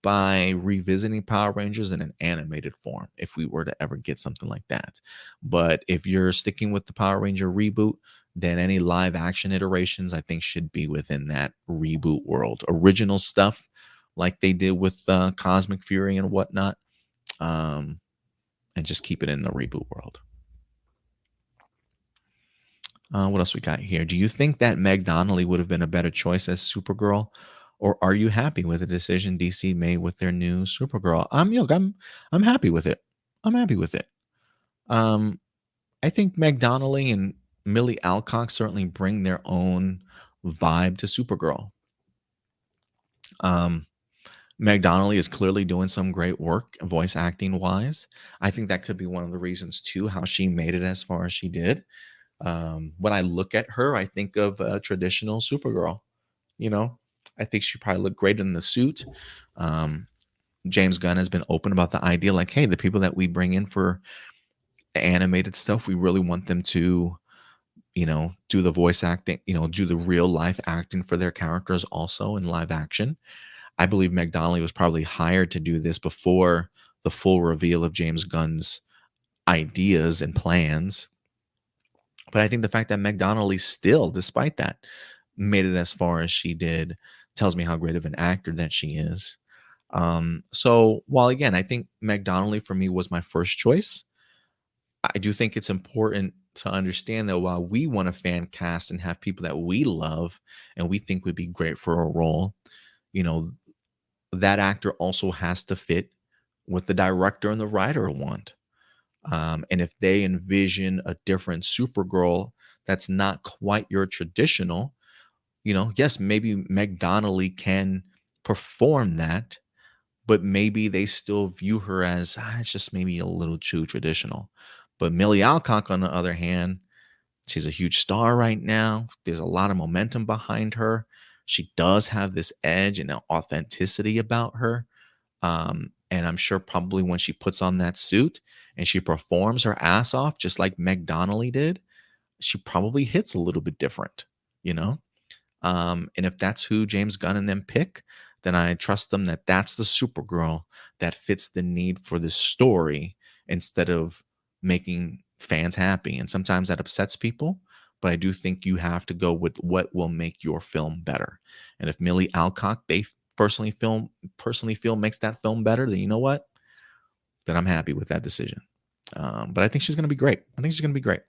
by revisiting Power Rangers in an animated form if we were to ever get something like that. But if you're sticking with the Power Ranger reboot, then any live action iterations I think should be within that reboot world. Original stuff like they did with Cosmic Fury and whatnot, um, and just keep it in the reboot world. What else we got here? Do you think that Meg Donnelly would have been a better choice as Supergirl, or are you happy with the decision DC made with their new Supergirl? I'm happy with it. I'm happy with it. Um, I think Meg Donnelly and Millie Alcock certainly bring their own vibe to Supergirl. Um, Meg Donnelly is clearly doing some great work, voice acting wise. I think that could be one of the reasons too how she made it as far as she did. When I look at her, I think of a traditional Supergirl. You know, I think she probably looked great in the suit. Um, James Gunn has been open about the idea, like, hey, the people that we bring in for animated stuff, we really want them to, do the voice acting, do the real life acting for their characters also in live action. I believe Meg Donnelly was probably hired to do this before the full reveal of James Gunn's ideas and plans. But I think the fact that Meg Donnelly still, despite that, made it as far as she did tells me how great of an actor that she is. So while again, I think Meg Donnelly for me was my first choice, I do think it's important to understand that while we want a fan cast and have people that we love and we think would be great for a role, you know, that actor also has to fit what the director and the writer want. And if they envision a different Supergirl that's not quite your traditional, yes, maybe Meg Donnelly can perform that, but maybe they still view her as it's just maybe a little too traditional. But Millie Alcock, on the other hand, she's a huge star right now. There's a lot of momentum behind her. She does have this edge and an authenticity about her. And I'm sure probably when she puts on that suit and she performs her ass off, just like Meg Donnelly did, she probably hits a little bit different, you know? And if that's who James Gunn and them pick, then I trust them that that's the Supergirl that fits the need for this story instead of making fans happy. And sometimes that upsets people, but I do think you have to go with what will make your film better. And if Millie Alcock, they personally feel makes that film better, then you know what? Then I'm happy with that decision. But I think she's going to be great. I think she's going to be great.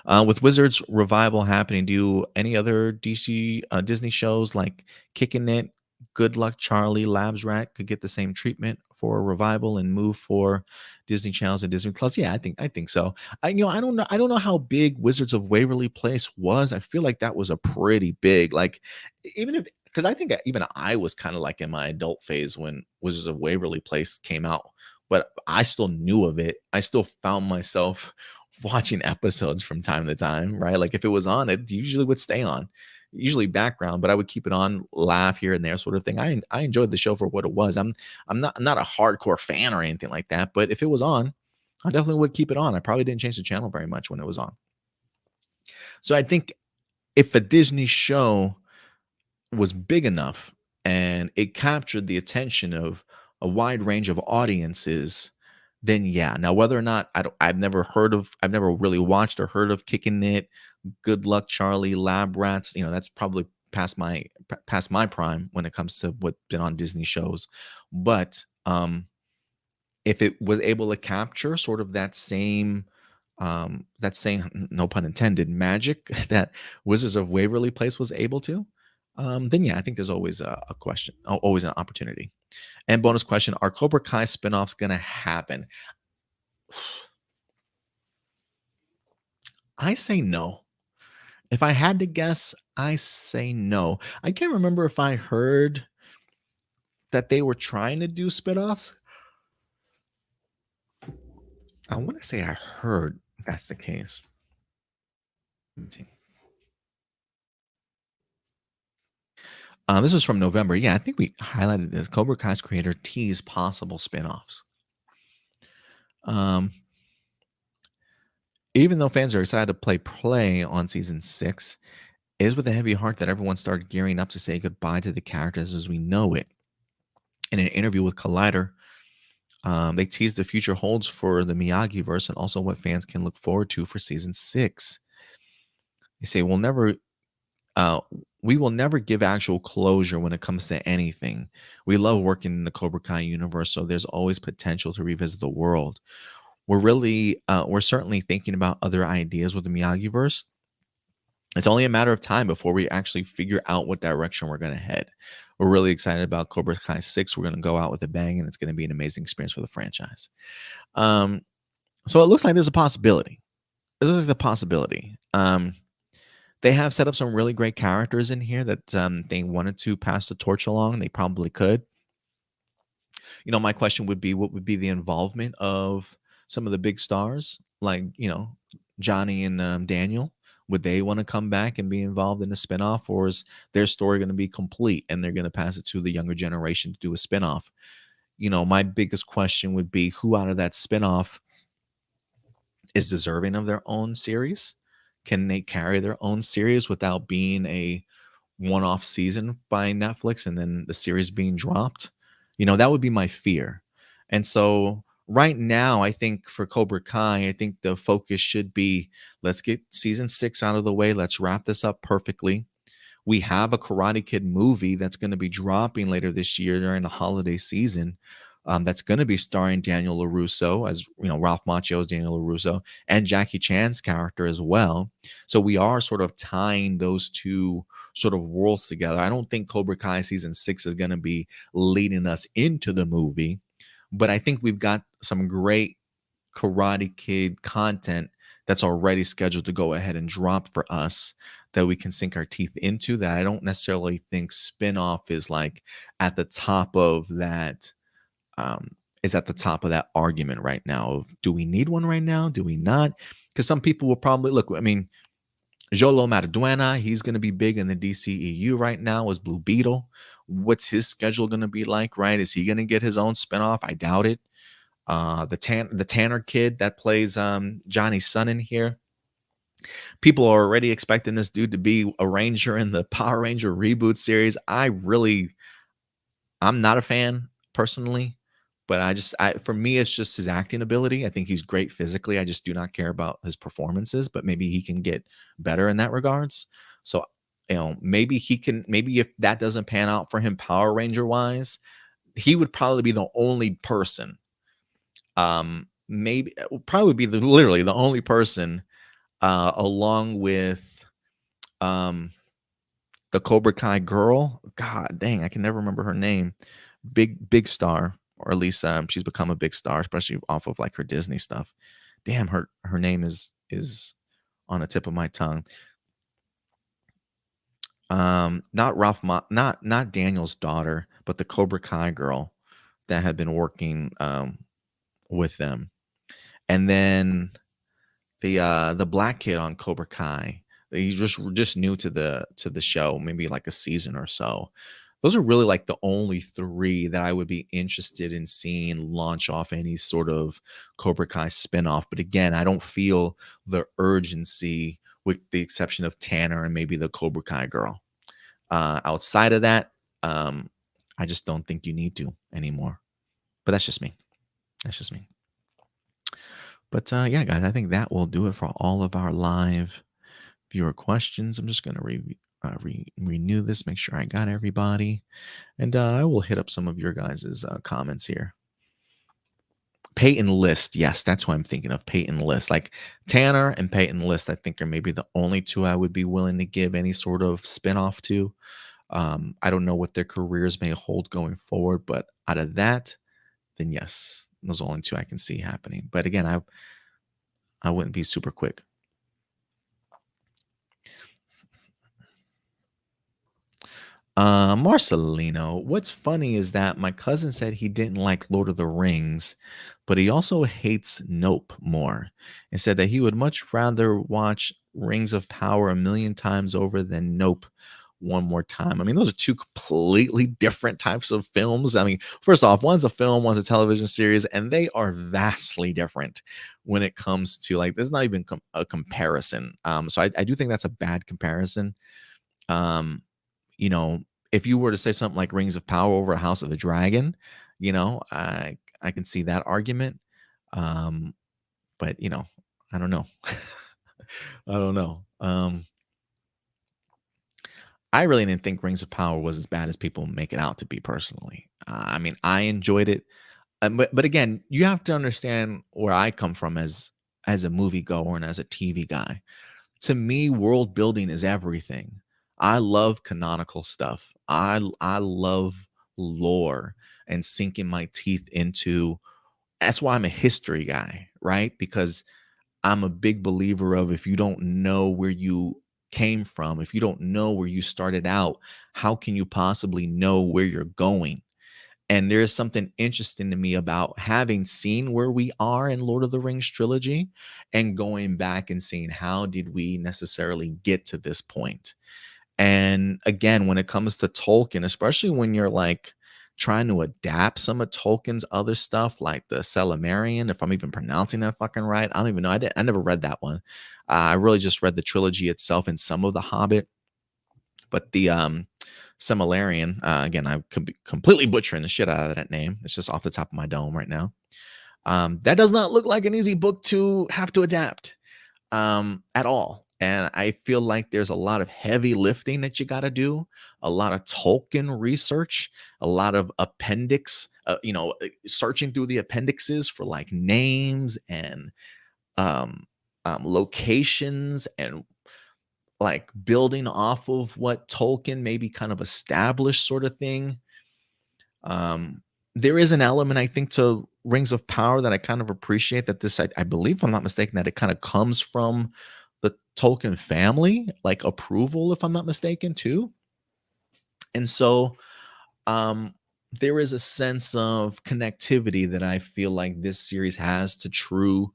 With Wizards revival happening, do any other Disney shows like Kicking It, Good Luck Charlie, Labs Rat could get the same treatment for a revival and move for Disney channels and Disney Plus? Yeah, I think so. I don't know how big Wizards of Waverly Place was. I feel like that was a pretty big, like, even if, because I think even I was kind of like in my adult phase when Wizards of Waverly Place came out, but I still knew of it. I still found myself watching episodes from time to time, right? Like if it was on, it usually would stay on, usually background, but I would keep it on, laugh here and there, sort of thing. I enjoyed the show for what it was. I'm not a hardcore fan or anything like that, but if it was on, I definitely would keep it on. I probably didn't change the channel very much when it was on. So I think if a Disney show was big enough and it captured the attention of a wide range of audiences, then yeah. Now, whether or not I've never really watched or heard of Kicking It, Good Luck Charlie, Lab Rats. That's probably past my prime when it comes to what's been on Disney shows. But if it was able to capture sort of that same, no pun intended, magic that Wizards of Waverly Place was able to, then yeah, I think there's always a question, always an opportunity. And bonus question: are Cobra Kai spinoffs gonna happen? I say no. If I had to guess, I say no. I can't remember if I heard that they were trying to do spinoffs. I want to say I heard that's the case. Let me see. This was from November. Yeah, I think we highlighted this. Cobra Kai's creator teased possible spinoffs. Um, Even though fans are excited to play on season 6, it is with a heavy heart that everyone started gearing up to say goodbye to the characters as we know it. In an interview with Collider, they teased the future holds for the Miyagi verse and also what fans can look forward to for season 6. They say uh, we will never give actual closure when it comes to anything. We love working in the Cobra Kai universe, so there's always potential to revisit the world. We're certainly thinking about other ideas with the Miyagi verse. It's only a matter of time before we actually figure out what direction we're going to head. We're really excited about Cobra Kai 6. We're going to go out with a bang, and it's going to be an amazing experience for the franchise. Um, so it looks like there's a possibility. There's a possibility. They have set up some really great characters in here that they wanted to pass the torch along. They probably could. My question would be, what would be the involvement of some of the big stars, like Johnny and Daniel? Would they want to come back and be involved in a spinoff, or is their story going to be complete and they're going to pass it to the younger generation to do a spinoff? My biggest question would be, who out of that spinoff is deserving of their own series? Can they carry their own series without being a one-off season by Netflix and then the series being dropped? That would be my fear. And so right now, I think for Cobra Kai, I think the focus should be, let's get season 6 out of the way. Let's wrap this up perfectly. We have a Karate Kid movie that's going to be dropping later this year during the holiday season. That's going to be starring Daniel LaRusso, as Ralph Macchio's Daniel LaRusso, and Jackie Chan's character as well. So we are sort of tying those two sort of worlds together. I don't think Cobra Kai season 6 is going to be leading us into the movie, but I think we've got some great Karate Kid content that's already scheduled to go ahead and drop for us that we can sink our teeth into, that I don't necessarily think spinoff is like at the top of that is at the top of that argument right now of, do we need one right now? Do we not? Because some people will probably look, I mean, Jolo Maraduena, he's going to be big in the DCEU right now as Blue Beetle. What's his schedule going to be like, right? Is he going to get his own spinoff? I doubt it. The Tanner kid that plays Johnny's son in here, people are already expecting this dude to be a ranger in the Power Ranger reboot series. I'm not a fan personally, but for me, it's just his acting ability. I think he's great physically. I just do not care about his performances, but maybe he can get better in that regards. So, maybe if that doesn't pan out for him Power Ranger wise, he would probably be the only person. Probably be literally the only person, along with, the Cobra Kai girl. God dang, I can never remember her name. Big star, or at least she's become a big star, especially off of like her Disney stuff. Damn, her name is on the tip of my tongue. Not not Daniel's daughter, but the Cobra Kai girl that had been working with them. And then the black kid on Cobra Kai. He's just new to the show, maybe like a season or so. Those are really like the only 3 that I would be interested in seeing launch off any sort of Cobra Kai spinoff. But again, I don't feel the urgency, with the exception of Tanner and maybe the Cobra Kai girl. Outside of that, I just don't think you need to anymore. But that's just me. But yeah, guys, I think that will do it for all of our live viewer questions. I'm just going to renew this, make sure I got everybody. And I will hit up some of your guys' comments here. Peyton List. Yes, that's what I'm thinking of. Peyton List. Like Tanner and Peyton List, I think are maybe the only 2 I would be willing to give any sort of spinoff to. I don't know what their careers may hold going forward, but out of that, then yes, those are the only two I can see happening. But again, I wouldn't be super quick. Marcelino, what's funny is that my cousin said he didn't like Lord of the Rings, but he also hates Nope more and said that he would much rather watch Rings of Power a million times over than Nope one more time. I mean, those are two completely different types of films. I mean, first off, one's a film, one's a television series, and they are vastly different when it comes to like, there's not even a comparison. So I do think that's a bad comparison. Um, you know, if you were to say something like Rings of Power over a House of the Dragon, I can see that argument. Um, but I don't know. I don't know. I really didn't think Rings of Power was as bad as people make it out to be personally. I mean, I enjoyed it. But again, you have to understand where I come from as a moviegoer and as a TV guy. To me, world building is everything. I love canonical stuff. I love lore and sinking my teeth into. That's why I'm a history guy, right? Because I'm a big believer of if you don't know where you came from, if you don't know where you started out, how can you possibly know where you're going? And there is something interesting to me about having seen where we are in Lord of the Rings trilogy and going back and seeing how did we necessarily get to this point. And again, when it comes to Tolkien, especially when you're like trying to adapt some of Tolkien's other stuff, like the Celemarian, if I'm even pronouncing that fucking right, I don't even know. I never read that one. I really just read the trilogy itself and some of the Hobbit, but the Cemelarian, again, I could be completely butchering the shit out of that name. It's just off the top of my dome right now. That does not look like an easy book to have to adapt at all. And I feel like there's a lot of heavy lifting that you got to do, a lot of Tolkien research, a lot of searching through the appendixes for like names and um, locations and like building off of what Tolkien maybe kind of established sort of thing. Um, there is an element, I think, to Rings of Power that I kind of appreciate that I believe, if I'm not mistaken, that it kind of comes from the Tolkien family, like approval, if I'm not mistaken, too. And so there is a sense of connectivity that I feel like this series has to true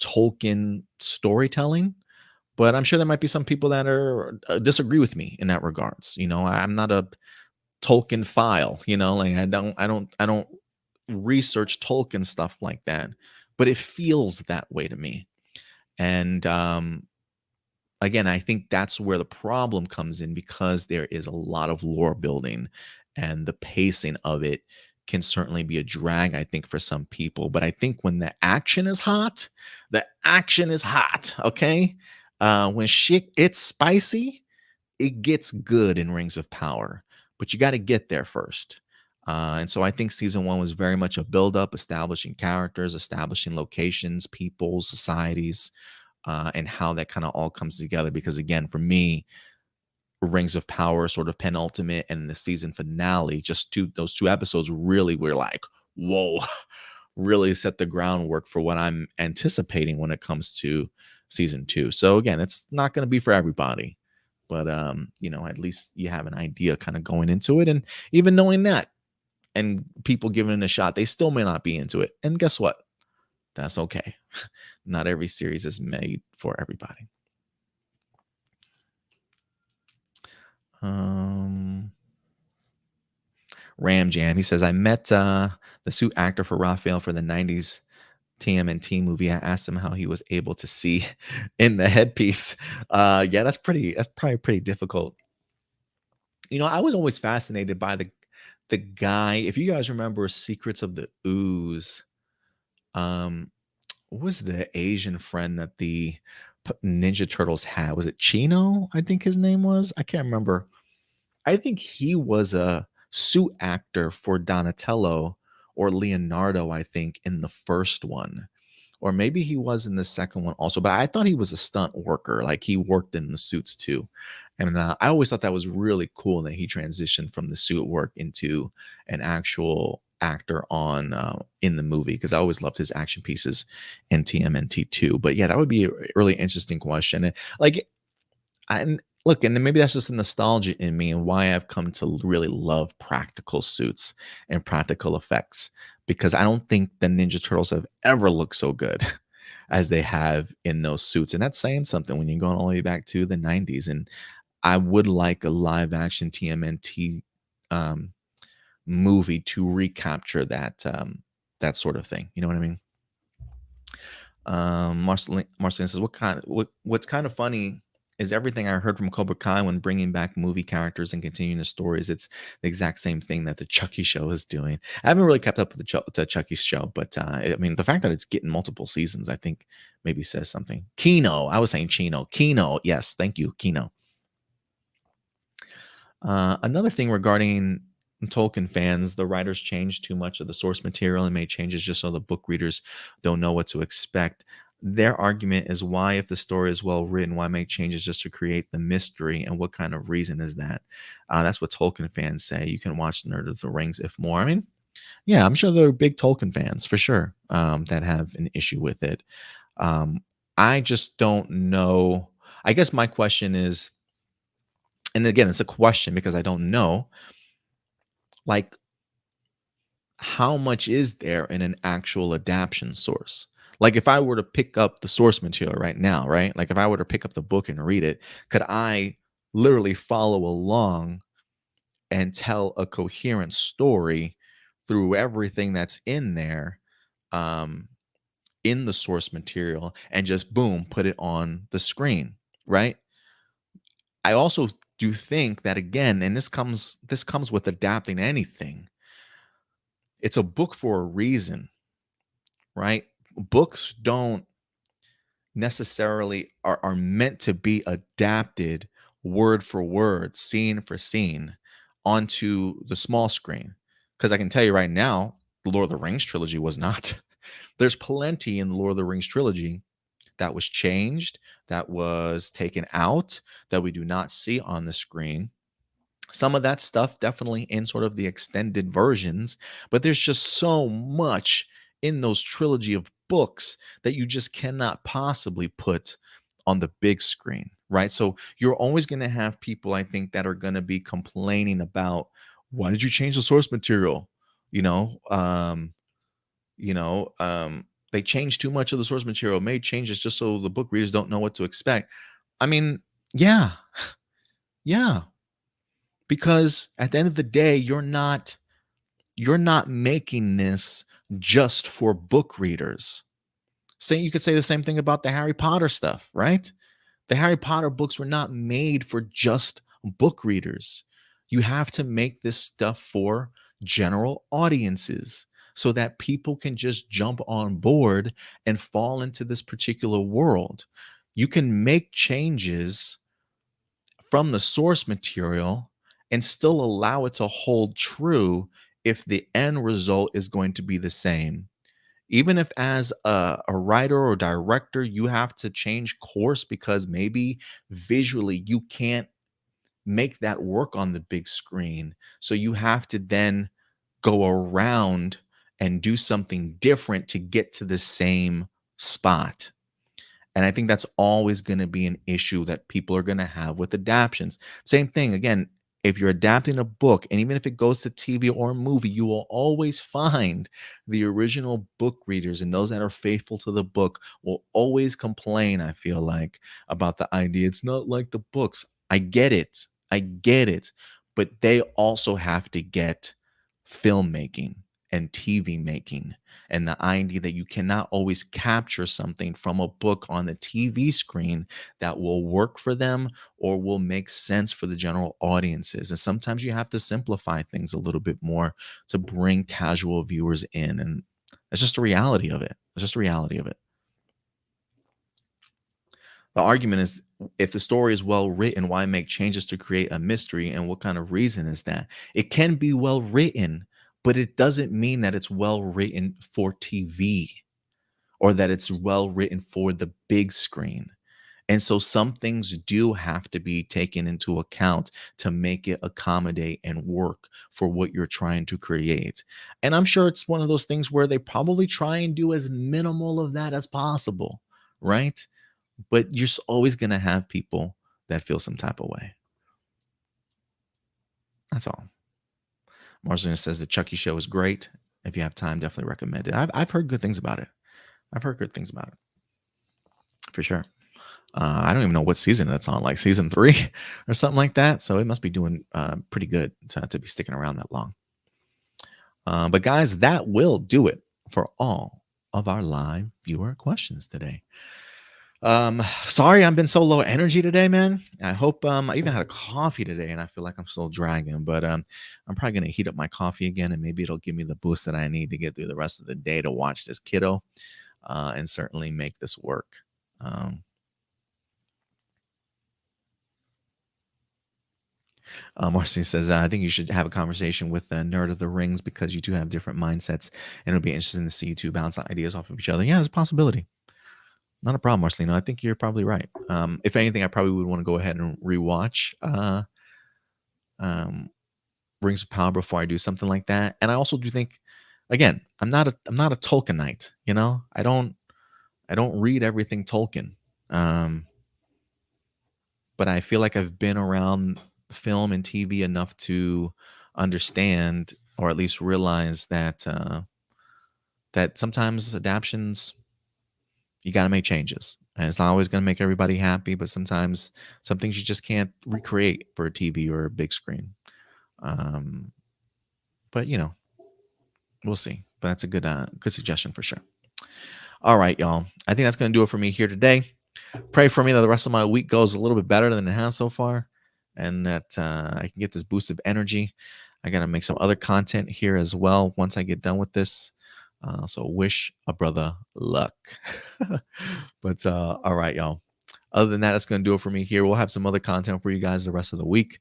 Tolkien storytelling. But I'm sure there might be some people that are disagree with me in that regards. I'm not a Tolkien file, like I don't research Tolkien stuff like that, but it feels that way to me. And again, I think that's where the problem comes in because there is a lot of lore building and the pacing of it can certainly be a drag, I think, for some people. But I think when the action is hot, okay? When shit it's spicy, it gets good in Rings of Power, but you got to get there first. And so I think season one was very much a build-up, establishing characters, establishing locations, people, societies, and how that kind of all comes together. Because again, for me, Rings of Power, sort of penultimate, and the season finale, those two episodes really were like, whoa, really set the groundwork for what I'm anticipating when it comes to season two. So again, it's not going to be for everybody, but at least you have an idea kind of going into it, and even knowing that, and people giving it a shot, they still may not be into it. And guess what? That's okay. Not every series is made for everybody. Ram Jam, he says, I met the suit actor for Raphael for the 90s TMNT movie. I asked him how he was able to see in the headpiece. Yeah, that's probably pretty difficult. I was always fascinated by the guy. If you guys remember Secrets of the Ooze, what was the Asian friend that the Ninja Turtles had? Was it Chino? I think his name was. I can't remember. I think he was a suit actor for Donatello or Leonardo, I think, in the first one. Or maybe he was in the second one also, but I thought he was a stunt worker. Like he worked in the suits too. And I always thought that was really cool that he transitioned from the suit work into an actual actor on in the movie, because I always loved his action pieces in TMNT too. But yeah, that would be a really interesting question. And like, and look, and maybe that's just the nostalgia in me and why I've come to really love practical suits and practical effects, because I don't think the Ninja Turtles have ever looked so good as they have in those suits. And that's saying something when you're going all the way back to the 90s. And I would like a live action TMNT um, movie to recapture that sort of thing. You know what I mean? Marceline says, what's kind of funny is everything I heard from Cobra Kai when bringing back movie characters and continuing the stories. It's the exact same thing that the Chucky show is doing. I haven't really kept up with the Chucky show, but I mean, the fact that it's getting multiple seasons, I think maybe says something. Kino, I was saying Chino. Kino, yes, thank you, Kino. Another thing regarding Tolkien fans, the writers changed too much of the source material and made changes just so the book readers don't know what to expect. Their argument is, why, if the story is well written, why make changes just to create the mystery? And what kind of reason is that? That's what Tolkien fans say. You can watch Nerd of the Rings if more. I mean, yeah, I'm sure there are big Tolkien fans for sure that have an issue with it. I just don't know. I guess my question is, and again, it's a question because I don't know, like, how much is there in an actual adaptation source? Like, if I were to pick up the source material right now, right? Like, if I were to pick up the book and read it, could I literally follow along and tell a coherent story through everything that's in there, um, in the source material, and just boom, put it on the screen, right? I also do think that, again, and this comes with adapting anything. It's a book for a reason, right? Books don't necessarily are meant to be adapted word for word, scene for scene onto the small screen. Because I can tell you right now, the Lord of the Rings trilogy was not. There's plenty in the Lord of the Rings trilogy that was changed, that was taken out, that we do not see on the screen. Some of that stuff definitely in sort of the extended versions, but there's just so much in those trilogy of books that you just cannot possibly put on the big screen, right? So you're always going to have people, I think, that are going to be complaining about, why did you change the source material? You know, you know, they changed too much of the source material, made changes just so the book readers don't know what to expect. I mean, yeah, yeah, because at the end of the day, you're not making this just for book readers. Say, you could say the same thing about the Harry Potter stuff, right? The Harry Potter books were not made for just book readers. You have to make this stuff for general audiences so that people can just jump on board and fall into this particular world. You can make changes from the source material and still allow it to hold true if the end result is going to be the same. Even if, as a writer or director, you have to change course because maybe visually you can't make that work on the big screen. So you have to then go around and do something different to get to the same spot. And I think that's always going to be an issue that people are going to have with adaptions. Same thing, again, if you're adapting a book, and even if it goes to TV or a movie, you will always find the original book readers and those that are faithful to the book will always complain, I feel like, about the idea. It's not like the books. I get it. I get it. But they also have to get filmmaking and TV making, and the idea that you cannot always capture something from a book on the TV screen that will work for them or will make sense for the general audiences. And sometimes you have to simplify things a little bit more to bring casual viewers in. And it's just a reality of it. It's just a reality of it. The argument is, if the story is well written, why make changes to create a mystery? And what kind of reason is that? It can be well written, but it doesn't mean that it's well written for TV or that it's well written for the big screen. And so some things do have to be taken into account to make it accommodate and work for what you're trying to create. And I'm sure it's one of those things where they probably try and do as minimal of that as possible, right? But you're always going to have people that feel some type of way. That's all. Marcelina says the Chucky show is great. If you have time, definitely recommend it. I've heard good things about it. I've heard good things about it. For sure. I don't even know what season that's on, like season 3 or something like that. So it must be doing pretty good to be sticking around that long. But guys, that will do it for all of our live viewer questions today. Sorry I've been so low energy today, man. I hope I even had a coffee today and I feel like I'm still dragging, but I'm probably gonna heat up my coffee again and maybe it'll give me the boost that I need to get through the rest of the day to watch this kiddo and certainly make this work. Marcy says, I think you should have a conversation with the Nerd of the Rings because you two have different mindsets and it'll be interesting to see you two bounce ideas off of each other. Yeah, there's a possibility. Not a problem, Marcelino. I think you're probably right. If anything, I probably would want to go ahead and rewatch Rings of Power before I do something like that. And I also do think, again, I'm not a Tolkienite. You know, I don't read everything Tolkien, but I feel like I've been around film and TV enough to understand, or at least realize that that sometimes adaptions, you got to make changes. And it's not always going to make everybody happy, but sometimes some things you just can't recreate for a TV or a big screen. But you know, we'll see. But that's a good suggestion for sure. All right, y'all. I think that's going to do it for me here today. Pray for me that the rest of my week goes a little bit better than it has so far, and that I can get this boost of energy. I got to make some other content here as well once I get done with this. So wish a brother luck. But all right, y'all. Other than that, that's going to do it for me here. We'll have some other content for you guys the rest of the week.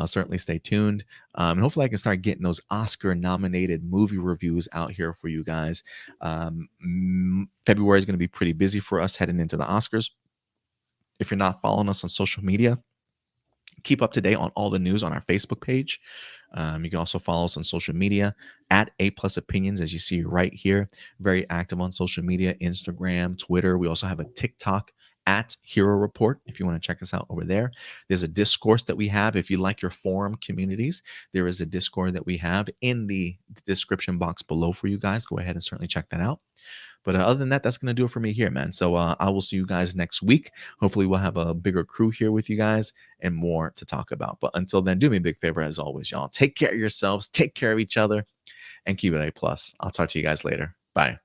Certainly stay tuned. And hopefully I can start getting those Oscar-nominated movie reviews out here for you guys. February is going to be pretty busy for us heading into the Oscars. If you're not following us on social media, keep up to date on all the news on our Facebook page. You can also follow us on social media at APlus Opinions, as you see right here. Very active on social media, Instagram, Twitter. We also have a TikTok at Hero Report if you want to check us out over there. There's a discourse that we have. If you like your forum communities, there is a Discord that we have in the description box below for you guys. Go ahead and certainly check that out. But other than that, that's going to do it for me here, man. So I will see you guys next week. Hopefully we'll have a bigger crew here with you guys and more to talk about. But until then, do me a big favor as always, y'all. Take care of yourselves, take care of each other, and keep it A+. I'll talk to you guys later. Bye.